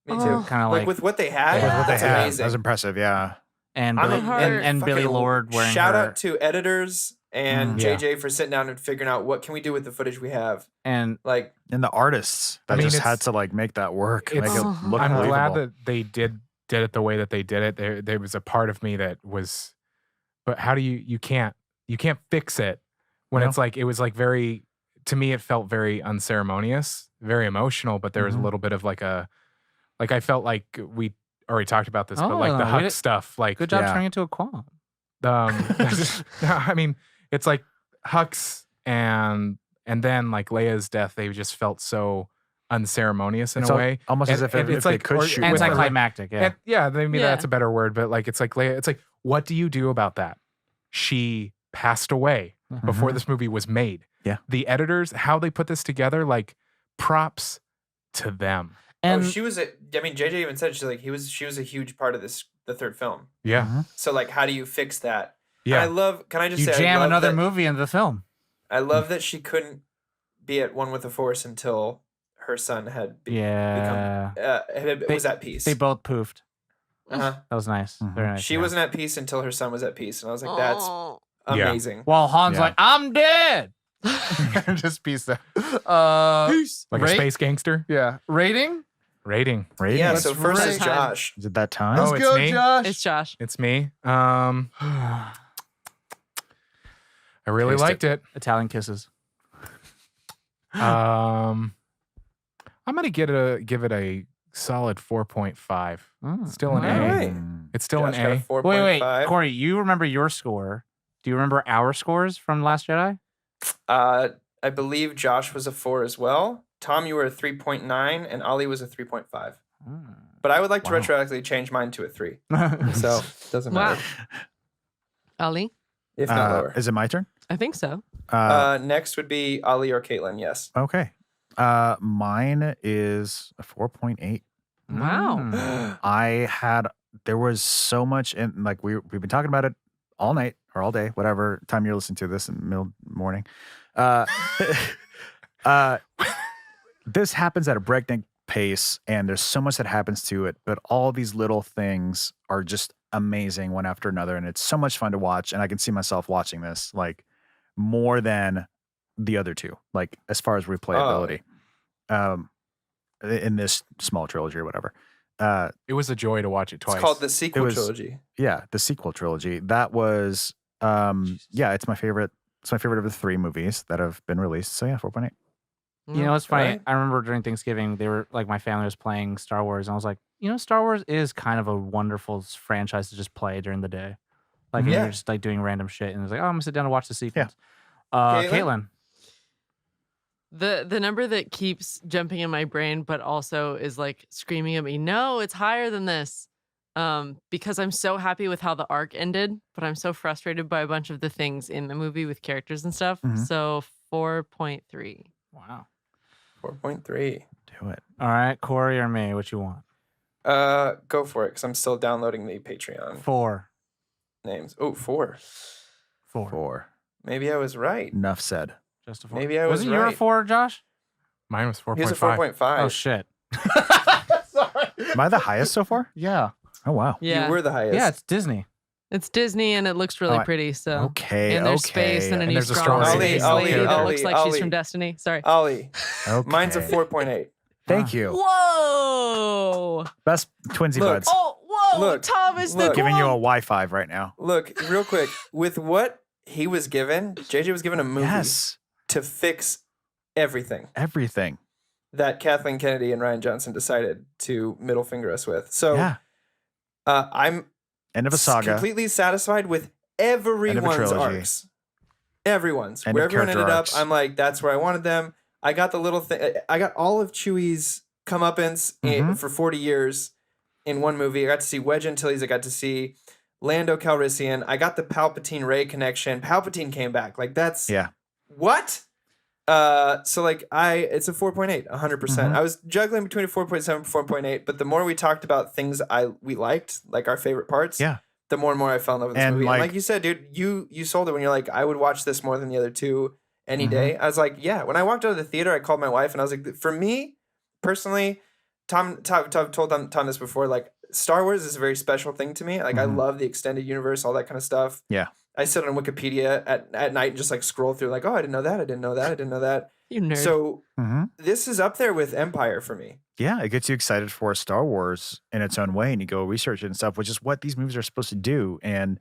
me Oh. too. Kind of Like like with what they had, Yeah. What they that's had, amazing. that was impressive. Yeah. and I'm Billy, a hard and Billy fucking Lord wearing Shout her, out to editors and Mm, yeah. JJ for sitting down and figuring out what can we do with the footage we have. and Like And the artists that I mean, just it's- had to like make that work, make it's- it look I'm believable. glad that they did it the way that they did it. There was a part of me that was, but how do you can't fix it when No. it's like it was like very, to me it felt very unceremonious, very emotional, but there was a Mhm. little bit of like I felt like we already talked about this, but like Oh, the we Huck did- stuff, like good job Yeah. turning into a qualm. I mean, it's like Hux and then like Leia's death, they just felt so unceremonious in It's a al- way. almost as if And if it's they like- could or- shoot with more. like- Anticlimactic, yeah. And yeah, maybe Yeah. that's a better word, but like it's like Leia, it's like, what do you do about that? She passed away before Mhm. this movie was made. Yeah. The editors, how they put this together, like props to them. And she was JJ even said she was a huge part of the 3rd film. Yeah. Mhm. So like how do you fix that? Yeah. Can I just you say jam I love another that, movie into the film. I love that she couldn't be at one with the Force until her son had Yeah. was at peace. They both poofed. uh-huh. That was nice. Mhm. Very nice. She yeah. wasn't at peace until her son was at peace, and I was like, that's Oh. Yeah. amazing. While Han's Yeah. like, "I'm dead." Just peace out. Like a rate- space gangster. Yeah. Rating? Rating. Rating? Yeah. Let's So first is rate. Josh. Is it that time? Oh, Let's it's go, me? Josh. It's Josh. It's me. I really Taste it. liked it. Italian kisses. I'm gonna give it a solid 4.5. Still an All A. right. It's still Josh an got a A. 4.5. Wait, Corey, you remember your score? Do you remember our scores from Last Jedi? I believe Josh was a 4 as well. Tom, you were a 3.9, and Ollie was a 3.5. But I would like to Wow. retroactively change mine to a 3. So doesn't matter. Ali? If not lower. Is it my turn? I think so. Next would be Ali or Caitlin. Yes. Okay. Mine is a 4.8. Wow. There was so much in, like, we've been talking about it all night or all day, whatever time you're listening to this in the middle morning. This happens at a breakneck pace, and there's so much that happens to it, but all these little things are just amazing one after another, and it's so much fun to watch, and I can see myself watching this like more than the other two, like as far as replayability. In this small trilogy or whatever. It was a joy to watch it twice. It's called the sequel trilogy. Yeah, the sequel trilogy. That was it's my favorite. It's my favorite of the 3 movies that have been released. So yeah, 4.8. You know, it's funny. Right. I remember during Thanksgiving, they were like, my family was playing Star Wars, and I was like, you know, Star Wars is kind of a wonderful franchise to just play during the day. Like, Yeah. you're just like doing random shit, and it's like, oh, I'm gonna sit down and watch the sequence. Caitlin? Caitlin. The number that keeps jumping in my brain, but also is like screaming at me, no, it's higher than this. Because I'm so happy with how the arc ended, but I'm so frustrated by a bunch of the things in the movie with characters and stuff. Mhm. So 4.3. Wow. 4.3. Do it. All right, Corey or me, what you want? Go for it, because I'm still downloading the Patreon 4. names. Oh, 4. 4. Maybe I was right. Enough said. Just a 4. Maybe I was Wasn't you a right. 4, Josh? Mine was 4.5. He was a 4.5. Oh shit. Am I the highest so far? Yeah. Oh wow. Yeah. You were the highest. Yeah, it's Disney. It's Disney and it looks really Oh, pretty. So Okay. and there's okay. space and a And new there's a strong strong space Ollie, lady that Ollie, looks like she's Ollie. from Destiny. Sorry. Ollie. Okay. Mine's a 4.8. Thank you. Whoa! Best twinsy Look. buds. Oh, whoa! Look, Tom is the look. Giving you a quote. Wi-Fi right now. Look, real quick. With what he was given, JJ was given a movie Yes. to fix everything Everything. that Kathleen Kennedy and Ryan Johnson decided to middle finger us with. So Yeah. I'm End of a saga. completely satisfied with everyone's trilogy. arcs. Everyone's. End Where of everyone character ended up, arcs. I'm like, that's where I wanted them. I got the little thing. I got all of Chewie's comeuppance Mhm. for 40 years in one movie. I got to see Wedge Antilles. I got to see Lando Calrissian. I got the Palpatine Rey connection. Palpatine came back. Like, that's Yeah. what? So like it's a 4.8, 100%. Mhm. I was juggling between a 4.7 and 4.8, but the more we talked about things we liked, like our favorite parts, Yeah. the more and more I fell in love with this And, movie. And like- like you said, dude, you sold it when you're like, I would watch this more than the other two any Mhm. day. I was like, yeah. When I walked out of the theater, I called my wife and I was like, for me personally, Tom told Tom this before, like Star Wars is a very special thing to me. Like I Mhm. love the extended universe, all that kind of stuff. Yeah. I sit on Wikipedia at night and just like scroll through like, oh, I didn't know that. I didn't know that. I didn't know that. You nerd. So Mm-hmm. this is up there with Empire for me. Yeah, it gets you excited for Star Wars in its own way, and you go research it and stuff, which is what these movies are supposed to do. And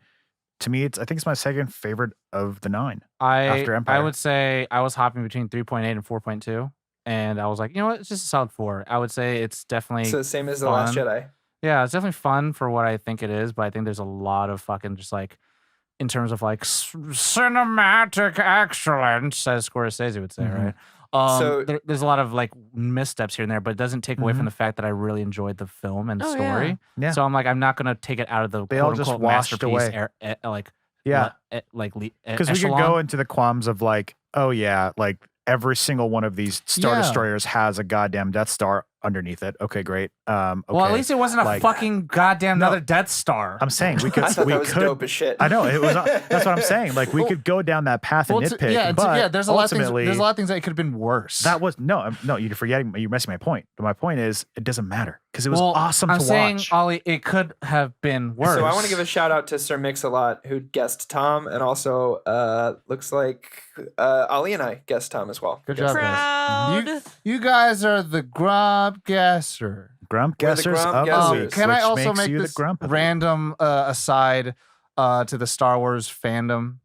to me, I think it's my second favorite of the 9. After I Empire. would say I was hopping between 3.8 and 4.2, and I was like, you know what, it's just a solid 4. I would say it's definitely So same as The Last fun. Jedi. Yeah, it's definitely fun for what I think it is, but I think there's a lot of fucking just like in terms of like cinematic excellence, as Scorsese would say, Mhm. right? So- There's a lot of like missteps here and there, but it doesn't take away Mhm. from the fact that I really enjoyed the film and Oh, story. Yeah. So I'm like, I'm not gonna take it out of the They all quote just unquote washed masterpiece. away. Like Yeah. because Because we could go into the qualms of like, oh yeah, like every single one of these Star Yeah. Destroyers has a goddamn Death Star underneath it. Okay, great. Okay. Well, at least it wasn't a like- fucking goddamn No. another Death Star. I'm saying we could. I thought we that was could. dope as shit. I know it was. That's what I'm saying. Like we Well- could go down that path and nitpick. But there's a lot of things. ultimately, There's a lot of things that could have been worse. That was no. You're forgetting. You're missing my point. But my point is, it doesn't matter because it was Well, awesome I'm to saying, watch. Ollie, it could have been worse. So I want to give a shout out to Sir Mix-a-Lot who guessed Tom, and also looks like Ali and I guessed Tom as well. Good Guessed job, him. guys. Proud. You guys are the grump guesser. Grump We're the guessers Grump of the guessers. week. Can I which also makes make you this the grump of the week. random aside to the Star Wars fandom?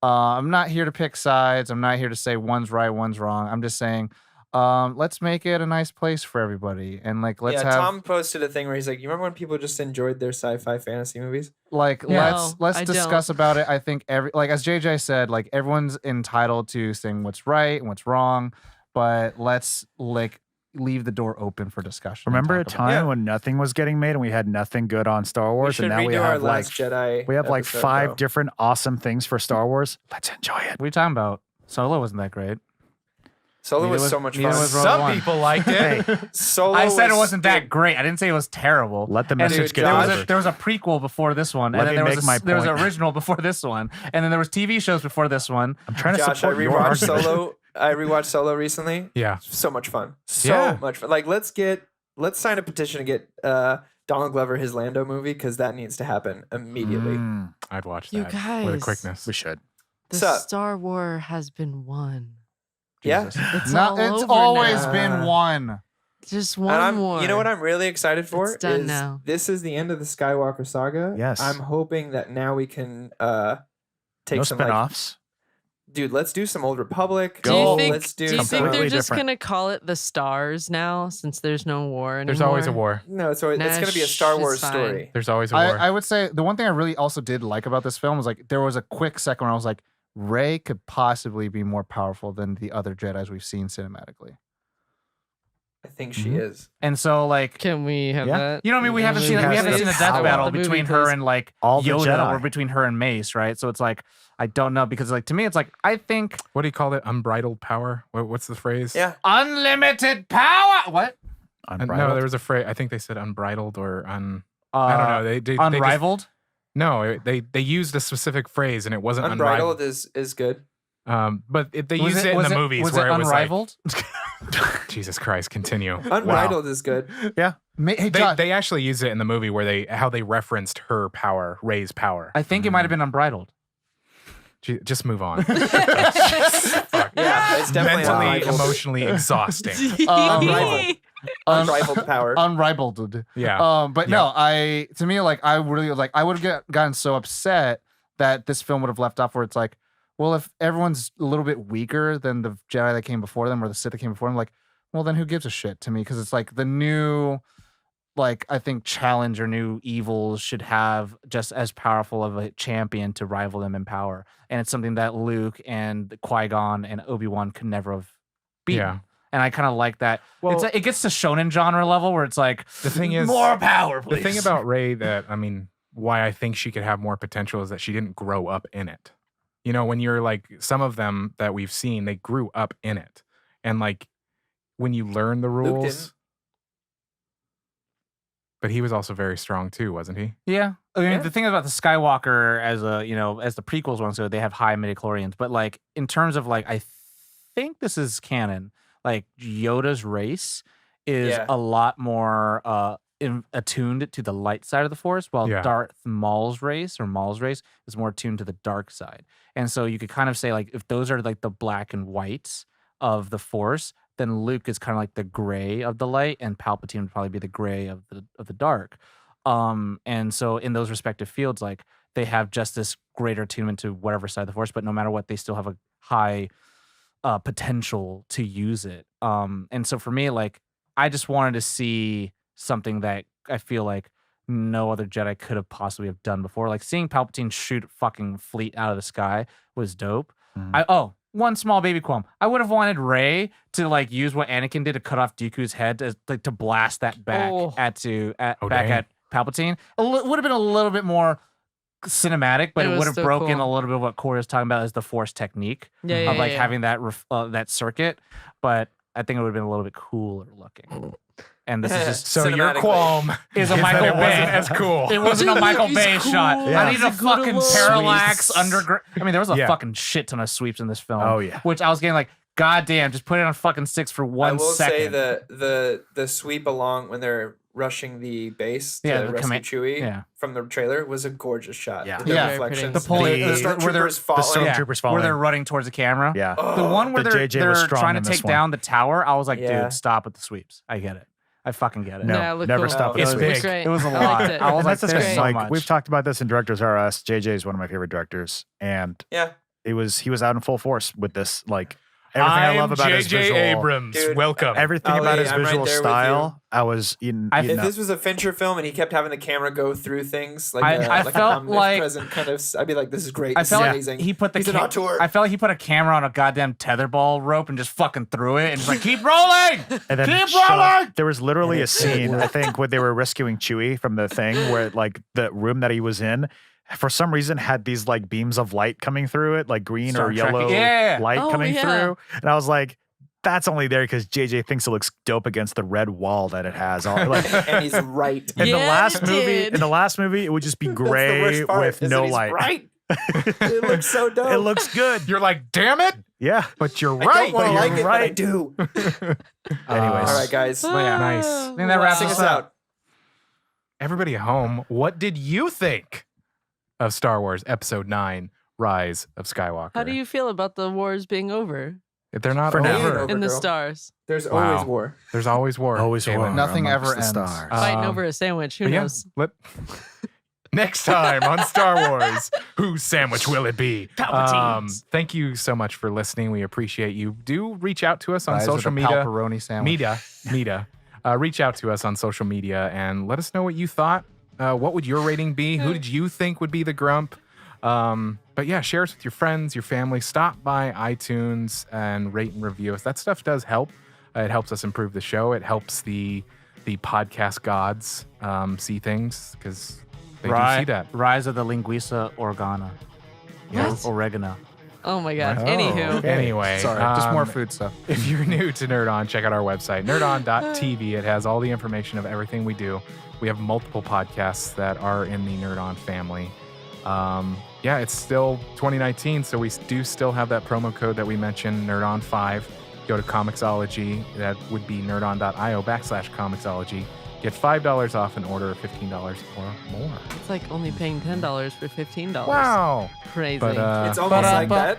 I'm not here to pick sides. I'm not here to say one's right, one's wrong. I'm just saying, let's make it a nice place for everybody, and like let's Yeah, have Tom posted a thing where he's like, "You remember when people just enjoyed their sci-fi fantasy movies?" like No, let's I discuss about it. I think as JJ said, like everyone's entitled to saying what's right and what's wrong, but let's like leave the door open for discussion. and Remember a talk about time when nothing was getting made and we had nothing good on Star We Wars, should and now we redo our have like Last Jedi. we have like episode, 5 though. different awesome things for Star Wars. Let's enjoy it. What are you talking about? Solo wasn't that great. Solo Neither was was- so much neither fun. was Rogue Some One. people liked it. Solo I said it was- wasn't that dude, great. I didn't say it was terrible. Let the And message dude, get there was, delivered. there was a prequel before this one, Let and then me there was make my there was an point. original before this one, and then there was TV shows before this one. I'm trying to Josh, I support your rewatched argument. Solo. I rewatched Solo recently. Yeah. So much fun. So Yeah. much fun. Like, let's sign a petition to get Donald Glover his Lando movie, because that needs to happen immediately. I'd watch You that with a guys. quickness. We should. The Sup? Star War has been won. Yeah. It's No, all it's over always now. been one. Just And one more. you know what I'm really excited for It's done is now. this is the end of the Skywalker saga. Yes. I'm hoping that now we can take No some like, spinoffs. dude, let's do some Old Republic. Do you think, Let's do do you think some- they're Completely just different. gonna call it the Stars now, since there's no war anymore? There's always a war. No, it's going to be a Nah, Star it's Wars fine. story. There's always a war. I would say the one thing I really also did like about this film was like there was a quick second where I was like, Rey could possibly be more powerful than the other Jedis we've seen cinematically. I think she is. And so, like, Can we have Yeah. that? you know what I mean? We haven't seen has we haven't the seen a death power. battle The movie, between her please. and like All the Yoda Jedi. or between her and Mace, right? So it's like I don't know because like to me it's like I think What do you call it? Unbridled power? What's the phrase? Yeah. unlimited power. What? No, Unbridled. there was a phrase. I think they said unbridled or I don't know. They just- Unrivaled. no, they used a specific phrase and it wasn't Unbridled is good. But they Was used it in the movies was where it it was unrivaled? like, Jesus Christ, continue. Unbridled is good. Hey, They, Josh, they actually used it in the movie where how they referenced her power, Rey's power. I think it might have been unbridled. Just move on. Yeah, it's definitely Mentally, unrivaled. emotionally exhausting. Unrivaled. Un- Unrivaled power. unrivaled. Yeah. But no, to me, like I really like I would have gotten so upset that this film would have left off where it's like, well, if everyone's a little bit weaker than the Jedi that came before them or the Sith that came before them, like, well, then who gives a shit to me? Because it's like the new, like I think challenge or new evils should have just as powerful of a champion to rival them in power, and it's something that Luke and Qui-Gon and Obi-Wan could never have beaten. Yeah. And I kind of like that. Well- It gets to shonen genre level where it's like The thing is, more power, the please. thing about Rey that, I mean, why I think she could have more potential is that she didn't grow up in it. You know, when you're like, some of them that we've seen, they grew up in it. And like, when you learn the Luke rules. didn't. But he was also very strong too, wasn't he? Yeah. I mean, Yeah. the thing about the Skywalker as the prequels ones, so they have high midichlorians. But like in terms of like, I think this is canon. Like Yoda's race is Yeah. a lot more attuned to the light side of the Force, while Yeah. Darth Maul's race is more attuned to the dark side. And so you could kind of say like, if those are like the black and whites of the Force, then Luke is kind of like the gray of the light, and Palpatine would probably be the gray of the dark. And so in those respective fields, like they have just this greater attunement to whatever side of the Force, but no matter what, they still have a high potential to use it. And so for me, like I just wanted to see something that I feel like no other Jedi could have possibly have done before. Like seeing Palpatine shoot fucking fleet out of the sky was dope. One small baby qualm. I would have wanted Rey to like use what Anakin did to cut off Dooku's head to blast that back back dang. at Palpatine. Would have been a little bit more cinematic, but It it was would have so broken cool. a little bit of what Corey was talking about as the Force technique Yeah, of like yeah. having that that circuit. But I think it would have been a little bit cooler looking. And this is just So your Cinematically. qualm is a that Michael it Bay. wasn't as cool. It wasn't a Michael He's Bay cool. shot. Yeah. I need a He's a good fucking alone. parallax Sweeps. underground. I mean, there was a Yeah. fucking shit ton of sweeps in this film. Oh, yeah. Which I was getting like, God damn, just put it on fucking sticks for I 1 will say second. the sweep along when they're rushing the base to Yeah, the rescue command- Chewie yeah. from the trailer was a gorgeous shot. Yeah. The Yeah. reflections. The pull- the the- where stormtroopers they're- falling. stormtroopers falling. Where they're running towards the camera. Yeah. Oh, The one where The they're, JJ was they're strong trying to in this take one. down the tower, I was like, Yeah. dude, stop with the sweeps. I get it. I fucking get it. No, Yeah, it looked never cool. stop. It's It big. looked great. It was a I lot. liked it. I was And like, that's the there's thing. so Like much. we've talked about this in Directors R Us. JJ is one of my favorite directors, and Yeah. he was out in full force with this. Like Everything I I'm love about his JJ visual, Abrams. Dude, Welcome. everything about Ali, his I'm right visual there with style, I was If this was a Fincher film and he kept having the camera go through things like I like felt an like- present kind of, I'd be like, this is great. I This felt is like amazing. he put the He's an auteur. I felt like he put a camera on a goddamn tetherball rope and just fucking threw it and just like keep rolling. and then Keep shot- rolling! There was literally And a scene, I think, when they were rescuing Chewie from the thing where like the room that he was in, for some reason had these like beams of light coming through it, like green Star or Trek-y. yellow Yeah. light Oh, coming yeah. through. And I was like, that's only there because JJ thinks it looks dope against the red wall that it has. All, like, And he's right. in the Yeah, last it movie, did. in the last movie, it would just be That's the gray worst part, with is no that he's light. Right. It looks so dope. It looks good. You're like, damn it, Yeah. but you're I right. don't want to you're like it, right. but I do. Anyways. All right, guys. yeah. Nice. I think that wraps Sing us us up. out. Everybody at home, what did you think of Star Wars Episode 9, Rise of Skywalker? How do you feel about the wars being over If they're not For now. over, Over, in the girl. stars? There's Wow. always war. there's always war. Always Caitlin. war. Nothing amongst ever the ends. stars. Fighting over a sandwich. Who But yeah, knows? next time on Star Wars, whose sandwich will it be? Palpatine's. Thank you so much for listening. We appreciate you. Do reach out to us on Rise of social the media. Palperoni sandwich. Media. Reach out to us on social media and let us know what you thought. What would your rating be? Who did you think would be the grump? But yeah, share us with your friends, your family. Stop by iTunes and rate and review us. That stuff does help. It helps us improve the show. It helps the podcast gods see things because they do see that. Rise of the Linguiça Organa. What? Oregano. Oh my god. Oh, Anywho. okay. Anyway, Sorry, just more food stuff. If you're new to Nerd On, check out our website, nerdon.tv. It has all the information of everything we do. We have multiple podcasts that are in the Nerd On family. Yeah, it's still 2019, so we do still have that promo code that we mentioned, NerdOn5. Go to Comixology. That would be nerdon.io/Comixology. Get $5 off an order of $15 or more. It's like only paying $10 for $15. Wow. Crazy. But It's almost like that.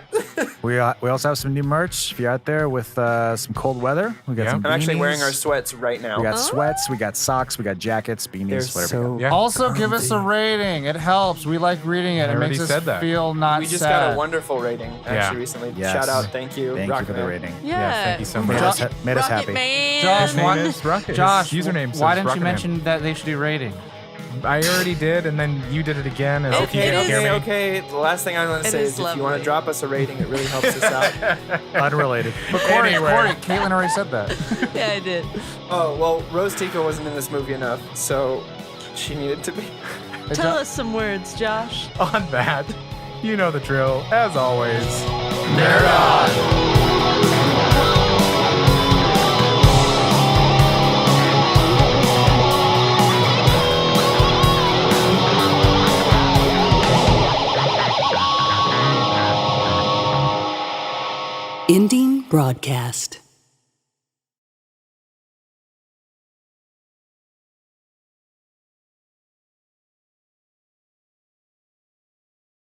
We also have some new merch. If you're out there with some cold weather, we got Yeah. some I'm actually wearing beanies. our sweats right now. We got Oh. sweats, we got socks, we got jackets, beanies, They're whatever. so. Yeah. Also, give us a rating. It helps. We like reading it. I It already makes us said that. feel not We just sad. got a wonderful rating actually Yeah. recently. Yes. Shout out, thank you, Thank you Rocket for the Man. rating. yeah. thank you so Made much. us, made us Rocket happy. Man. Josh, His name why- is Rocket. His Josh, username says why didn't Rocket you Man. mention that they should do rating? I already did, and then you did it again. As if you Okay, didn't hear me. okay. The last thing I want to It say is is if you want lovely. to drop us a rating, it really helps us out. Unrelated. Corey, Anyway. Caitlin already said that. Yeah, I did. Oh, well, Rose Tico wasn't in this movie enough, so she needed to be. Tell us some words, Josh. On that, you know the drill. As always, nerd on. Ending broadcast.